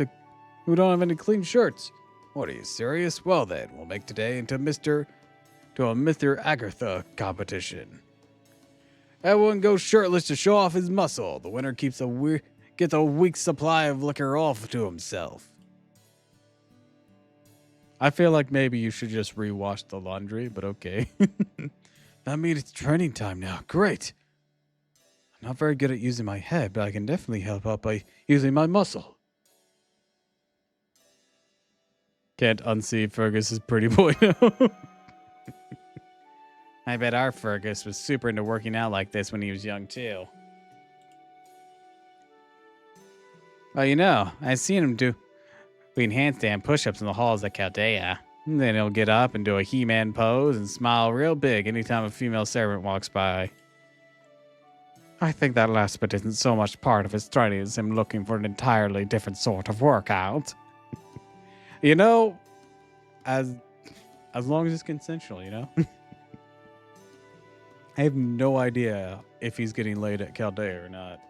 don't have any clean shirts. What, are you serious? Well then, we'll make today into a Mr. Agartha competition. Everyone goes shirtless to show off his muscle. The winner gets a week's supply of liquor off to himself. I feel like maybe you should just rewash the laundry, but okay. That means it's training time now. Great. I'm not very good at using my head, but I can definitely help out by using my muscle. Can't unsee Fergus's pretty boy now. I bet our Fergus was super into working out like this when he was young, too. Well, you know, I've seen him doing handstand push-ups in the halls at Chaldea. And then he'll get up and do a He-Man pose and smile real big anytime a female servant walks by. I think that last bit isn't so much part of his training as him looking for an entirely different sort of workout. You know, as long as it's consensual, you know? I have no idea if he's getting laid at Chaldea or not.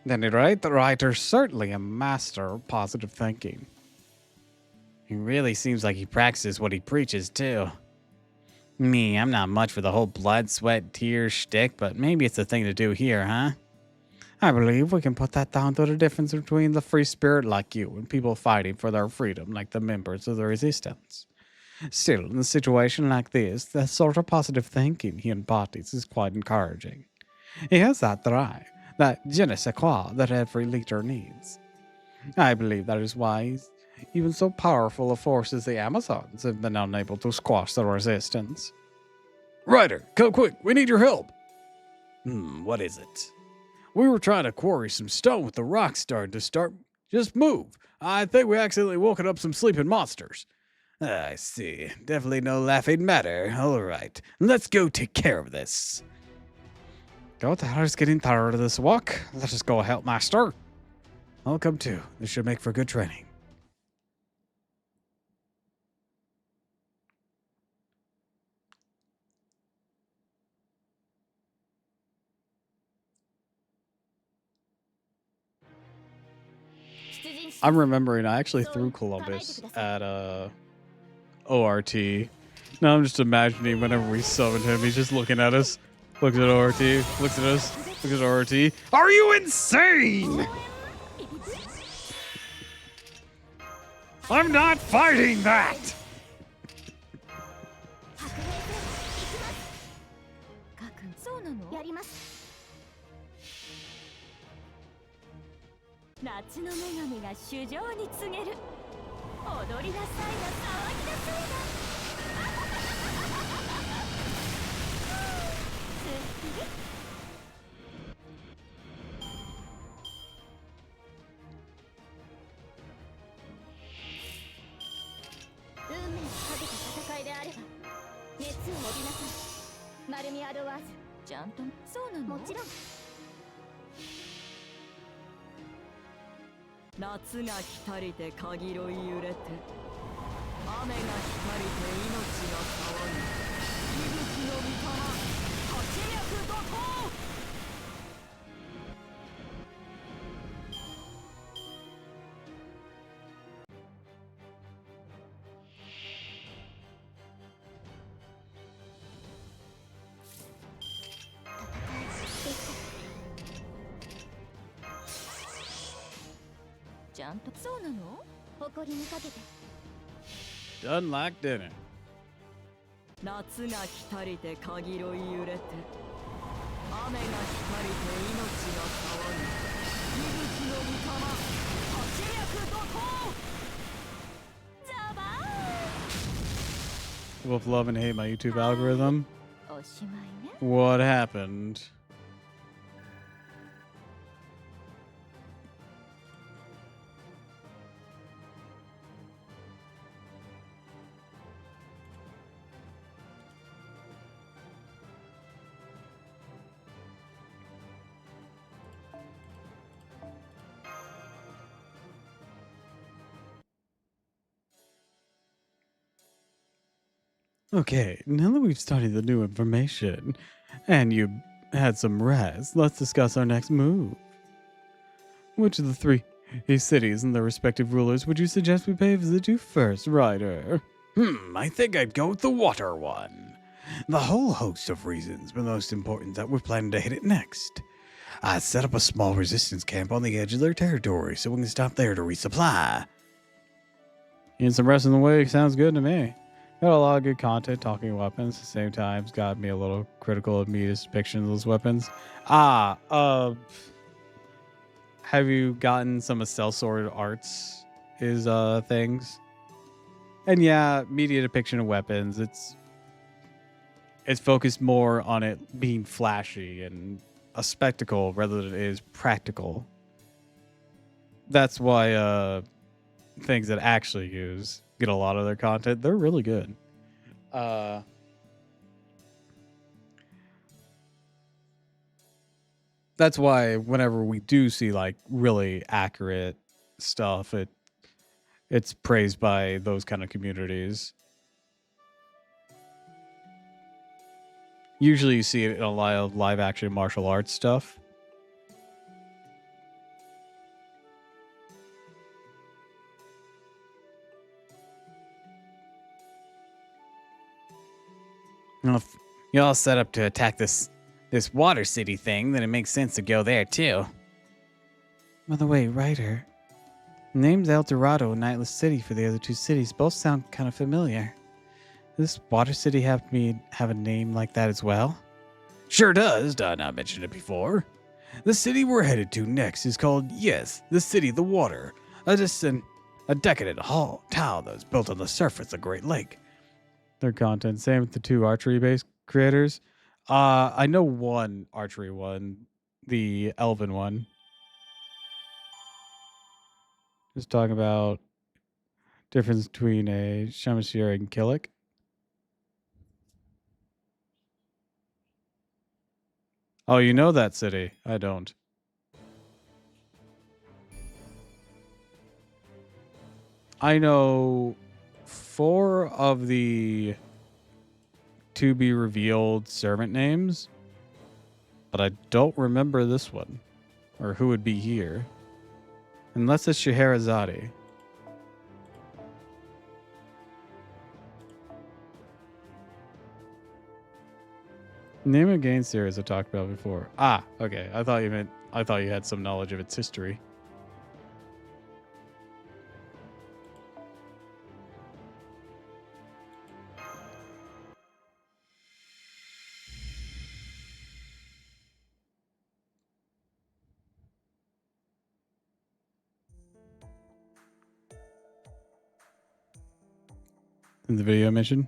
Then the writer's certainly a master of positive thinking. He really seems like he practices what he preaches, too. Me, I'm not much for the whole blood, sweat, tears shtick, but maybe it's a thing to do here, huh? I believe we can put that down to the difference between the free spirit like you and people fighting for their freedom like the members of the resistance. Still, in a situation like this, the sort of positive thinking he embodies is quite encouraging. He has that drive, that je ne sais quoi that every leader needs. I believe that is why even so powerful a force as the Amazons have been unable to squash the resistance. Ryder, come quick. We need your help. What is it? We were trying to quarry some stone with the rock starting to start. Just move. I think we accidentally woken up some sleeping monsters. I see. Definitely no laughing matter. All right. Let's go take care of this. Good, I was getting tired of this walk. Let us go help Master. I'll come too. This should make for good training. I'm remembering I actually threw Columbus at ORT. Now I'm just imagining whenever we summon him, he's just looking at us, looks at ORT, looks at us, looks at ORT. Are you insane? I'm not fighting that! そうなの？やります。夏の女神が衆生に告げる。踊りなさいな、騒ぎなさいな。運命をかけた戦いであれば熱を帯びなさい。マルミアドワーズ。ちゃんとそうなの？もちろん。夏が来たりて限り揺れて、雨が来たりて命が騒ぎ、息吹の御霊、八脈怒涛。ちゃんとそうなの？誇りにかけて。 Done like dinner. 夏が来たりて限り揺れて、雨が来たりて命が騒ぎ、息吹の御霊、八脈怒涛。ザバーン。 Both love and hate my YouTube algorithm. おしまいね。 What happened? Okay, now that we've studied the new information and you had some rest, let's discuss our next move. Which of the three cities and their respective rulers would you suggest we pay a visit to first, Ryder? I think I'd go with the water one. The whole host of reasons, but most important that we're planning to hit it next. I set up a small resistance camp on the edge of their territory so we can stop there to resupply. And some rest in the way sounds good to me. Got a lot of good content talking weapons. At the same time, it's got me a little critical of Mita's depiction of those weapons. Have you gotten some of Sellsword Arts things? And yeah, media depiction of weapons. It's focused more on it being flashy and a spectacle rather than it is practical. That's why things that actually get a lot of their content. They're really good. That's why whenever we do see like really accurate stuff, it's praised by those kind of communities. Usually you see it in a lot of live action martial arts stuff. Well, if you're all set up to attack this water city thing, then it makes sense to go there too. By the way, Ryder, names El Dorado and Nightless City for the other two cities both sound kind of familiar. Does this water city have a name like that as well? Sure does, did I not mention it before? The city we're headed to next is called, yes, the City of the Water, a decadent town that's built on the surface of the Great Lake. Their content, same with the two archery-based creators. I know one archery one, the Elven one. Just talking about difference between a Shamashir and Killick. Oh, you know that city? I don't. I know 4 of the to be revealed servant names, but I don't remember this one or who would be here. Unless it's Scheherazade. Name of game series I talked about before. Ah, okay. I thought you had some knowledge of its history. In the video I mentioned.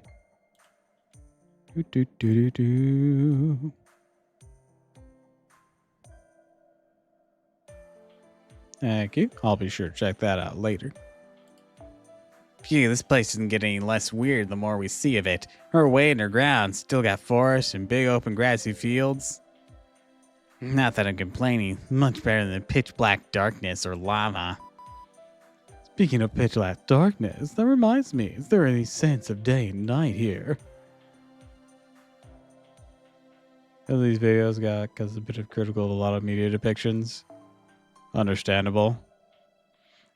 Do, do, do, do, do. Thank you. I'll be sure to check that out later. Phew, this place isn't getting any less weird the more we see of it. We're way underground, still got forests and big open grassy fields. Not that I'm complaining, much better than pitch black darkness or lava. Speaking of pitch black darkness, that reminds me, is there any sense of day and night here? These videos got because a bit of critical of a lot of media depictions. Understandable.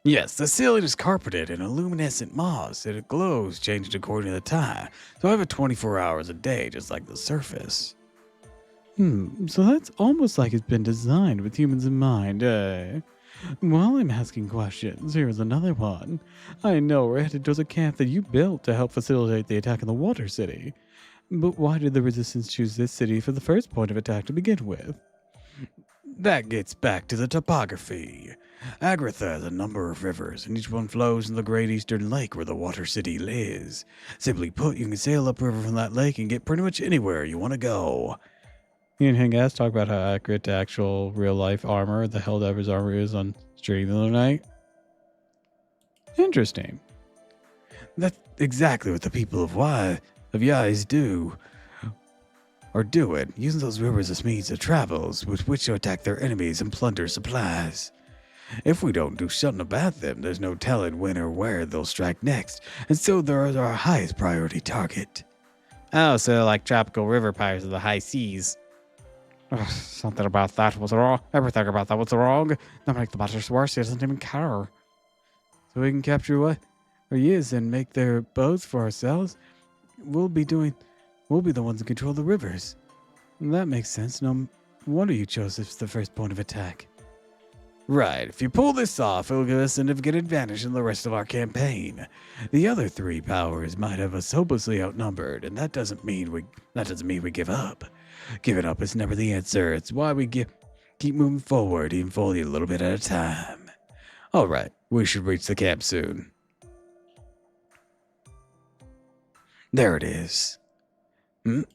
Yes, the ceiling is carpeted in a luminescent moss, and it glows, changing according to the time. So I have it 24 hours a day, just like the surface. So that's almost like it's been designed with humans in mind, eh? While I'm asking questions, here's another one. I know we're headed towards a camp that you built to help facilitate the attack on the Water City. But why did the Resistance choose this city for the first point of attack to begin with? That gets back to the topography. Agartha has a number of rivers, and each one flows in the great eastern lake where the Water City lives. Simply put, you can sail upriver from that lake and get pretty much anywhere you want to go. Ian Hingas talk about how accurate to actual real-life armor the Helldivers armor is on Stream the other night. Interesting. That's exactly what the people of Yais do. Or do it, using those rivers as means of travels with which to attack their enemies and plunder supplies. If we don't do something about them, there's no telling when or where they'll strike next, and so they're our highest priority target. Oh, so like tropical river pirates of the high seas. Something about that was wrong. Everything about that was wrong. That make the matters worse. He doesn't even care. So we can capture what he is and make their boats for ourselves. We'll be the ones who control the rivers. And that makes sense. No wonder you chose this as the first point of attack. Right, if you pull this off, it'll give us a significant advantage in the rest of our campaign. The other three powers might have us hopelessly outnumbered, and that doesn't mean we give up. Giving up is never the answer. It's why we keep moving forward, even fully a little bit at a time. All right, we should reach the camp soon. There it is. Is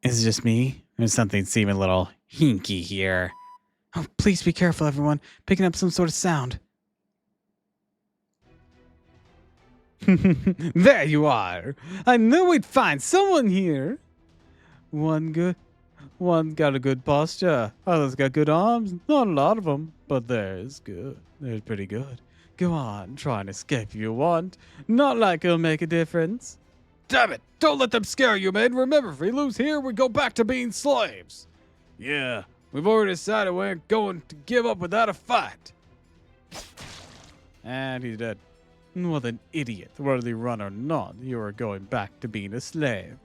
it just me? There's something seeming a little hinky here. Oh, please be careful, everyone. Picking up some sort of sound. There you are. I knew we'd find someone here. One got a good posture. Others got good arms. Not a lot of them, but theirs good. They're pretty good. Go on, try and escape if you want. Not like it'll make a difference. Damn it! Don't let them scare you, man. Remember, if we lose here, we go back to being slaves. Yeah, we've already decided we ain't going to give up without a fight. And he's dead. What an idiot. Whether you run or not, you are going back to being a slave.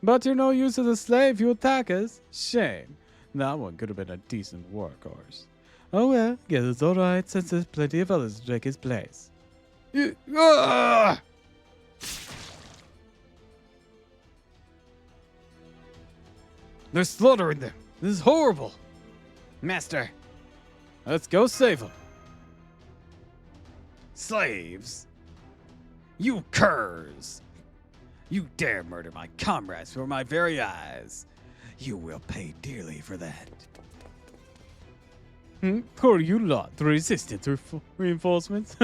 But you're no use as a slave, you attack us. Shame. That one could have been a decent workhorse. Oh well, guess it's alright since there's plenty of others to take his place. They're slaughtering them. This is horrible. Master. Let's go save them. Slaves. You curs. You dare murder my comrades before my very eyes. You will pay dearly for that. Who are you lot? Resistance reinforcements?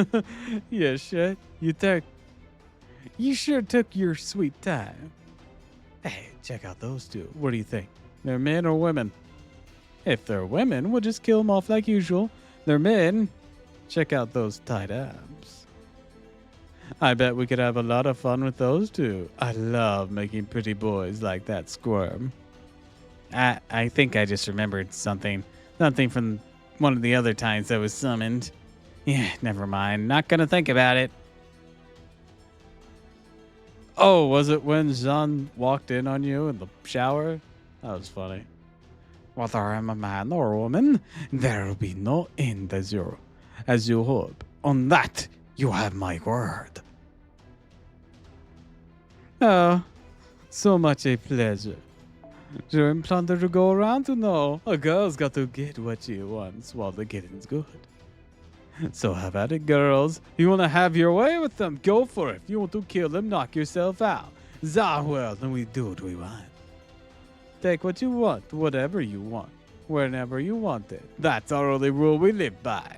Yeah, shit. You sure took your sweet time. Hey, check out those two. What do you think? They're men or women? If they're women, we'll just kill them off like usual. They're men. Check out those tight abs. I bet we could have a lot of fun with those two. I love making pretty boys like that squirm. I think I just remembered something. Something from one of the other times I was summoned. Yeah, never mind. Not gonna think about it. Oh, was it when Jean walked in on you in the shower? That was funny. Whether I'm a man or a woman, there will be no end as you hope. On that, you have my word. Oh, so much a pleasure. During plunder to go around to know. A girl's got to get what she wants while the getting's good. So have at it, girls. You want to have your way with them? Go for it. If you want to kill them, knock yourself out. Well, then we do what we want. Take what you want, whatever you want. whenever you want it. That's our only rule we live by.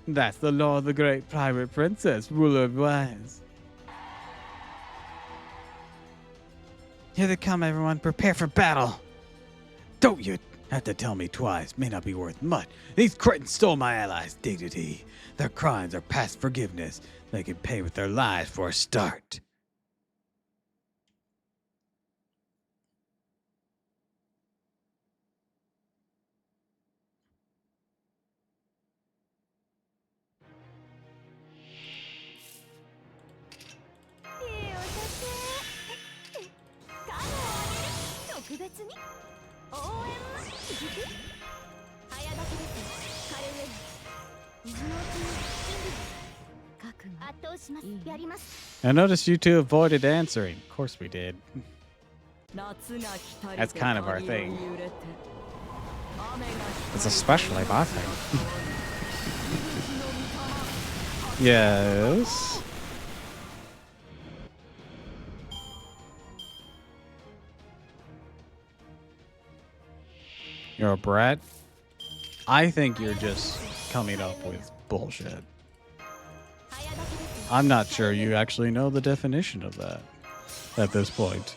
That's the law of the great pirate princess, ruler of Wise. Here they come, everyone. Prepare for battle. Don't you have to tell me twice. May not be worth much. These cretins stole my allies' dignity. Their crimes are past forgiveness. They can pay with their lives for a start. I noticed you two avoided answering. Of course we did. That's kind of our thing. It's especially my thing. Yes. You're a brat? I think you're just coming up with bullshit. I'm not sure you actually know the definition of that at this point.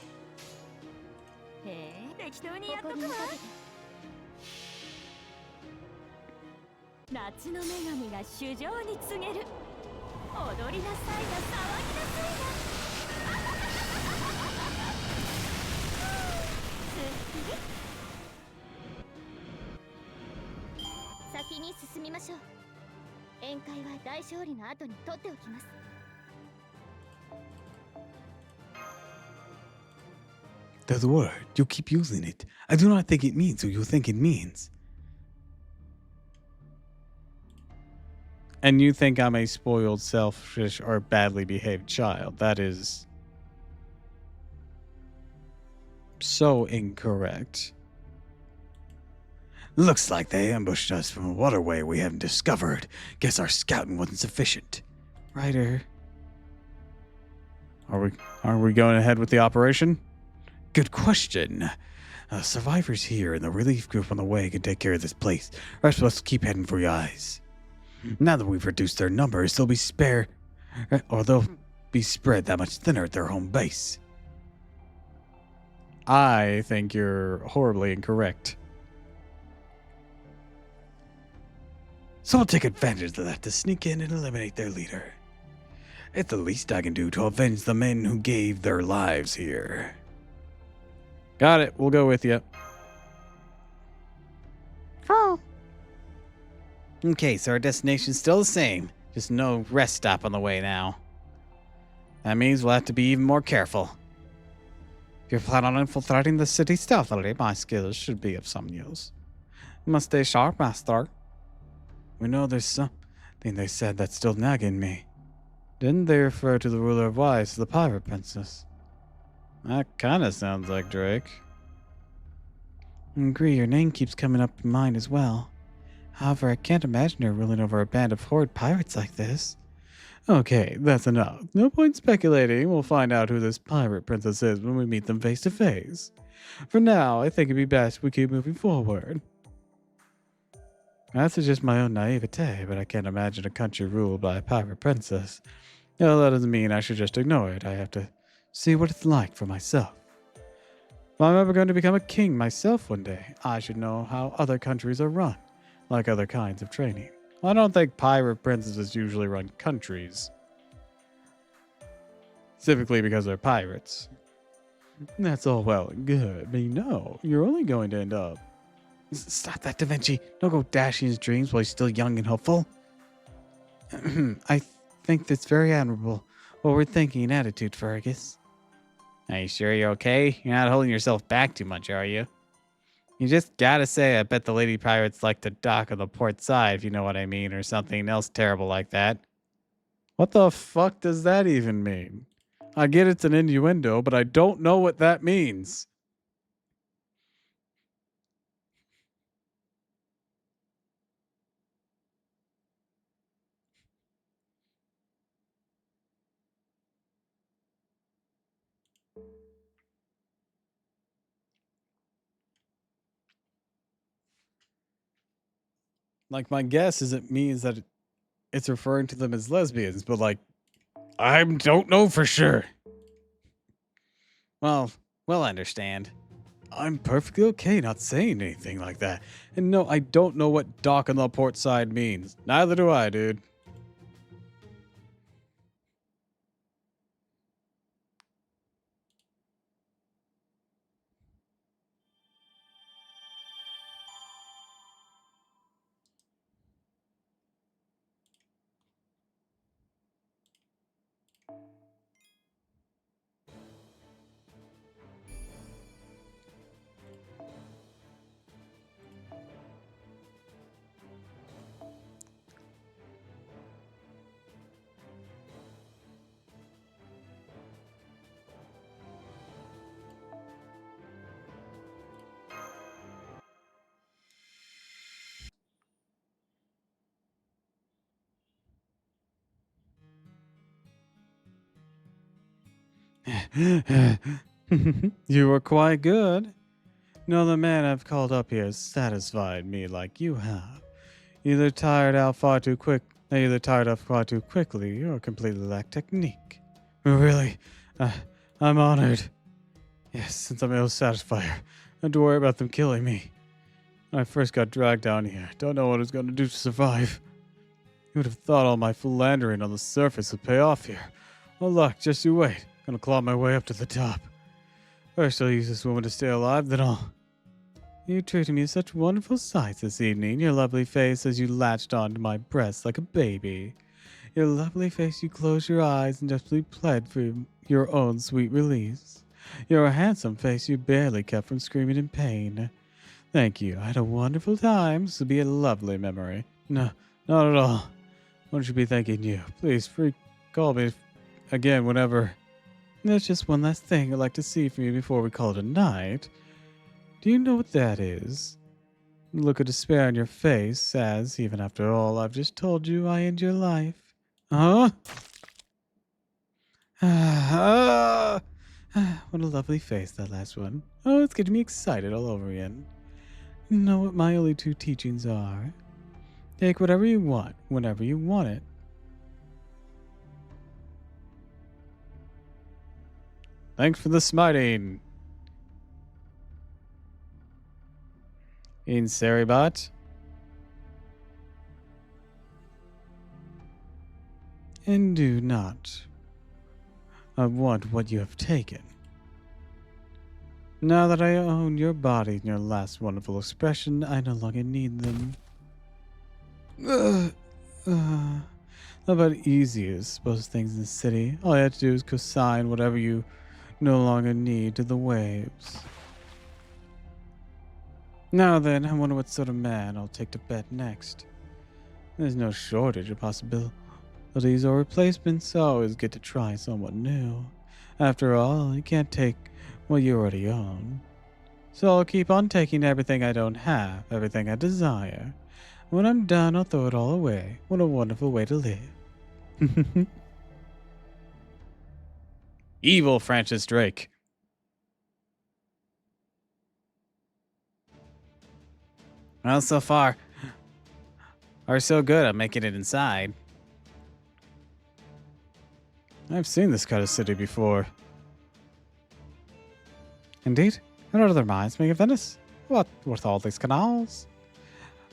適当にやっとくわ。夏の女神が衆生に告げる。踊りなさいな、騒ぎなさいな。先に進みましょう。宴会は大勝利の後に取っておきます。 That word, you keep using it. I do not think it means what you think it means. And you think I'm a spoiled, selfish, or badly behaved child. That is so incorrect. Looks like they ambushed us from a waterway we haven't discovered. Guess our scouting wasn't sufficient. Ryder. Are we going ahead with the operation? Good question. Survivors here and the relief group on the way can take care of this place. Rest of us keep heading for your eyes. Now that we've reduced their numbers, they'll be spread that much thinner at their home base. I think you're horribly incorrect. So I'll take advantage of that to sneak in and eliminate their leader. It's the least I can do to avenge the men who gave their lives here. Got it. We'll go with you. Okay, so our destination's still the same. Just no rest stop on the way now. That means we'll have to be even more careful. If you plan on infiltrating the city stealthily, my skills should be of some use. You must stay sharp, master. We know there's something they said that's still nagging me. Didn't they refer to the ruler of Wise as the pirate princess? That kind of sounds like Drake. I agree, your name keeps coming up in mind as well. However, I can't imagine her ruling over a band of horrid pirates like this. Okay, that's enough. No point speculating. We'll find out who this pirate princess is when we meet them face to face. For now, I think it'd be best if we keep moving forward. That's just my own naivete, but I can't imagine a country ruled by a pirate princess. No, that doesn't mean I should just ignore it. I have to see what it's like for myself. If I'm ever going to become a king myself one day, I should know how other countries are run, like other kinds of training. I don't think pirate princesses usually run countries. Specifically because they're pirates. That's all well and good, but you're only going to end up... Stop that, Da Vinci. Don't go dashing his dreams while he's still young and hopeful. I think that's very admirable. Forward-thinking attitude, Fergus. Are you sure you're okay? You're not holding yourself back too much, are you? You just gotta say, I bet the lady pirates like to dock on the port side, if you know what I mean, or something else terrible like that. What the fuck does that even mean? I get it's an innuendo, but I don't know what that means. Like, my guess is it means that it's referring to them as lesbians, but like, I don't know for sure. Well, we'll understand. I'm perfectly okay not saying anything like that. And no, I don't know what dock on the port side means. Neither do I, dude. You were quite good. No other man I've called up here has satisfied me like you have. Either tired out far too quick, either tired out far too quickly, or completely lack technique. Really, I'm honored. Yes, since I'm able to satisfy her, I don't have to worry about them killing me. When I first got dragged down here, don't know what I was going to do to survive. You would have thought all my philandering on the surface would pay off here. Well, luck, just you wait. Gonna claw my way up to the top. First, I'll use this woman to stay alive, then I'll... You treated me to such wonderful sights this evening. Your lovely face as you latched onto my breast like a baby. Your lovely face you closed your eyes and desperately pled for your own sweet release. Your handsome face you barely kept from screaming in pain. Thank you. I had a wonderful time. This will be a lovely memory. No, not at all. One should be thanking you. Please, call me again whenever. There's just one last thing I'd like to see from you before we call it a night. Do you know what that is? The look of despair on your face as, even after all I've just told you, I end your life. Huh? What a lovely face, that last one. Oh, it's getting me excited all over again. You know what my only two teachings are? Take whatever you want, whenever you want it. Thanks for the smiting. In Saribot. And do not. I want what you have taken. Now that I own your body and your last wonderful expression, I no longer need them. How about easiest most things in the city? All you have to do is consign whatever you no longer need to the waves. Now then, I wonder what sort of man I'll take to bed next. There's no shortage of possibilities or replacements. I always get to try someone new. After all, you can't take what you already own. So I'll keep on taking everything I don't have, everything I desire. When I'm done, I'll throw it all away. What a wonderful way to live. Evil Francis Drake. Well, so far, are so good at making it inside. I've seen this kind of city before. Indeed, it rather reminds me of Venice. What with all these canals?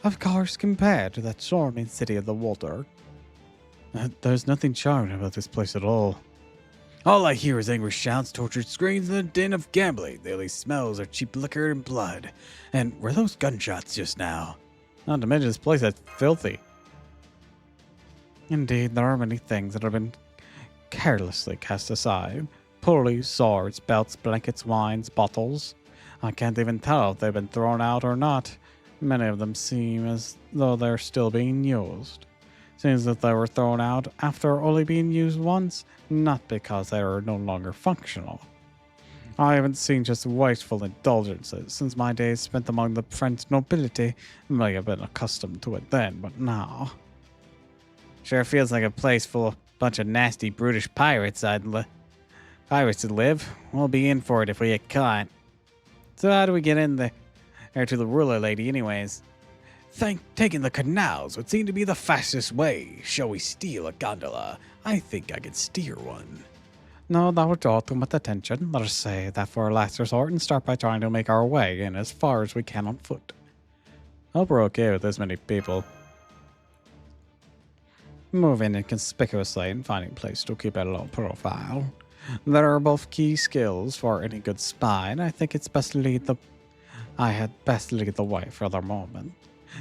Of course, compared to that charming city of the water. There's nothing charming about this place at all. All I hear is angry shouts, tortured screams, and the din of gambling. The only smells are cheap liquor and blood. And were those gunshots just now? Not to mention this place that's filthy. Indeed, there are many things that have been carelessly cast aside. Pulleys, swords, belts, blankets, wines, bottles. I can't even tell if they've been thrown out or not. Many of them seem as though they're still being used. Seems that they were thrown out after only being used once, not because they were no longer functional. I haven't seen just wasteful indulgences since my days spent among the French nobility. I may have been accustomed to it then, but now. Sure feels like a place full of a bunch of nasty, brutish pirates pirates to live. We'll be in for it if we get caught. So how do we get in there to the ruler lady anyways? Taking the canals would seem to be the fastest way. Shall we steal a gondola? I think I can steer one. No, that would draw too much attention. Let us say that for a last resort and start by trying to make our way in as far as we can on foot. Hope we're okay with this many people. Moving inconspicuously and finding a place to keep a low profile. There are both key skills for any good spy, and I think it's best to lead the... I had best lead the way for the moment.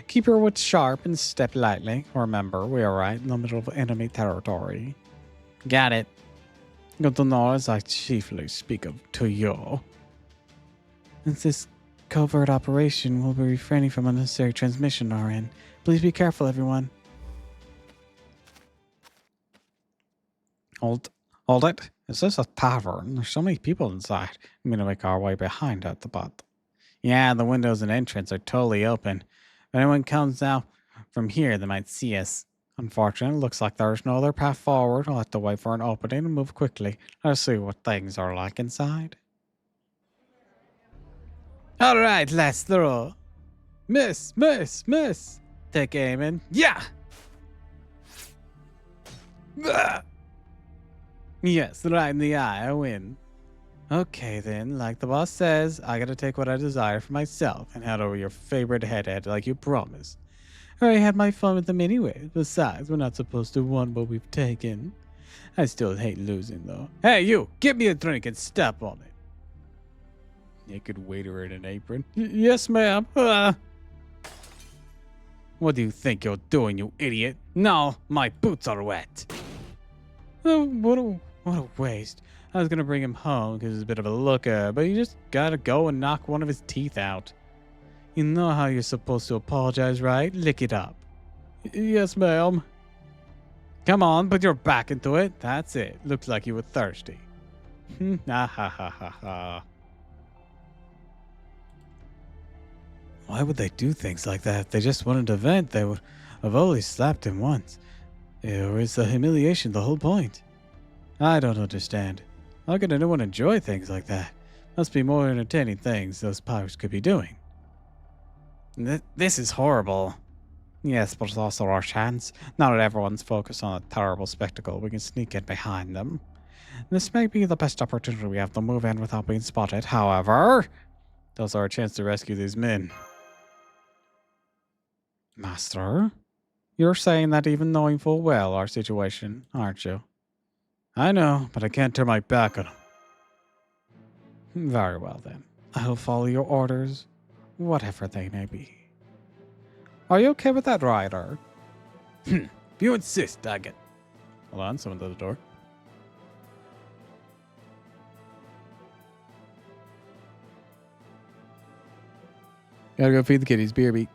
Keep your wits sharp and step lightly. Remember, we are right in the middle of enemy territory. Got it. Good to know as I chiefly speak of to you. Since this covert operation will be refraining from unnecessary transmission on our end. Please be careful, everyone. Hold it. Is this a tavern? There's so many people inside. I'm gonna make our way behind at the butt. Yeah, the windows and entrance are totally open. If anyone comes out from here, they might see us. Unfortunately, it looks like there's no other path forward. I'll have to wait for an opening and move quickly. Let's see what things are like inside. Alright, let's throw. Miss. Take aim in. Yeah! Ah! Yes, right in the eye, I win. Okay then, like the boss says, I gotta take what I desire for myself and hand over your favorite headhead like you promised. I already had my fun with them anyway. Besides, we're not supposed to want what we've taken. I still hate losing though. Hey you, give me a drink and step on it. Naked waiter in an apron. Yes, ma'am. What do you think you're doing, you idiot? No, my boots are wet. Oh, what a waste. I was gonna bring him home because he's a bit of a looker, but you just gotta go and knock one of his teeth out. You know how you're supposed to apologize, right? Lick it up. Yes, ma'am. Come on, put your back into it. That's it. Looks like you were thirsty. Ha ha ha ha ha. Why would they do things like that? If they just wanted to vent, they would have only slapped him once. Or is the humiliation the whole point? I don't understand. How could anyone enjoy things like that? Must be more entertaining things those pirates could be doing. This is horrible. Yes, but it's also our chance. Now that everyone's focused on a terrible spectacle, we can sneak in behind them. This may be the best opportunity we have to move in without being spotted. However, it's also our chance to rescue these men. Master? You're saying that even knowing full well our situation, aren't you? I know, but I can't turn my back on them. Very well then. I'll follow your orders, whatever they may be. Are you okay with that, Ryder? If you insist, Daggett. Hold on, someone's at the door. Gotta go feed the kitties. BRB.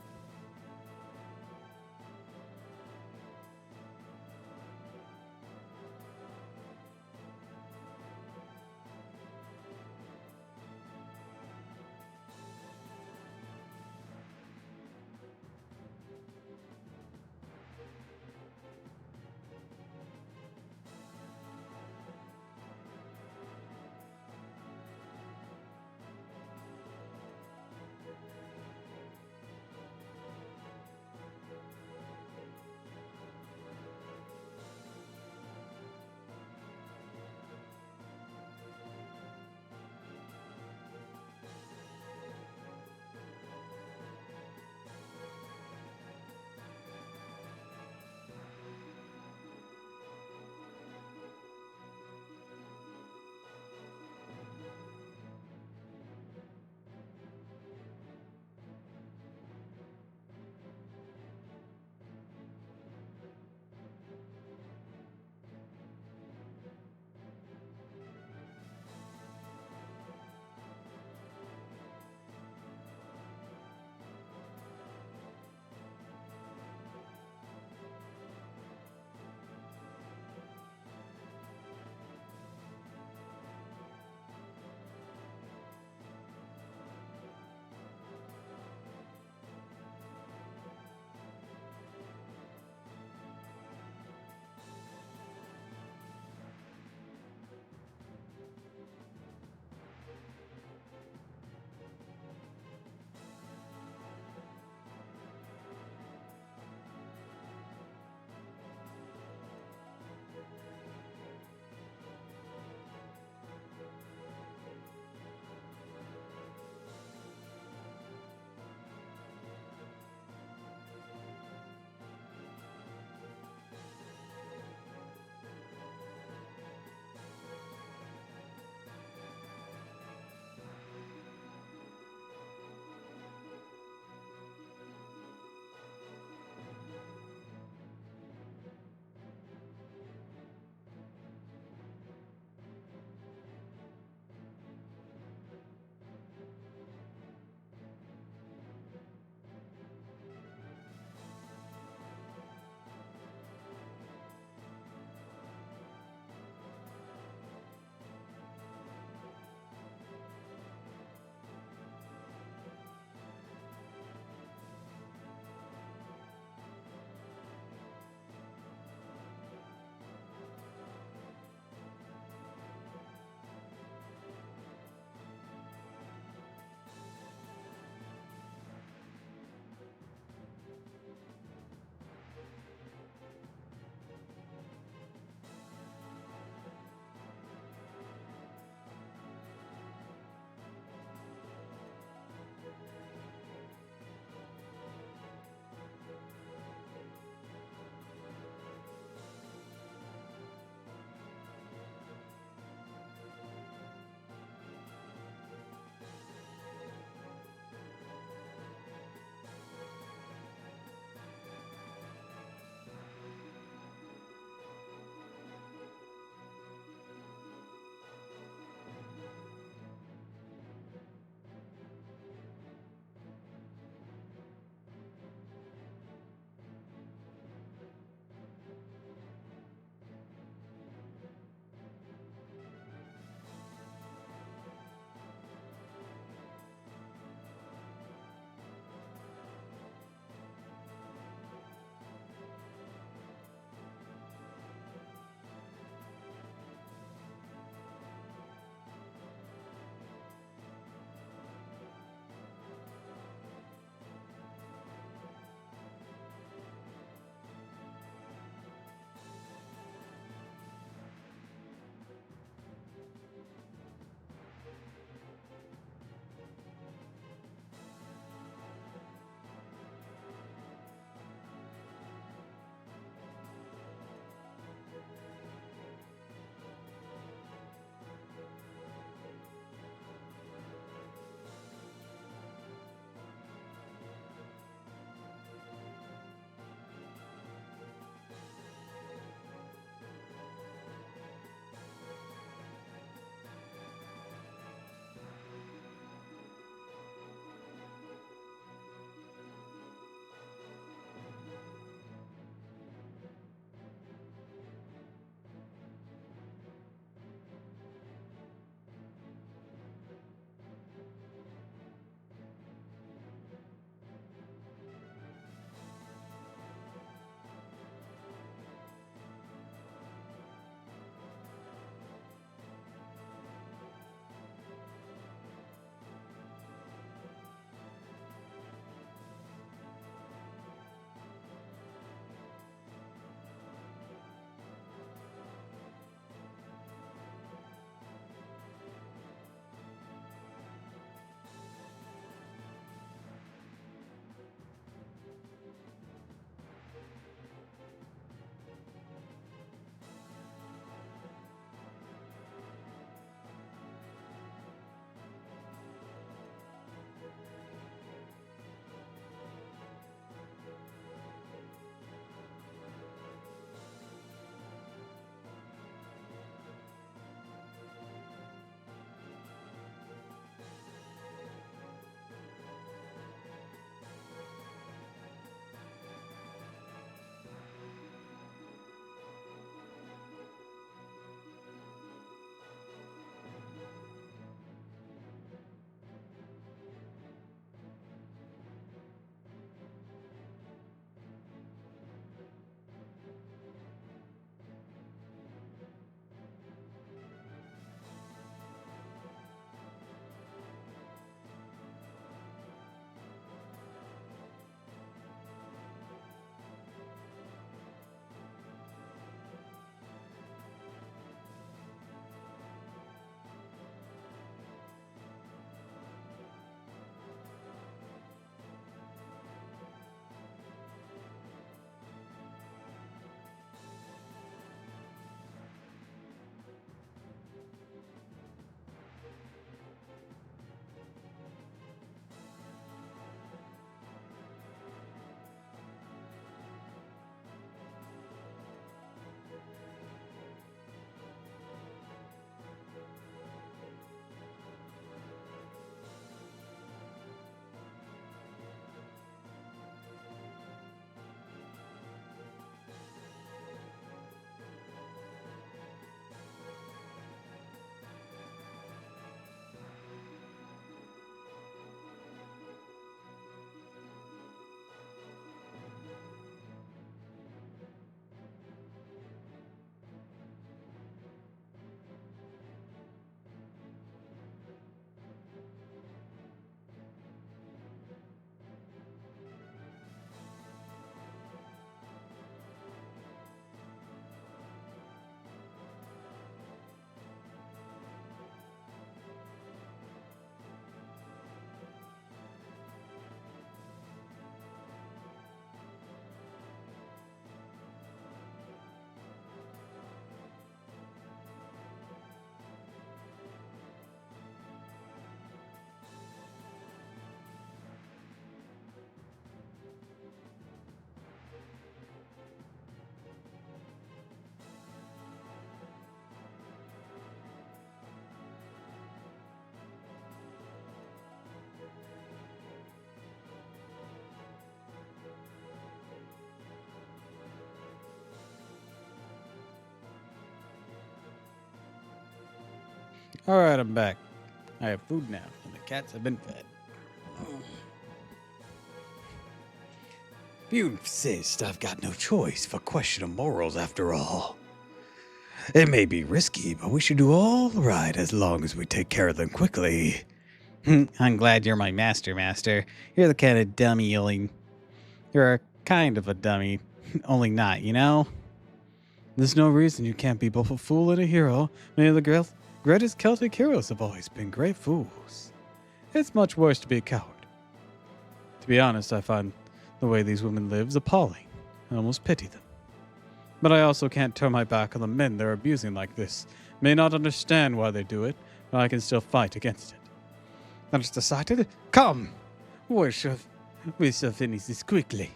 All right, I'm back. I have food now, and the cats have been fed. You insist I've got no choice for question of morals after all. It may be risky, but we should do all right as long as we take care of them quickly. I'm glad you're my master. You're the kind of dummy You're kind of a dummy, only not, you know? There's no reason you can't be both a fool and a hero. Many of the greatest Celtic heroes have always been great fools. It's much worse to be a coward. To be honest, I find the way these women live appalling. I almost pity them. But I also can't turn my back on the men they're abusing like this. May not understand why they do it, but I can still fight against it. That is decided. Come! We shall finish this quickly.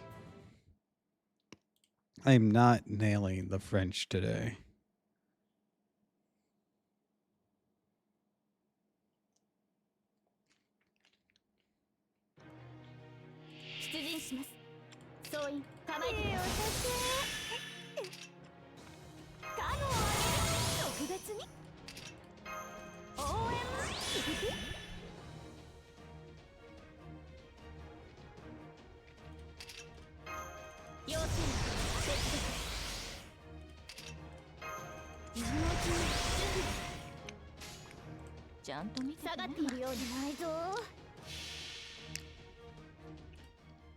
I'm not nailing the French today. 出陣します。総員構えてください。カモン特別に応援要請接続。今のうちに準備。ちゃんと見てて下がっているようにないぞ。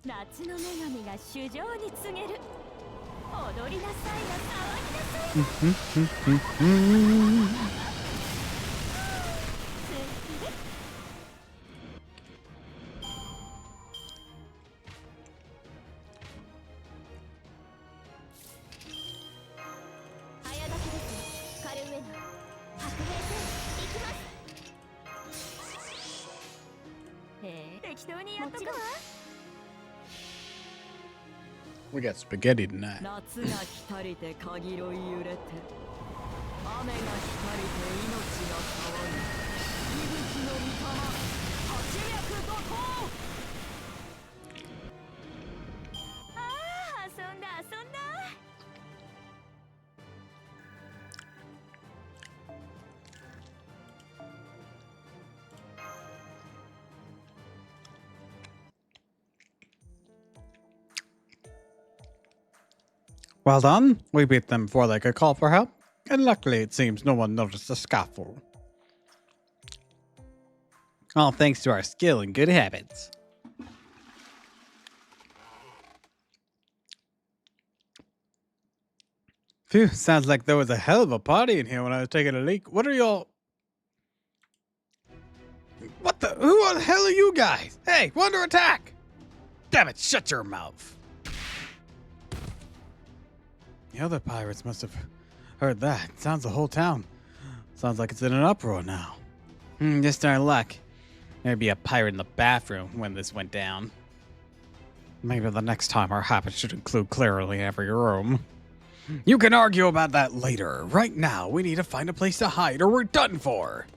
夏の女神が主情に告げる。踊りなさいな、騒ぎなさいな。早炊きですよ。カルウェナ。白兵戦行きます。適当にやっとくわ。We got spaghetti tonight. 夏が来たりて鍵ろい揺れて雨が来たりて命が騒ぎ息吹の御霊八脈怒涛ああ遊んだ遊んだ Well done. We beat them before they could call for help. And luckily, it seems no one noticed the scuffle. All thanks to our skill and good habits. Phew, sounds like there was a hell of a party in here when I was taking a leak. What are y'all... What the... Who the hell are you guys? Hey, we're under attack! Damn it, shut your mouth. The other pirates must have heard that. Sounds the whole town. Sounds like it's in an uproar now. Just our luck. There'd be a pirate in the bathroom when this went down. Maybe the next time our habits should include clearly every room. You can argue about that later. Right now, we need to find a place to hide or we're done for.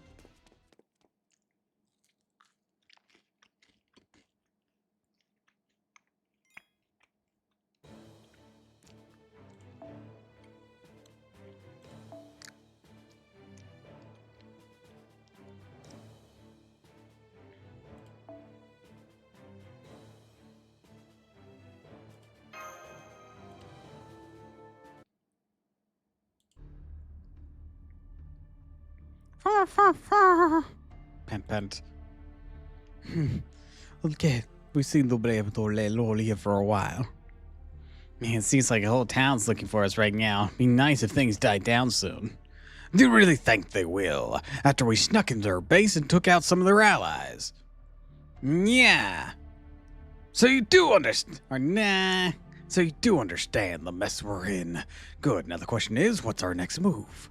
Pent. Okay, we seem to be able to lay low here for a while. Man, it seems like the whole town's looking for us right now. Be nice if things die down soon. Do you really think they will, after we snuck into their base and took out some of their allies? Yeah. So you do understand, Or nah. So you do understand the mess we're in. Good, now the question is, what's our next move?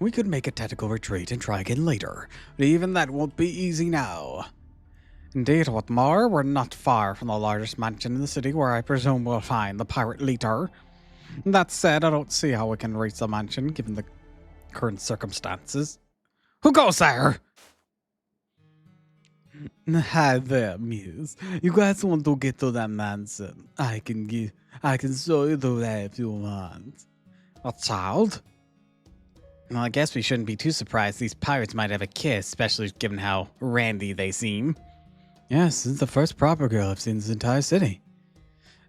We could make a tactical retreat and try again later, but even that won't be easy now. Indeed, what more, we're not far from the largest mansion in the city where I presume we'll find the pirate leader. That said, I don't see how we can reach the mansion given the current circumstances. Who goes there? Hi there, miss. You guys want to get to that mansion? I can show you the way if you want. A child? Well, I guess we shouldn't be too surprised these pirates might have a kiss, especially given how randy they seem. Yes, this is the first proper girl I've seen in this entire city.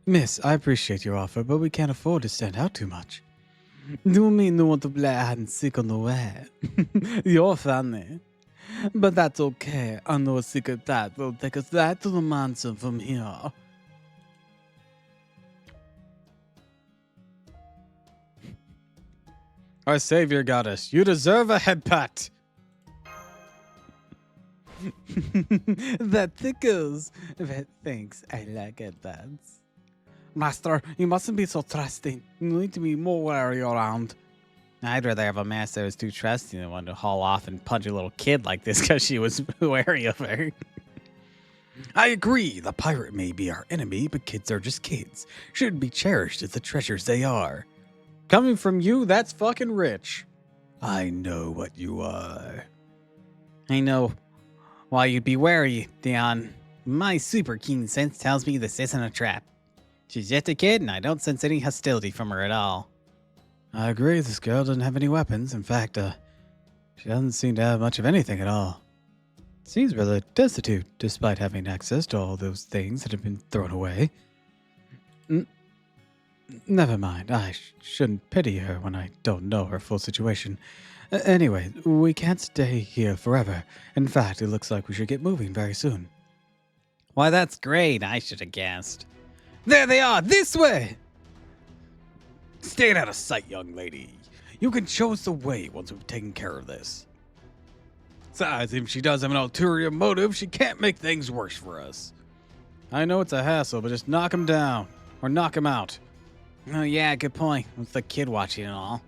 Miss, I appreciate your offer, but we can't afford to stand out too much. Do mean you want to play hide and seek on the web? You're funny. But that's okay. I know a secret path will take us right to the mansion from here. Our savior goddess, you deserve a head pat. That tickles. Thanks, I like it, pats. Master, you mustn't be so trusting. You need to be more wary around. I'd rather have a master who's too trusting than one to haul off and punch a little kid like this because she was wary of her. I agree, the pirate may be our enemy, but kids are just kids. Should be cherished as the treasures they are. Coming from you, that's fucking rich. I know what you are. I know why you'd be wary, Dion. My super keen sense tells me this isn't a trap. She's just a kid, and I don't sense any hostility from her at all. I agree, this girl doesn't have any weapons. In fact, she doesn't seem to have much of anything at all. Seems rather destitute, despite having access to all those things that have been thrown away. Never mind, I shouldn't pity her when I don't know her full situation. Anyway, we can't stay here forever. In fact, it looks like we should get moving very soon. Why, that's great. I should have guessed. There they are, this way! Stay out of sight, young lady. You can show us the way once we've taken care of this. Besides, if she does have an ulterior motive, she can't make things worse for us. I know it's a hassle, but just knock him down. Or knock him out. Oh, yeah, good point. With the kid watching and all.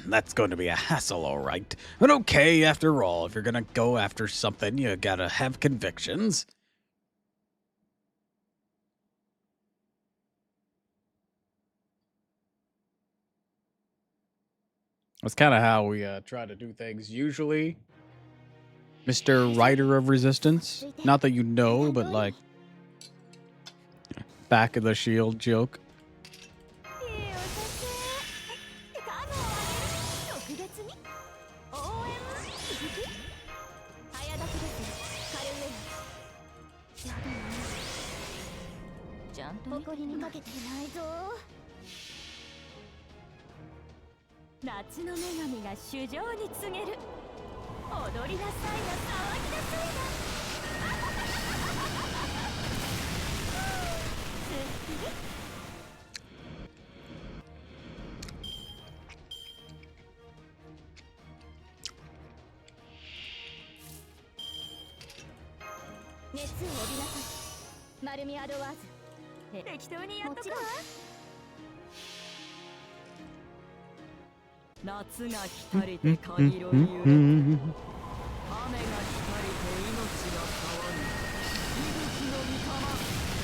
That's going to be a hassle, all right. But okay, after all, if you're going to go after something, you gotta have convictions. That's kind of how we try to do things usually. Mr. Rider of Resistance. Not that you know, but like back of the shield joke. 特別に応援早炊きですカルウェアやだなちゃんと誇りにかけてないぞ夏の女神が主情に告げる踊りなさいな騒ぎなさいなすっきり 熱を帯びなさい丸みアドワーズ適当にやっとくわ夏が来たりて限りを揺れて雨が来たりて命が騒ぐ息吹の御霊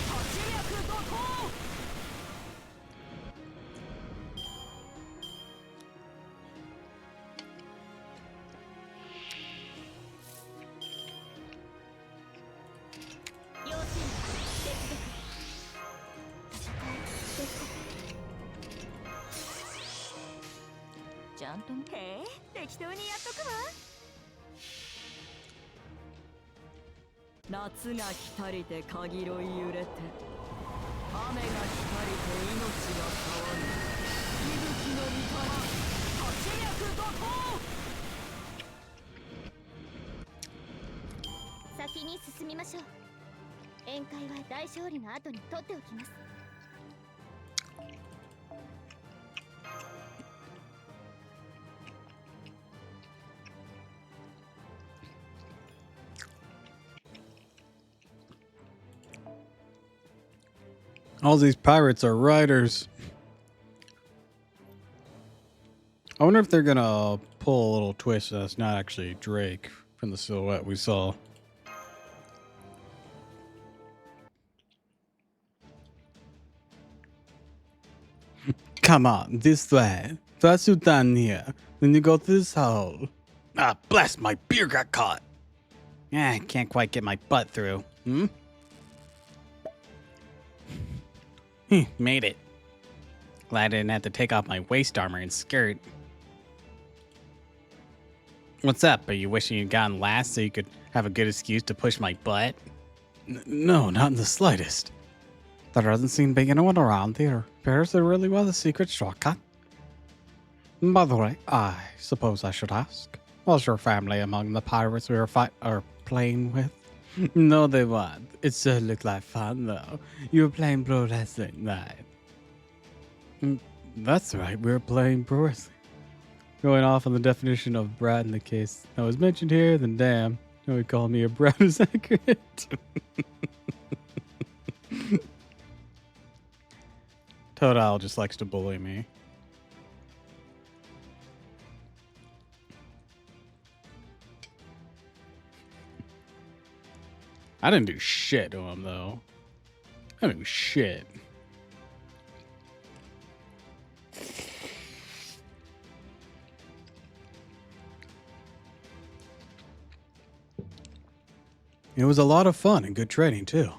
八脈怒涛 ちゃんとへえ適当にやっとくわ夏が来たりて限りを揺れて雨が来たりて命が騒ぐ息吹の御霊八脈怒涛先に進みましょう宴会は大勝利の後に取っておきます All these pirates are riders. I wonder if they're gonna pull a little twist that's not actually Drake from the silhouette we saw. Come on, this way. First you down here, then you go through this hole. Ah, blast, my beer got caught. I can't quite get my butt through. Made it. Glad I didn't have to take off my waist armor and skirt. What's up? Are you wishing you'd gotten last so you could have a good excuse to push my butt? No, not in the slightest. There doesn't seem to be anyone around here. Appears there really was a secret shortcut. By the way, I suppose I should ask, was your family among the pirates we were playing with? No, they weren't. It sure looked like fun, though. You were playing pro wrestling, right? That's right, we were playing pro wrestling. Going off on the definition of brat in the case that was mentioned here, then damn, no one called me a brat is accurate. Toadal just likes to bully me. I didn't do shit to him, though. I didn't do shit. It was a lot of fun and good training, too.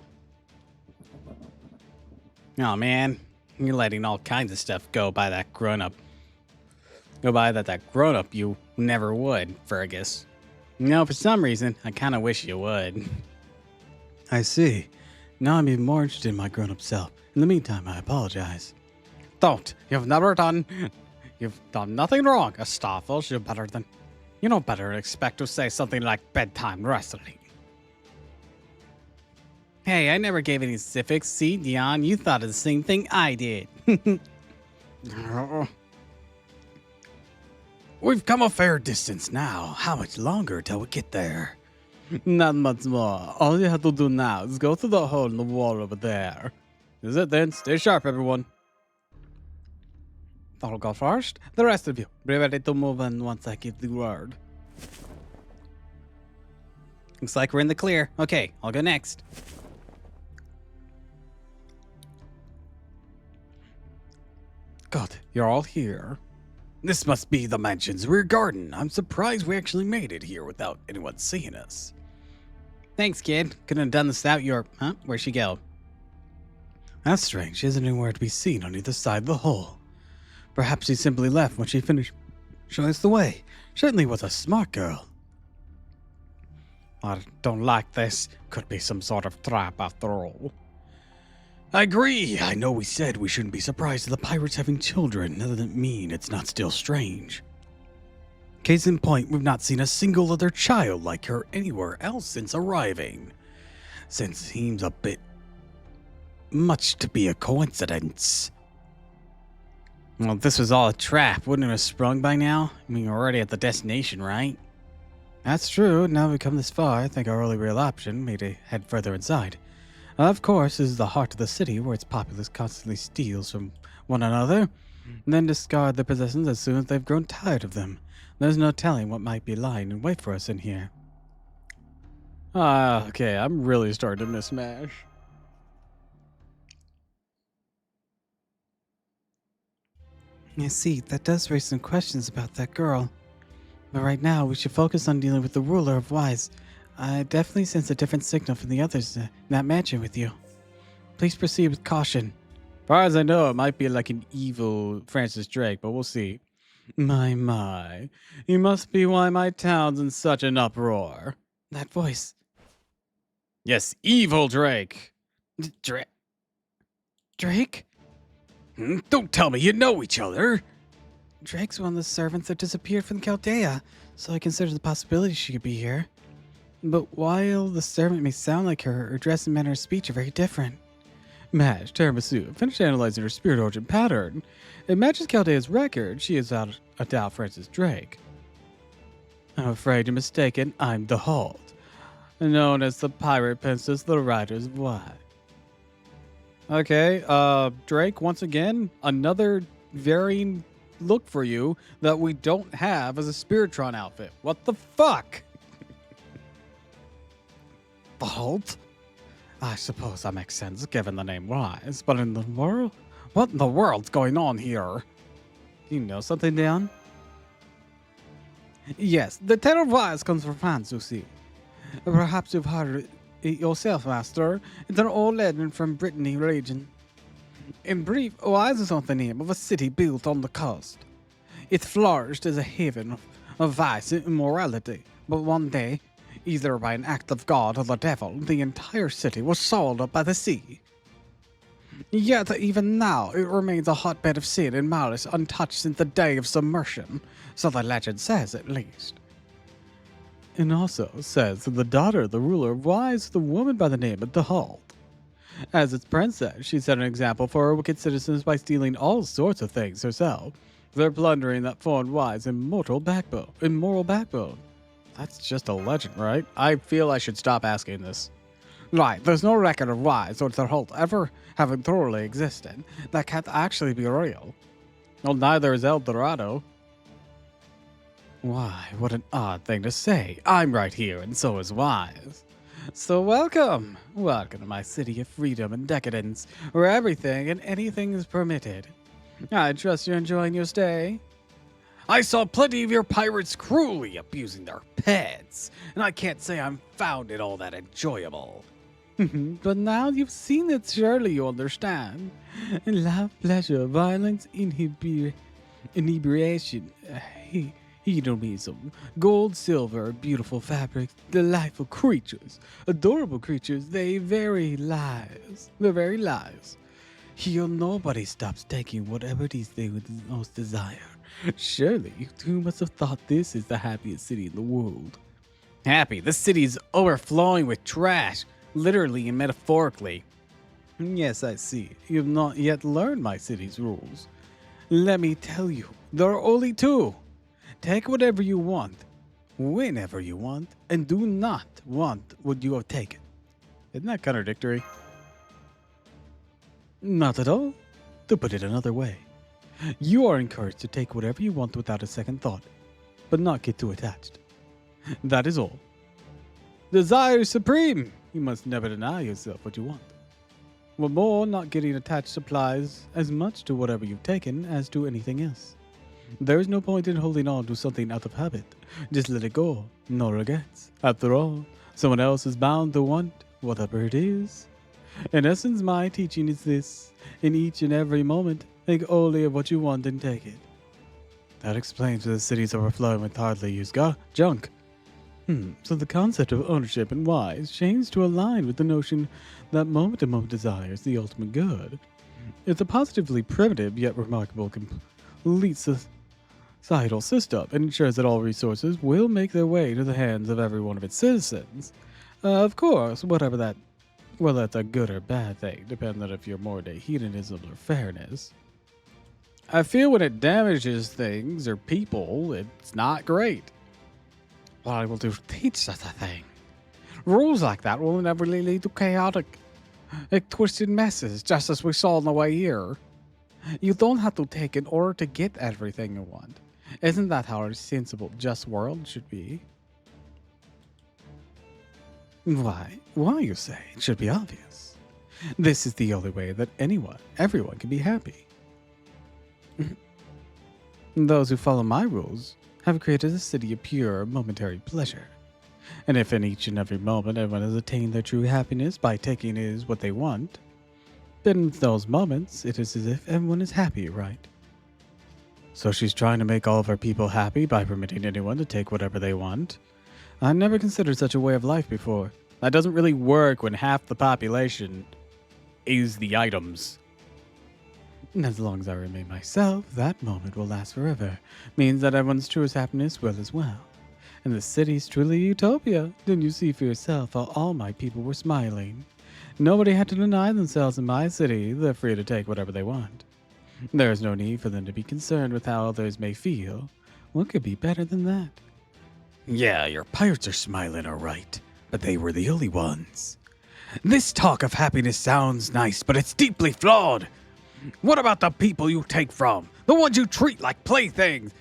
Oh man, you're letting all kinds of stuff go by that grown-up. Go by that grown-up you never would, Fergus. No, for some reason, I kind of wish you would. I see. Now I'm even more interested in my grown-up self. In the meantime, I apologize. Don't. You've done nothing wrong, Astolfos. You know better than expect to say something like bedtime wrestling. Hey, I never gave any specifics. See, Dion, you thought of the same thing I did. We've come a fair distance now. How much longer till we get there? Not much more. All you have to do now is go through the hole in the wall over there. Is it then? Stay sharp, everyone. I'll go first. The rest of you, be ready to move in once I give the word. Looks like we're in the clear. Okay, I'll go next. God, you're all here. This must be the mansion's rear garden. I'm surprised we actually made it here without anyone seeing us. Thanks, kid. Couldn't have done this without your... Huh? Where'd she go? That's strange. She isn't anywhere to be seen on either side of the hole. Perhaps she simply left when she finished showing us the way. Certainly was a smart girl. I don't like this. Could be some sort of trap after all. I agree. I know we said we shouldn't be surprised at the pirates having children. That doesn't mean it's not still strange. Case in point, we've not seen a single other child like her anywhere else since arriving. Seems a bit much to be a coincidence. Well, if this was all a trap, wouldn't it have sprung by now? I mean, we're already at the destination, right? That's true. Now we've come this far, I think our only real option may be to head further inside. Of course, this is the heart of the city where its populace constantly steals from one another, and then discard their possessions as soon as they've grown tired of them. There's no telling what might be lying in wait for us in here. Okay, I'm really starting to miss MASH. I see, that does raise some questions about that girl. But right now, we should focus on dealing with the ruler of Wise. I definitely sense a different signal from the others in that mansion with you. Please proceed with caution. As far as I know, it might be like an evil Francis Drake, but we'll see. My. You must be why my town's in such an uproar. That voice. Yes, evil Drake. Drake? Don't tell me you know each other. Drake's one of the servants that disappeared from Chaldea, so I consider the possibility she could be here. But while the servant may sound like her, her dress and manner of speech are very different. Mash, Tiramisu, finish analyzing her spirit origin pattern. It matches Chaldea's record. She is without a doubt Francis Drake. I'm afraid you're mistaken. I'm the Halt, known as the Pirate Princess, the Riders of Why. Okay, Drake, once again, another varying look for you that we don't have as a Spiritron outfit. What the fuck? The Halt? I suppose that makes sense given the name Wise, but in the world? What in the world's going on here? You know something, Dan? Yes, the tale of Wise comes from France, you see. Perhaps you've heard it yourself, Master. It's an old legend from Brittany region. In brief, Wise is not the name of a city built on the coast. It flourished as a haven of vice and immorality. But one day, either by an act of God or the devil, the entire city was swallowed up by the sea. Yet even now, it remains a hotbed of sin and malice untouched since the day of submersion. So the legend says, at least. And also says that the daughter of the ruler of Wise, the woman by the name of Doppel. As its princess, she set an example for her wicked citizens by stealing all sorts of things herself. They're plundering that foreign Wise immoral backbone. That's just a legend, right? I feel I should stop asking this. Right, there's no record of Wise or their cult ever having thoroughly existed. That can't actually be real. Well, neither is El Dorado. Why, what an odd thing to say. I'm right here, and so is Wise. So welcome. Welcome to my city of freedom and decadence, where everything and anything is permitted. I trust you're enjoying your stay. I saw plenty of your pirates cruelly abusing their pets, and I can't say I'm found it all that enjoyable. But now you've seen it, surely you understand. Love, pleasure, violence, inebriation, hedonism, gold, silver, beautiful fabrics, delightful creatures, adorable creatures, their very lives. Here nobody stops taking whatever it is they would most desire. Surely you two must have thought this is the happiest city in the world. Happy? This city is overflowing with trash, literally and metaphorically. Yes, I see. You have not yet learned my city's rules. Let me tell you, there are only two. Take whatever you want, whenever you want, and do not want what you have taken. Isn't that contradictory? Not at all. To put it another way, you are encouraged to take whatever you want without a second thought, but not get too attached. That is all. Desire is supreme. You must never deny yourself what you want. What more, not getting attached applies as much to whatever you've taken as to anything else. There is no point in holding on to something out of habit. Just let it go. No regrets. After all, someone else is bound to want whatever it is. In essence, my teaching is this. In each and every moment, think only of what you want and take it. That explains why the city's overflowing with hardly used junk. So the concept of ownership and Wise changed to align with the notion that moment-to-moment desire is the ultimate good. It's a positively primitive yet remarkable complete societal system and ensures that all resources will make their way to the hands of every one of its citizens. Of course, that's a good or bad thing, depending on if you're more into hedonism or fairness. I feel when it damages things or people, it's not great. What I will do to teach such a thing. Rules like that will inevitably lead to chaotic, twisted messes, just as we saw on the way here. You don't have to take in order to get everything you want. Isn't that how a sensible, just world should be? Why, you say? It should be obvious. This is the only way that everyone can be happy. Those who follow my rules have created a city of pure, momentary pleasure. And if in each and every moment everyone has attained their true happiness by taking is what they want, then in those moments it is as if everyone is happy, right? So she's trying to make all of her people happy by permitting anyone to take whatever they want. I never considered such a way of life before. That doesn't really work when half the population is the items. And as long as I remain myself, that moment will last forever. Means that everyone's truest happiness will as well. And the city's truly utopia. Didn't you see for yourself how all my people were smiling? Nobody had to deny themselves in my city. They're free to take whatever they want. There is no need for them to be concerned with how others may feel. What could be better than that? Yeah, your pirates are smiling, all right. But they were the only ones. This talk of happiness sounds nice, but it's deeply flawed. What about the people you take from? The ones you treat like playthings?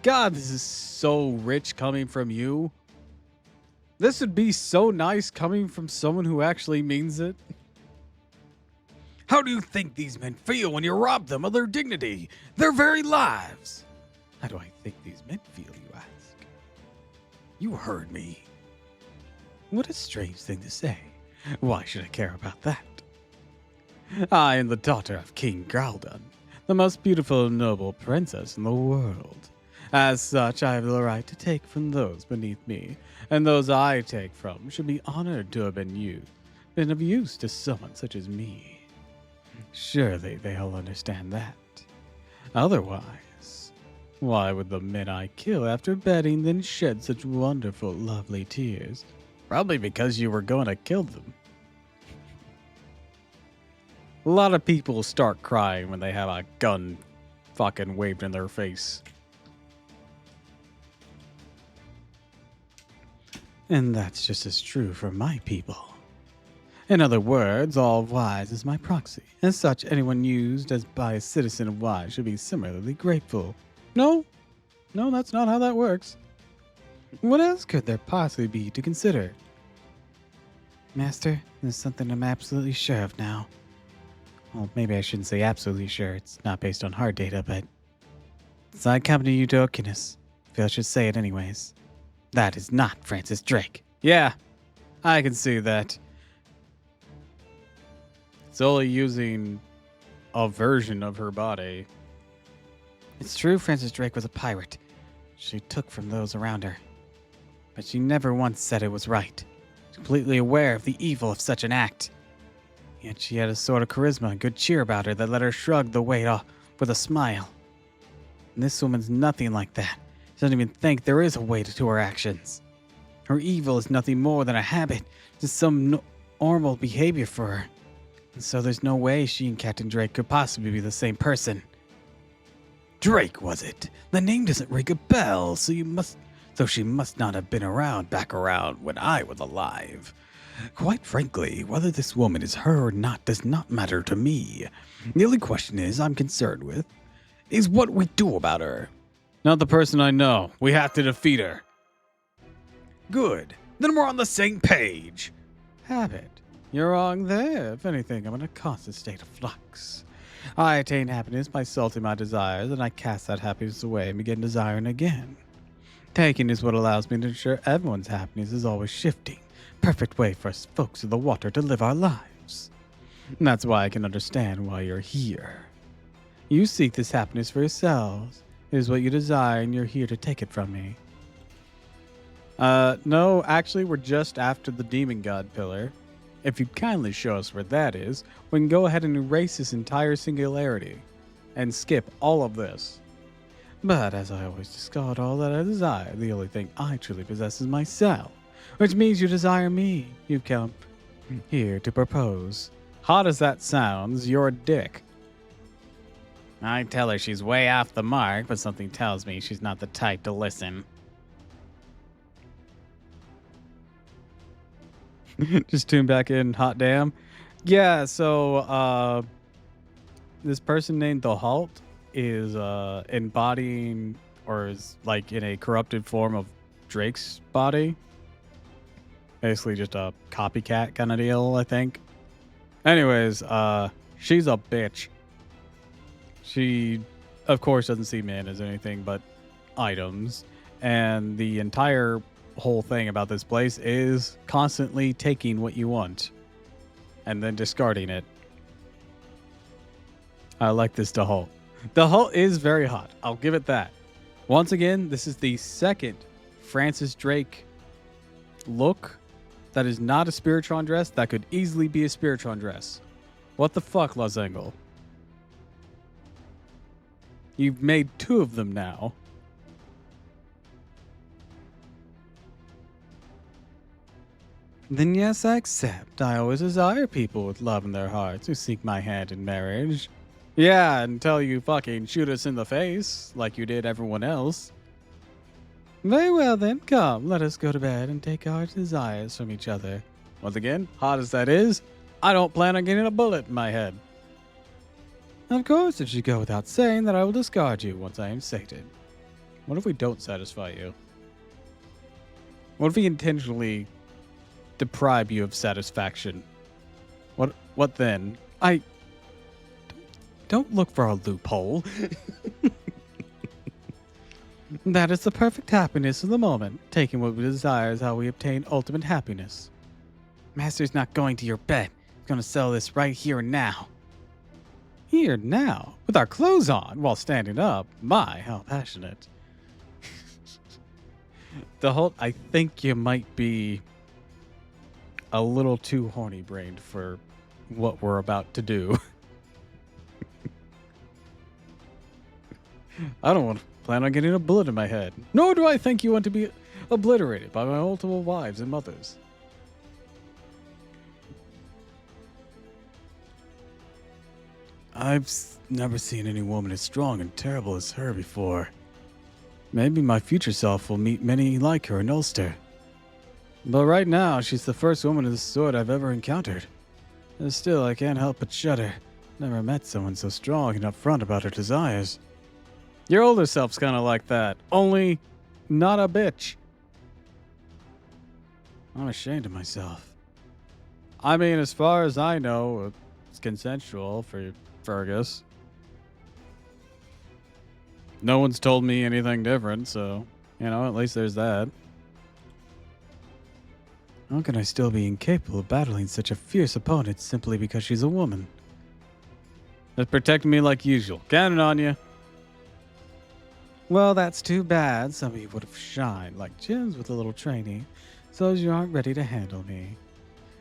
God, this is so rich coming from you. This would be so nice coming from someone who actually means it. How do you think these men feel when you rob them of their dignity, their very lives? How do I think these men feel, you ask? You heard me. What a strange thing to say. Why should I care about that? I am the daughter of King Graldon, the most beautiful and noble princess in the world. As such, I have the right to take from those beneath me, and those I take from should be honored to have been of use to someone such as me. Surely they'll understand that. Otherwise, why would the men I kill after bedding then shed such wonderful, lovely tears? Probably because you were going to kill them. A lot of people start crying when they have a gun fucking waved in their face. And that's just as true for my people. In other words, all of Wise is my proxy. As such, anyone used as by a citizen of Wise should be similarly grateful. No, that's not how that works. What else could there possibly be to consider? Master, there's something I'm absolutely sure of now. Well, maybe I shouldn't say absolutely sure. It's not based on hard data, but so I accompany you to Okinus. Feel I should say it anyways. That is not Francis Drake. Yeah, I can see that. It's only using a version of her body. It's true Francis Drake was a pirate. She took from those around her. But she never once said it was right. Completely aware of the evil of such an act. Yet she had a sort of charisma and good cheer about her that let her shrug the weight off with a smile. And this woman's nothing like that. She doesn't even think there is a weight to her actions. Her evil is nothing more than a habit, just some normal behavior for her. And so there's no way she and Captain Drake could possibly be the same person. Drake, was it? The name doesn't ring a bell, so she must not have been back around when I was alive. Quite frankly, whether this woman is her or not does not matter to me. The only question I'm concerned with is what we do about her. Not the person I know. We have to defeat her. Good. Then we're on the same page. Habit. You're wrong there. If anything, I'm in a constant state of flux. I attain happiness by salting my desires, and I cast that happiness away and begin desiring again. Taking is what allows me to ensure everyone's happiness is always shifting. Perfect way for us folks of the water to live our lives. And that's why I can understand why you're here. You seek this happiness for yourselves. It is what you desire, and you're here to take it from me. No, actually, we're just after the Demon God Pillar. If you'd kindly show us where that is, we can go ahead and erase this entire singularity and skip all of this. But as I always discard all that I desire, the only thing I truly possess is myself, which means you desire me. You've come here to propose. Hot as that sounds, you're a dick. I tell her she's way off the mark, but something tells me she's not the type to listen. Just tune back in, hot damn. Yeah, so this person named The Halt is embodying, or is like in a corrupted form of Drake's body. Basically just a copycat kind of deal, I think. Anyways, she's a bitch. She, of course, doesn't see men as anything but items. And the entire whole thing about this place is constantly taking what you want and then discarding it. I like this Dahult. Dahult is very hot. I'll give it that. Once again, this is the second Francis Drake look that is not a Spiritron dress that could easily be a Spiritron dress. What the fuck, Lozengle? You've made two of them now. Then yes, I accept. I always desire people with love in their hearts who seek my hand in marriage. Yeah, until you fucking shoot us in the face, like you did everyone else. Very well then, come, let us go to bed and take our desires from each other. Once again, hot as that is, I don't plan on getting a bullet in my head. Of course, it should go without saying that I will discard you once I am sated. What if we don't satisfy you? What if we intentionally deprive you of satisfaction? What then? Don't look for a loophole. That is the perfect happiness of the moment. Taking what we desire is how we obtain ultimate happiness. Master's not going to your bed. He's going to sell this right here and now. Here now, with our clothes on, while standing up. My, how passionate. I think you might be a little too horny brained for what we're about to do. I don't want to plan on getting a bullet in my head. Nor do I think you want to be obliterated by my multiple wives and mothers. I've never seen any woman as strong and terrible as her before. Maybe my future self will meet many like her in Ulster. But right now, she's the first woman of this sort I've ever encountered. And still, I can't help but shudder. Never met someone so strong and upfront about her desires. Your older self's kind of like that, only not a bitch. I'm ashamed of myself. I mean, as far as I know, it's consensual for Fergus. No one's told me anything different, so, at least there's that. How can I still be incapable of battling such a fierce opponent simply because she's a woman? Just protect me like usual. Counting on you. Well, that's too bad. Some of you would have shined like gems with a little training, so you aren't ready to handle me.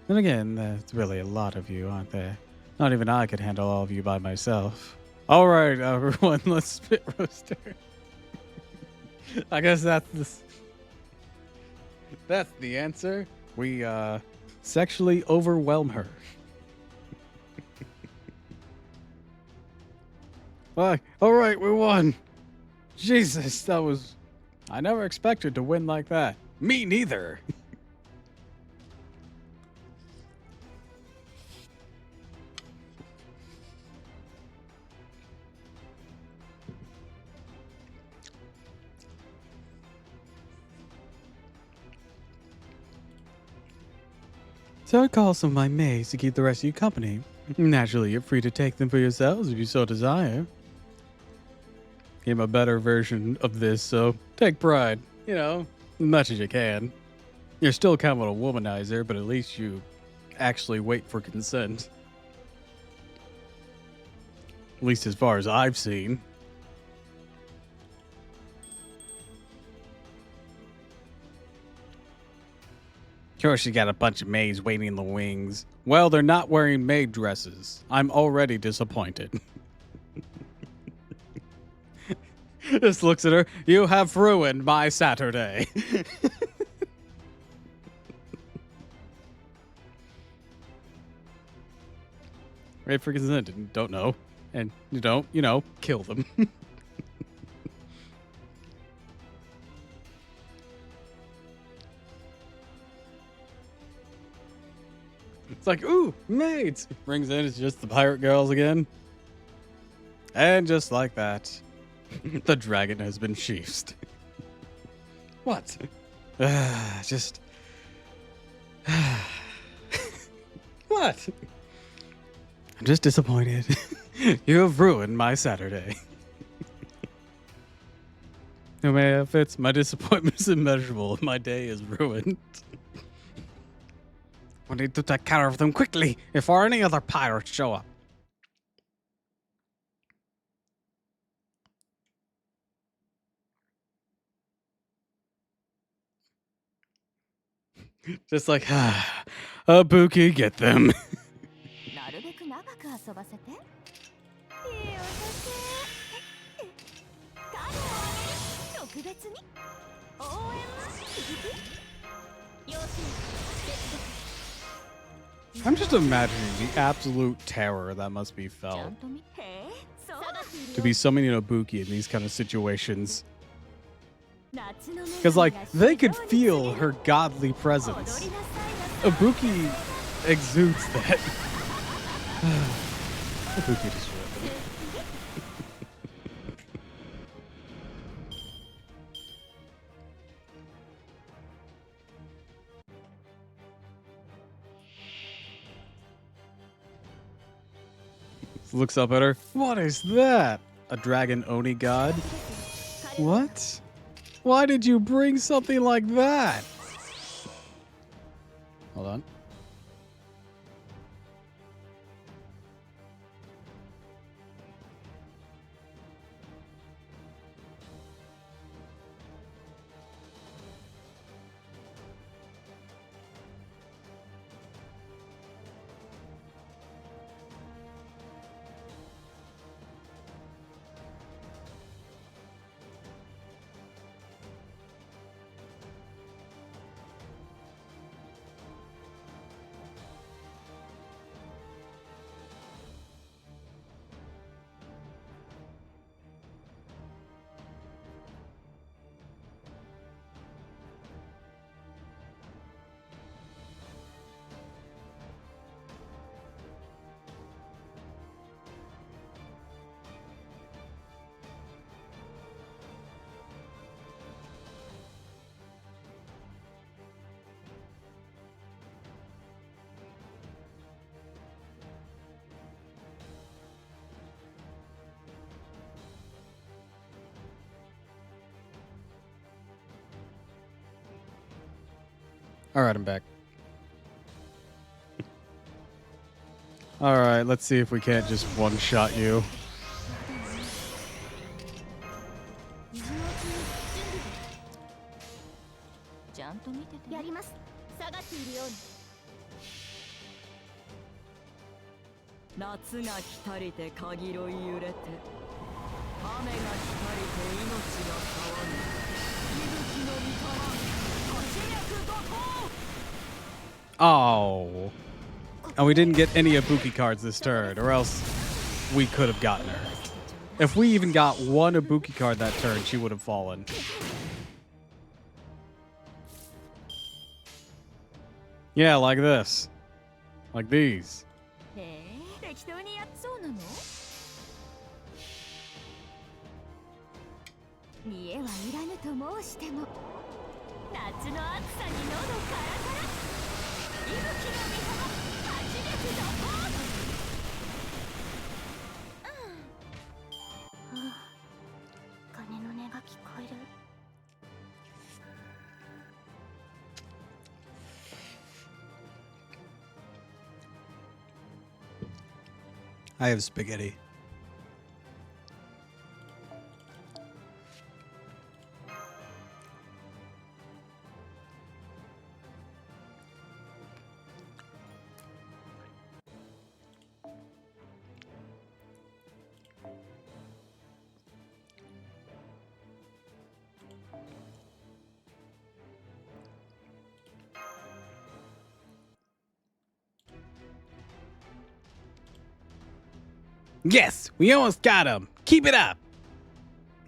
And again, there's really a lot of you, aren't there? Not even I could handle all of you by myself. All right, everyone, let's spit roaster. I guess that's the answer. We sexually overwhelm her. All right, we won. Jesus, that was... I never expected to win like that. Me neither. So I call some of my maids to keep the rest of you company. Naturally, you're free to take them for yourselves if you so desire. Game a better version of this, so take pride, as much as you can. You're still kind of a womanizer, but at least you actually wait for consent. At least as far as I've seen. Of course, you got a bunch of maids waiting in the wings. Well, they're not wearing maid dresses. I'm already disappointed. Just looks at her. You have ruined my Saturday. Wait for consent and don't know. And you don't, kill them. It's like, ooh, maids. Brings in, it's just the pirate girls again. And just like that, the dragon has been sheathed. What? Just... What? I'm just disappointed. You have ruined my Saturday. No matter if it's my disappointment is immeasurable, my day is ruined. We need to take care of them quickly before any other pirates show up. Just like, Buki, get them. なるべく長く遊ばせて。いいお酒。カードをあげる。特別に。応援も続く。よし、接続。 I'm just imagining the absolute terror that must be ちゃ felt んと見。へえ、そう。 to be summoning a Buki in these kind of situations. 夏の女神 Because, like, が they could 非常に feel 強い her godly 踊り presence. なさいなさい。 Ibuki exudes that. Ibuki destroyed them. Looks up at her. What is that? A dragon Oni god? What? Why did you bring something like that? Hold on. All right, I'm back. All right, let's see if we can't just one-shot you. ちゃんと見てて。やります。下がっているように。夏が来たりて鍵ろい揺れて、雨が来たりて命が騒ぐ。息吹の御霊、走略怒涛。 Oh. And we didn't get any Ibuki cards this turn, or else we could have gotten her. If we even got one Ibuki card that turn, she would have fallen. Yeah, like this. Like these. へえ、適当にやっそうなの？見栄はいらぬと申しても、夏の暑さに喉カラカラ。息吹の御霊、走略怒涛。 鐘の音が聞こえる。 I have spaghetti. Yes, we almost got him. Keep it up.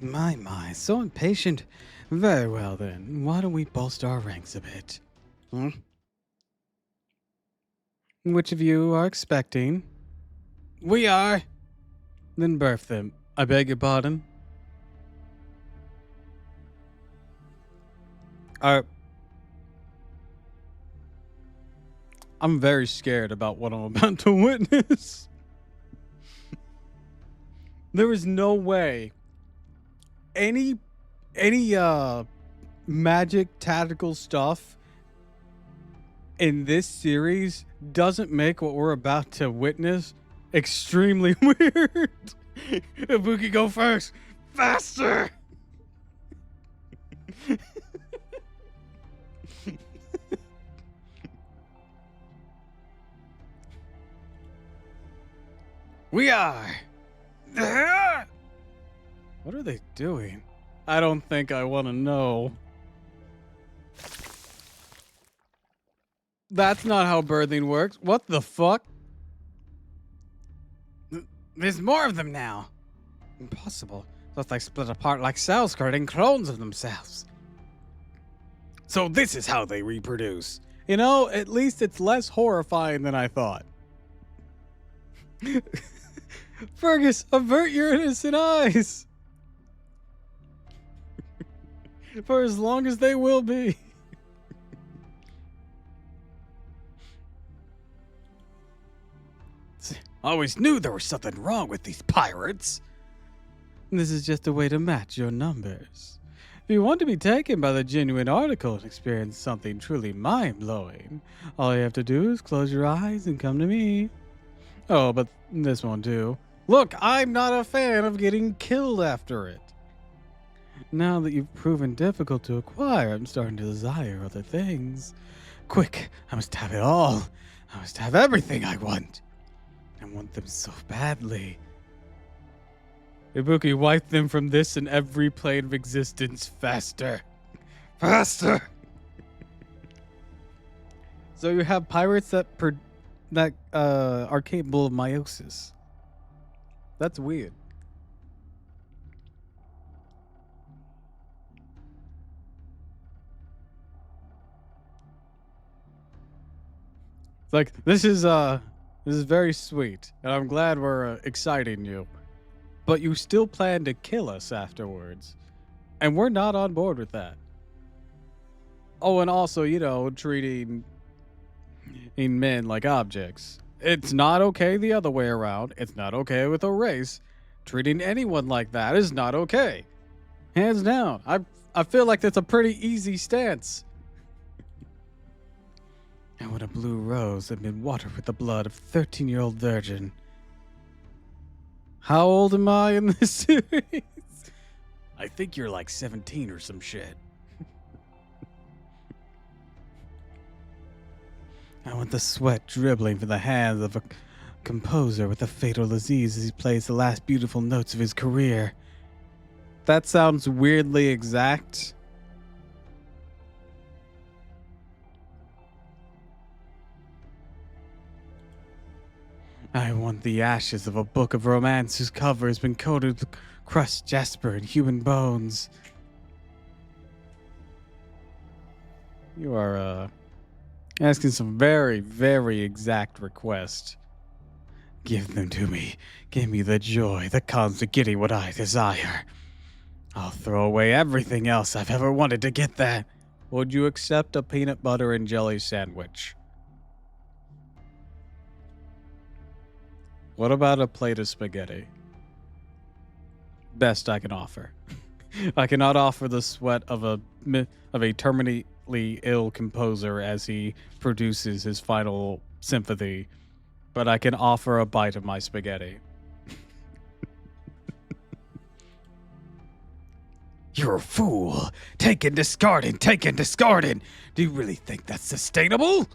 My, so impatient. Very well then, why don't we bolster our ranks a bit? Which of you are expecting? We are. Then birth them. I beg your pardon? I'm very scared about what I'm about to witness. There is no way any magic tactical stuff in this series doesn't make what we're about to witness extremely weird. Ibuki, go first. Faster. We are. What are they doing? I don't think I want to know. That's not how birthing works. What the fuck? There's more of them now. Impossible. Thought they split apart like cells creating clones of themselves. So this is how they reproduce. You know, at least it's less horrifying than I thought. Fergus, avert your innocent eyes. For as long as they will be. Always knew there was something wrong with these pirates. This is just a way to match your numbers. If you want to be taken by the genuine article and experience something truly mind-blowing, all you have to do is close your eyes and come to me. Oh, but this won't do. Look, I'm not a fan of getting killed after it. Now that you've proven difficult to acquire, I'm starting to desire other things. Quick, I must have it all. I must have everything I want. I want them so badly. Ibuki, wipe them from this and every plane of existence faster. Faster! So you have pirates that are capable of meiosis. That's weird. It's like this is very sweet, and I'm glad we're exciting you. But you still plan to kill us afterwards. And we're not on board with that. Oh, and also, you know, treating men like objects. It's not okay the other way around. It's not okay with a race. Treating anyone like that is not okay. Hands down. I feel like that's a pretty easy stance. And when a blue rose had been watered with the blood of a 13-year-old virgin. How old am I in this series? I think you're like 17 or some shit. I want the sweat dribbling from the hands of a composer with a fatal disease as he plays the last beautiful notes of his career. That sounds weirdly exact. I want the ashes of a book of romance whose cover has been coated with crushed jasper and human bones. You are, asking some very, very exact requests. Give them to me. Give me the joy that comes to getting what I desire. I'll throw away everything else I've ever wanted to get that. Would you accept a peanut butter and jelly sandwich? What about a plate of spaghetti? Best I can offer. I cannot offer the sweat of a terminally ill composer as he produces his final symphony, but I can offer a bite of my spaghetti. You're a fool. Take and discarding, take and discarding. Do you really think that's sustainable?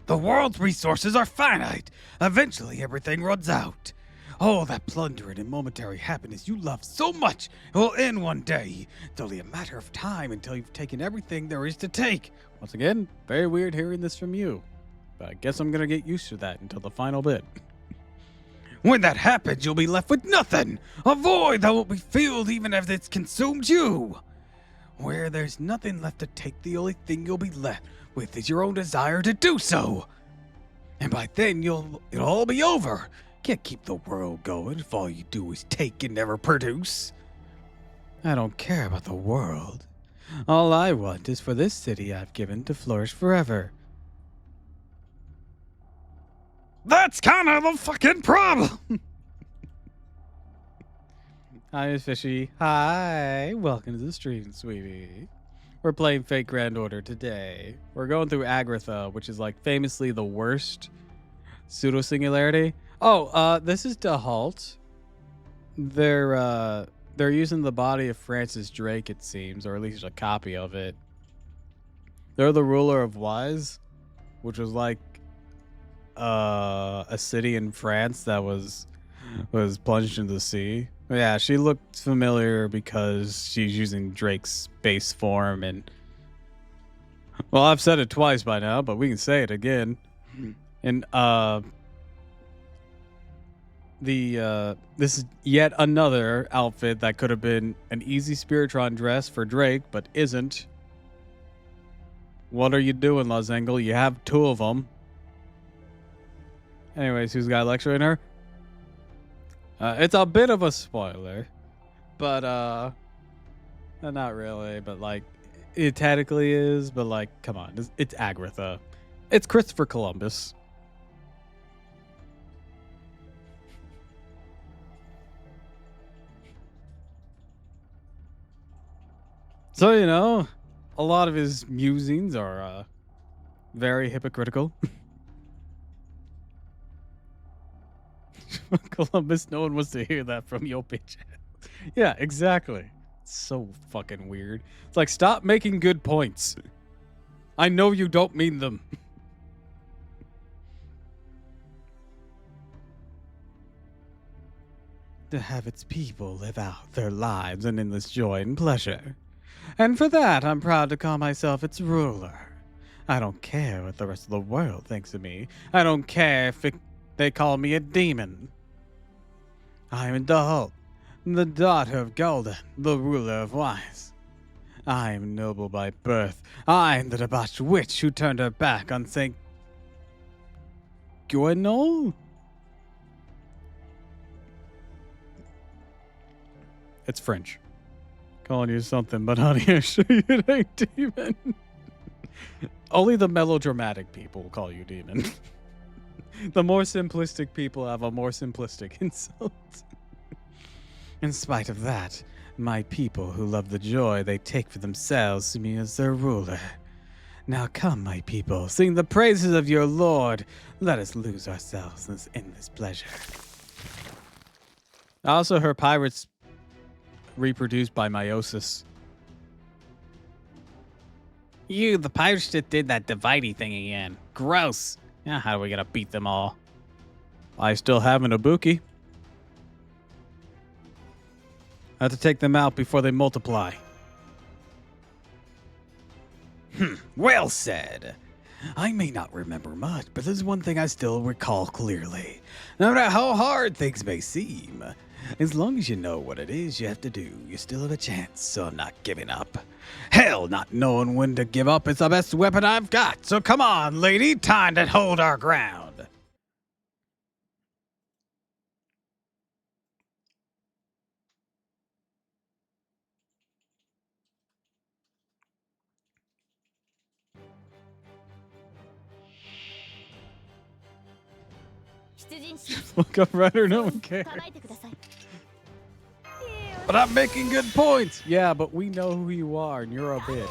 The world's resources are finite. Eventually, everything runs out. All that plundering and momentary happiness you love so much will end one day. It's only a matter of time until you've taken everything there is to take. Once again, very weird hearing this from you, but I guess I'm gonna get used to that until the final bit. When that happens, you'll be left with nothing. A void that won't be filled even if it's consumed you. Where there's nothing left to take, the only thing you'll be left with is your own desire to do so. And by then, it'll all be over. Can't keep the world going if all you do is take and never produce. I don't care about the world. All I want is for this city I've given to flourish forever. That's kind of the fucking problem. Hi, Miss Fishy. Hi. Welcome to the stream, sweetie. We're playing Fate Grand Order today. We're going through Agartha, which is like famously the worst pseudo singularity. Oh, this is to halt. They're using the body of Francis Drake, it seems, or at least a copy of it. They're the ruler of Wise, which was like a city in France that was plunged into the sea. Yeah, she looked familiar because she's using Drake's base form, and well, I've said it twice by now, but we can say it again. And this is yet another outfit that could have been an easy Spiritron dress for Drake, but isn't. What are you doing, Lozengel? You have two of them. Anyways, who's got lecturing her? It's a bit of a spoiler, but not really. But like, it technically is. But like, come on, it's Agartha. It's Christopher Columbus. So you know, a lot of his musings are very hypocritical. Columbus, no one wants to hear that from your bitch ass. Yeah, exactly. It's so fucking weird. It's like, stop making good points. I know you don't mean them. To have its people live out their lives in endless joy and pleasure. And for that, I'm proud to call myself its ruler. I don't care what the rest of the world thinks of me. I don't care if they call me a demon. I am Doppel, the daughter of Golden, the ruler of Wise. I am noble by birth. I am the debauched witch who turned her back on Saint Guenol? It's French. Calling you something, but honey, I assure you it ain't demon. Only the melodramatic people call you demon. The more simplistic people have a more simplistic insult. In spite of that, my people who love the joy they take for themselves see me as their ruler. Now come, my people, sing the praises of your lord. Let us lose ourselves in this pleasure. Also, her pirates reproduced by meiosis. The pirates just did that dividey thing again. Gross. Now, how are we gonna beat them all? I still have an Ibuki. I have to take them out before they multiply. Well said. I may not remember much, but there's one thing I still recall clearly. No matter how hard things may seem, as long as you know what it is you have to do, you still have a chance, so I'm not giving up. Hell, not knowing when to give up is the best weapon I've got, so come on, lady, time to hold our ground. Look up Runner, no one cares. But I'm making good points. Yeah, but we know who you are, and you're a bitch.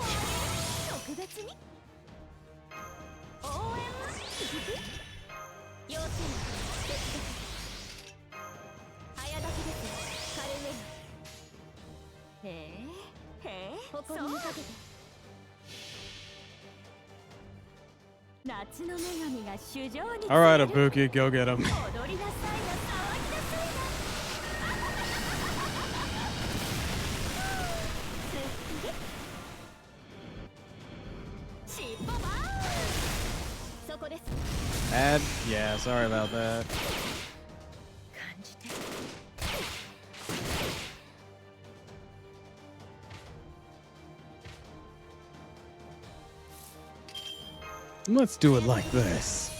All right, Ibuki, go get him. And yeah, sorry about that. Let's do it like this.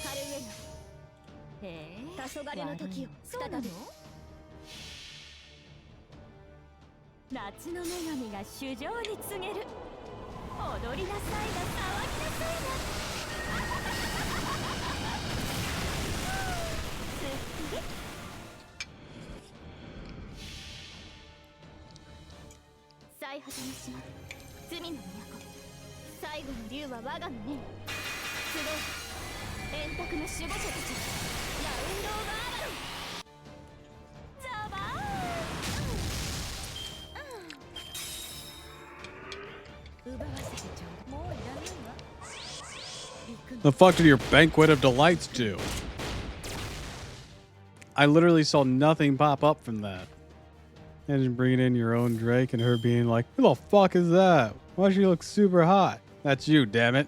The fuck did your banquet of delights do? I literally saw nothing pop up from that. And just bringing in your own Drake and her being like, who the fuck is that? Why does she look super hot? That's you, damn it.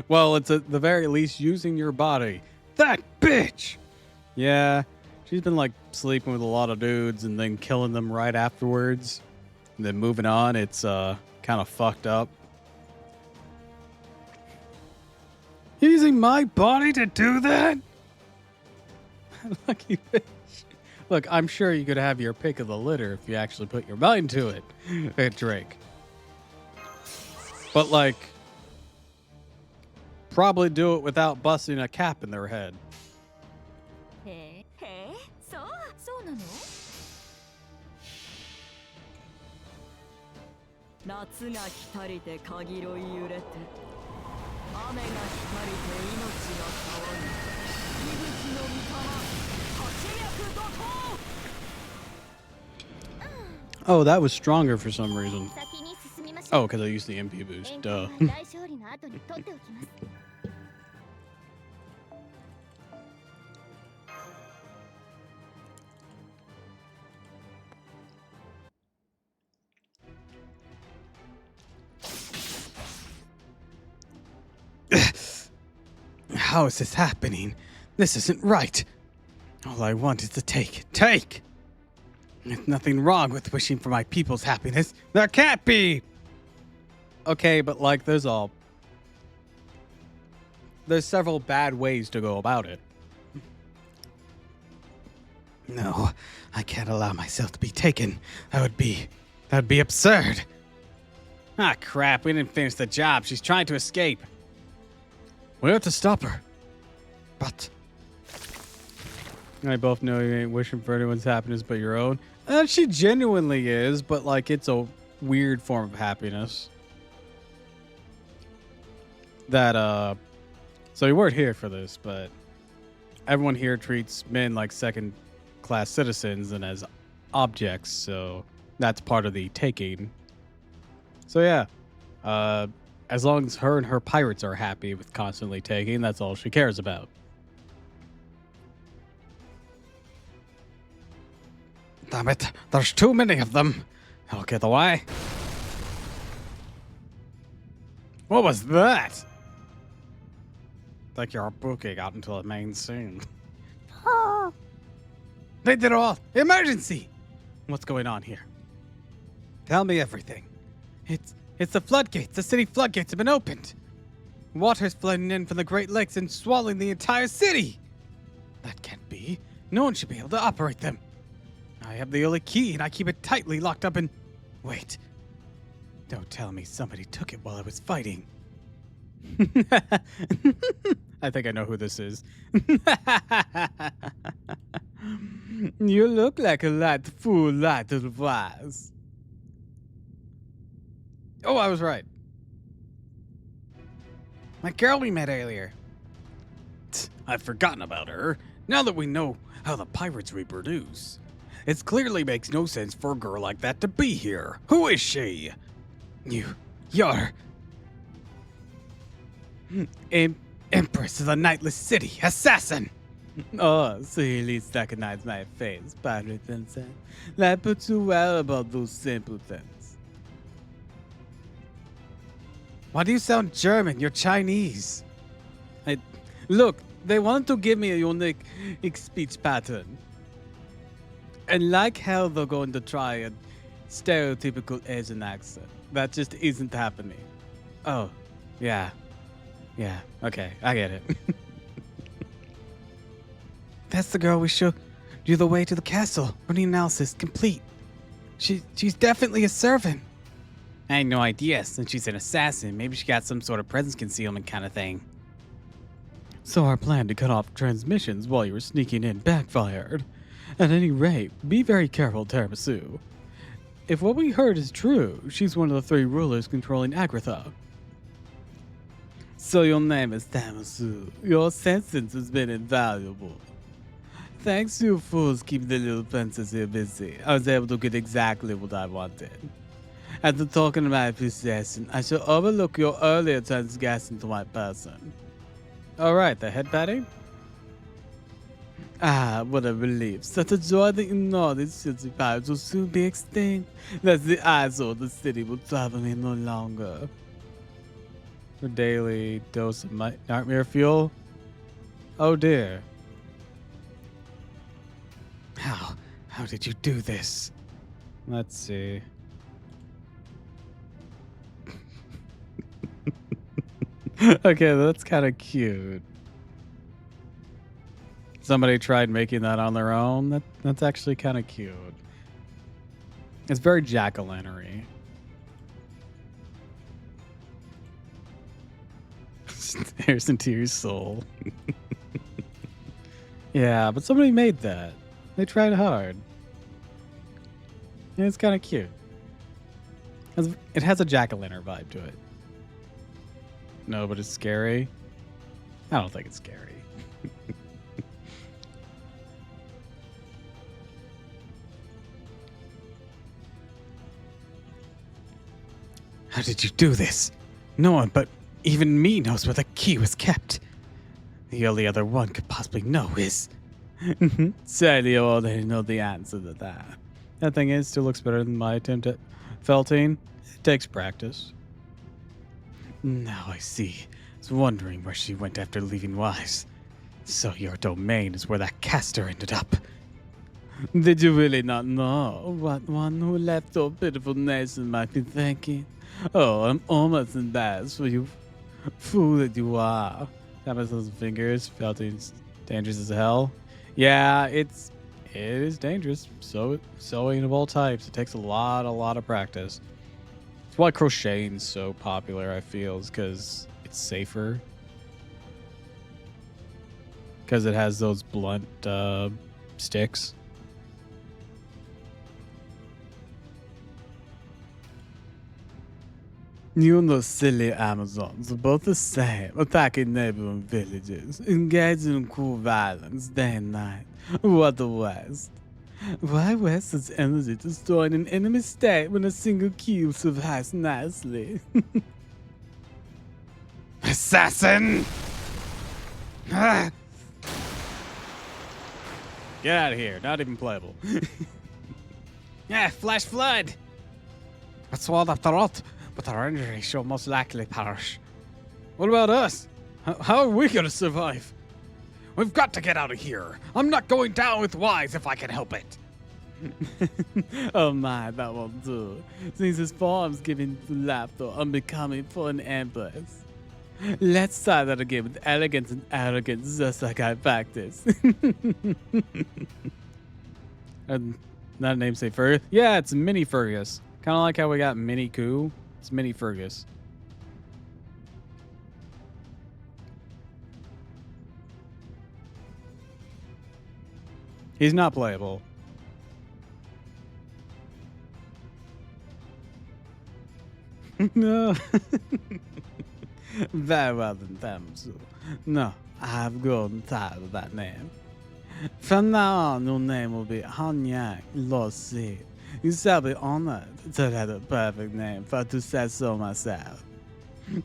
Well, it's at the very least using your body. That bitch! Yeah, she's been like sleeping with a lot of dudes and then killing them right afterwards. And then moving on, it's kind of fucked up. Using my body to do that? Lucky bitch. Look, I'm sure you could have your pick of the litter if you actually put your mind to it, hey, Drake. But, like, probably do it without busting a cap in their head. Oh, that was stronger for some reason. Oh, because I used the MP boost. Duh. How is this happening? This isn't right. All I want is to take. Take! There's nothing wrong with wishing for my people's happiness. There can't be! Okay, but like, there's several bad ways to go about it. No, I can't allow myself to be taken. That would be absurd. Ah, crap, we didn't finish the job. She's trying to escape. We have to stop her. But I both know you ain't wishing for anyone's happiness but your own. And she genuinely is, but like, it's a weird form of happiness. that so we weren't here for this, but everyone here treats men like second class citizens and as objects, so that's part of the taking. So yeah, as long as her and her pirates are happy with constantly taking, that's all she cares about. Damn it, there's too many of them. I'll get away. What was that? Like you're booking out into the main scene. They did it all. Emergency! What's going on here? Tell me everything. It's the floodgates. The city floodgates have been opened. Water's flooding in from the Great Lakes and swallowing the entire city. That can't be. No one should be able to operate them. I have the only key and I keep it tightly locked up in... Wait. Don't tell me somebody took it while I was fighting. I think I know who this is. You look like a light fool, light of wise. Oh, I was right. My girl we met earlier. I've forgotten about her. Now that we know how the pirates reproduce, it clearly makes no sense for a girl like that to be here. Who is she? You're... Empress of the Nightless City, assassin! Oh, so you at least recognize my face, pirate princess. That puts you well above those simpletons. Why do you sound German? You're Chinese. Look, they wanted to give me a unique speech pattern. And like hell, they're going to try a stereotypical Asian accent. That just isn't happening. Oh, yeah. Yeah, okay, I get it. That's the girl we showed you the way to the castle. Running analysis complete. She's definitely a servant. I had no idea, since she's an assassin. Maybe she got some sort of presence concealment kind of thing. So our plan to cut off transmissions while you were sneaking in backfired. At any rate, be very careful, Tiramisu. If what we heard is true, she's one of the 3 rulers controlling Agartha. So your name is Tiramisu. Your assistance has been invaluable. Thanks to you fools keeping the little princess here busy, I was able to get exactly what I wanted. After talking to my appreciation, I shall overlook your earlier transgression to my person. Alright, the head patting? Ah, what a relief. Such a joy that you know these city pirates will soon be extinct. That the eyesore of the city will trouble me no longer. For daily dose of nightmare fuel? Oh dear. How did you do this? Let's see. Okay, that's kind of cute. Somebody tried making that on their own. That's actually kind of cute. It's very jack-o'-lantern-y. Stares into your soul. Yeah, but somebody made that. They tried hard. And it's kind of cute. It has a jack-o'-lantern vibe to it. No, but it's scary. I don't think it's scary. How did you do this? No one but even me knows where the key was kept. The only other one could possibly know is... Sadly, you already know the answer to that. That thing is, still looks better than my attempt at felting. It takes practice. Now I see. I was wondering where she went after leaving Wise. So your domain is where that caster ended up. Did you really not know what one who left your pitiful nation might be thinking? Oh, I'm almost embarrassed for you, fool that you are. Tap those fingers, felting's dangerous as hell. Yeah, it is dangerous. Sewing of all types. It takes a lot of practice. That's why crocheting's so popular, I feel, is because it's safer. Because it has those blunt sticks. You and those silly Amazons are both the same, attacking neighboring villages, engaging in cool violence day and night. What the West? Why waste its energy destroying an enemy state when a single cube survives nicely? Assassin! Ah! Get out of here, not even playable. Yeah, flash flood. A sword after rot, but our injury shall most likely perish. What about us? How are we gonna survive? We've got to get out of here. I'm not going down with Wise if I can help it. Oh my, that won't do. Since his form's giving laughter unbecoming for an empress. Let's try that again with elegance and arrogance, just like I practice. And not a namesake Fergus? Yeah, it's Mini Fergus. Kind of like how we got Mini Coo. It's Mini Fergus. He's not playable. No. Very well then, Tamsu. No, I've grown tired of that name. From now on, your name will be Hanyak Lossi. You shall be honored to have a perfect name, for to say so myself.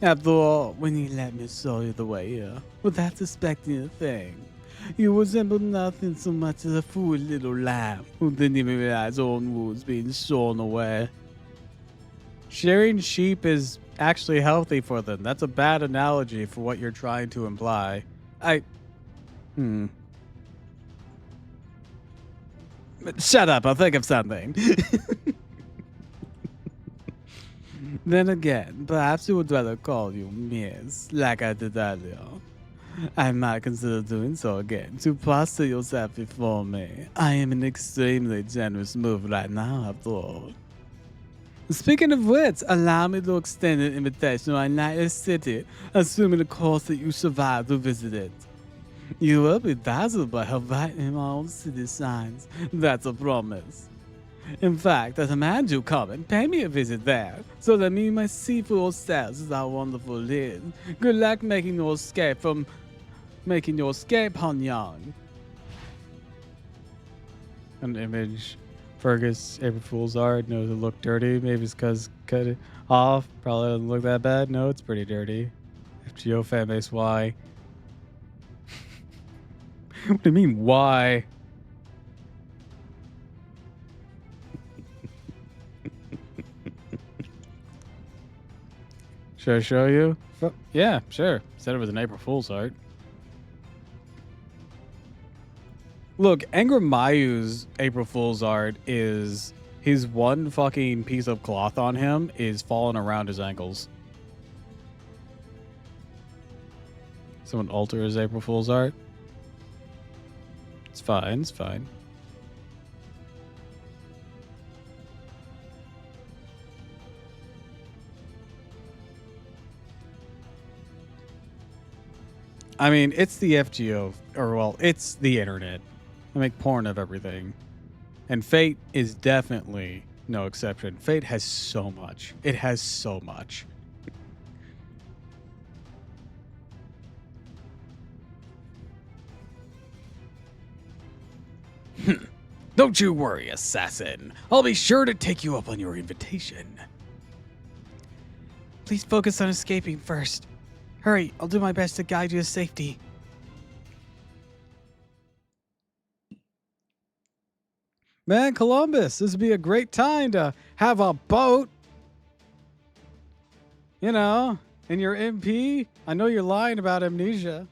After all, when you let me show you the way here, without suspecting a thing, you resemble nothing so much as a foolish little lamb who didn't even realize her own wounds being shorn away. Shearing sheep is actually healthy for them. That's a bad analogy for what you're trying to imply. Shut up, I'll think of something. Then again, perhaps you would rather call you Miss, like I did earlier. I might consider doing so again, to posture yourself before me. I am in an extremely generous mood right now, after all. Speaking of which, allow me to extend an invitation to our nightly city, assuming of course that you survive to visit it. You will be dazzled by how brightening our own city shines. That's a promise. In fact, I demand you come and pay me a visit there, so that me might see for yourselves how wonderful it is. Good luck making your escape, Hanyang. An image. Fergus, April Fool's art. Knows it look dirty. Maybe it's because cut it off. Probably doesn't look that bad. No, it's pretty dirty. FGO fanbase, why? What do you mean, why? Should I show you? Yeah, sure. Said it was an April Fool's art. Look, Angrimayu's April Fool's art is his one fucking piece of cloth on him is falling around his ankles. Someone alter his April Fool's art? It's fine, it's fine. I mean, it's the FGO, or well, it's the internet. I make porn of everything. And Fate is definitely no exception. Fate has so much. It has so much. Don't you worry, assassin. I'll be sure to take you up on your invitation. Please focus on escaping first. Hurry, I'll do my best to guide you to safety. Man, Columbus, this would be a great time to have a boat. You know, and your MP. I know you're lying about amnesia.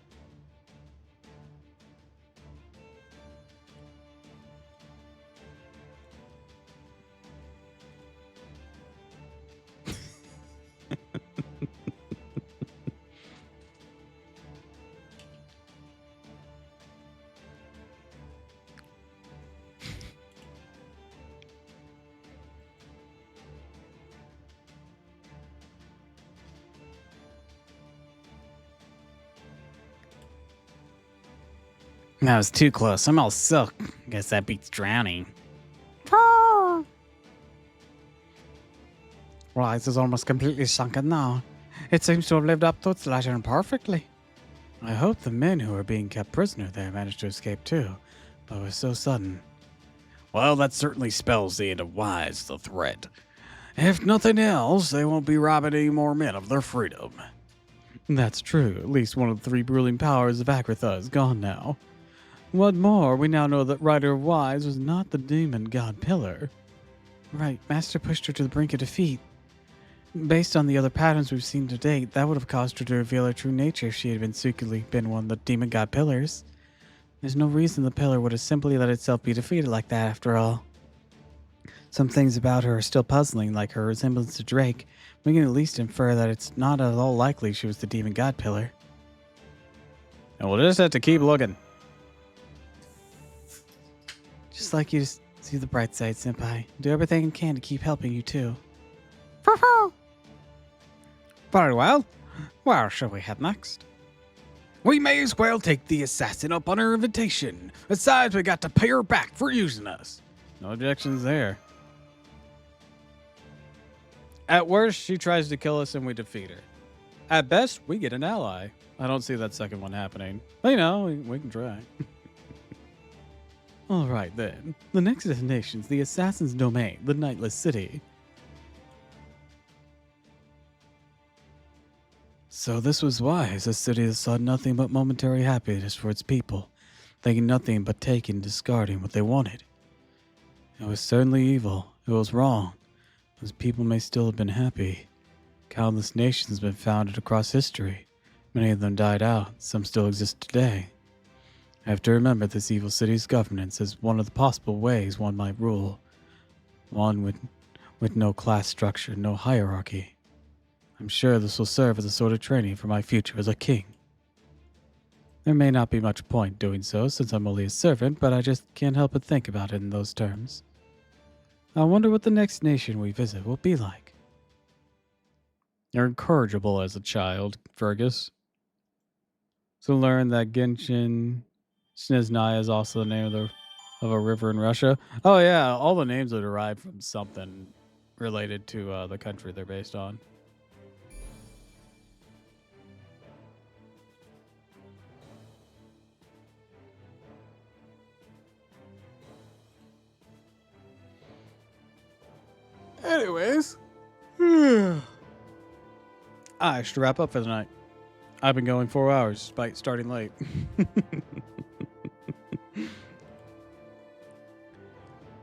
That was too close. I'm all silk. Guess that beats drowning. Rise is almost completely sunken now. It seems to have lived up to its legend perfectly. I hope the men who are being kept prisoner there managed to escape too, but it was so sudden. Well, that certainly spells the end of Wise, the threat. If nothing else, they won't be robbing any more men of their freedom. That's true. At least one of the 3 ruling powers of Agartha is gone now. What more, we now know that Rider of Wise was not the demon god Pillar. Right, Master pushed her to the brink of defeat. Based on the other patterns we've seen to date, that would have caused her to reveal her true nature if she had been secretly been one of the demon god pillars. There's no reason the pillar would have simply let itself be defeated like that after all. Some things about her are still puzzling, like her resemblance to Drake. We can at least infer that it's not at all likely she was the demon god pillar. And we'll just have to keep looking. Just like you to see the bright side, Senpai. Do everything I can to keep helping you too. Very well. Where shall we head next? We may as well take the assassin up on her invitation. Besides, we got to pay her back for using us. No objections there. At worst, she tries to kill us and we defeat her. At best, we get an ally. I don't see that second one happening. But, you know, we can try. All right, then. The next destination's the Assassin's Domain, the Nightless City. So this was Wise, a city that sought nothing but momentary happiness for its people, thinking nothing but taking and discarding what they wanted. It was certainly evil. It was wrong. Those people may still have been happy. Countless nations have been founded across history. Many of them died out. Some still exist today. I have to remember this evil city's governance as one of the possible ways one might rule. One with no class structure, no hierarchy. I'm sure this will serve as a sort of training for my future as a king. There may not be much point doing so since I'm only a servant, but I just can't help but think about it in those terms. I wonder what the next nation we visit will be like. You're incorrigible as a child, Fergus. To learn that Genshin Sniznaya is also the name of a river in Russia. Oh yeah, all the names are derived from something related to the country they're based on. Anyways, I should wrap up for the night. I've been going 4 hours despite starting late.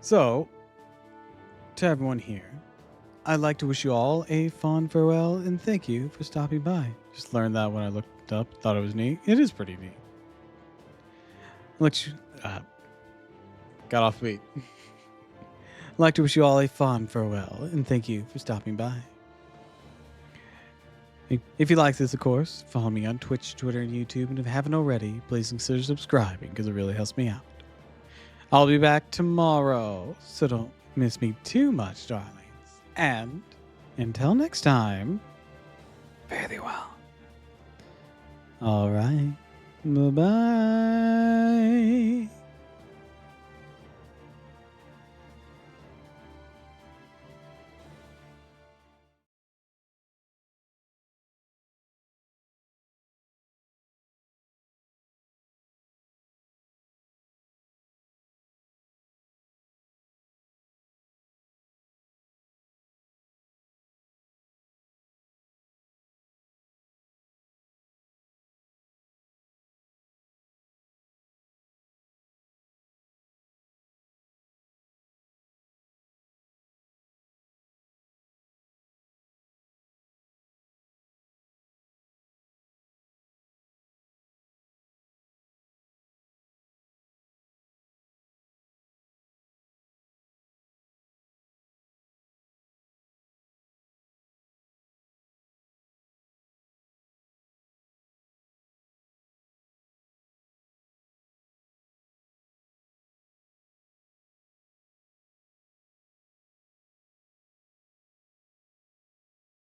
So, to everyone here, I'd like to wish you all a fond farewell and thank you for stopping by. Just learned that when I looked up, thought it was neat. It is pretty neat. Got off beat. I'd like to wish you all a fond farewell and thank you for stopping by. If you like this, of course, follow me on Twitch, Twitter, and YouTube. And if you haven't already, please consider subscribing because it really helps me out. I'll be back tomorrow, so don't miss me too much, darlings. And until next time, fare thee well. All right. Bye-bye.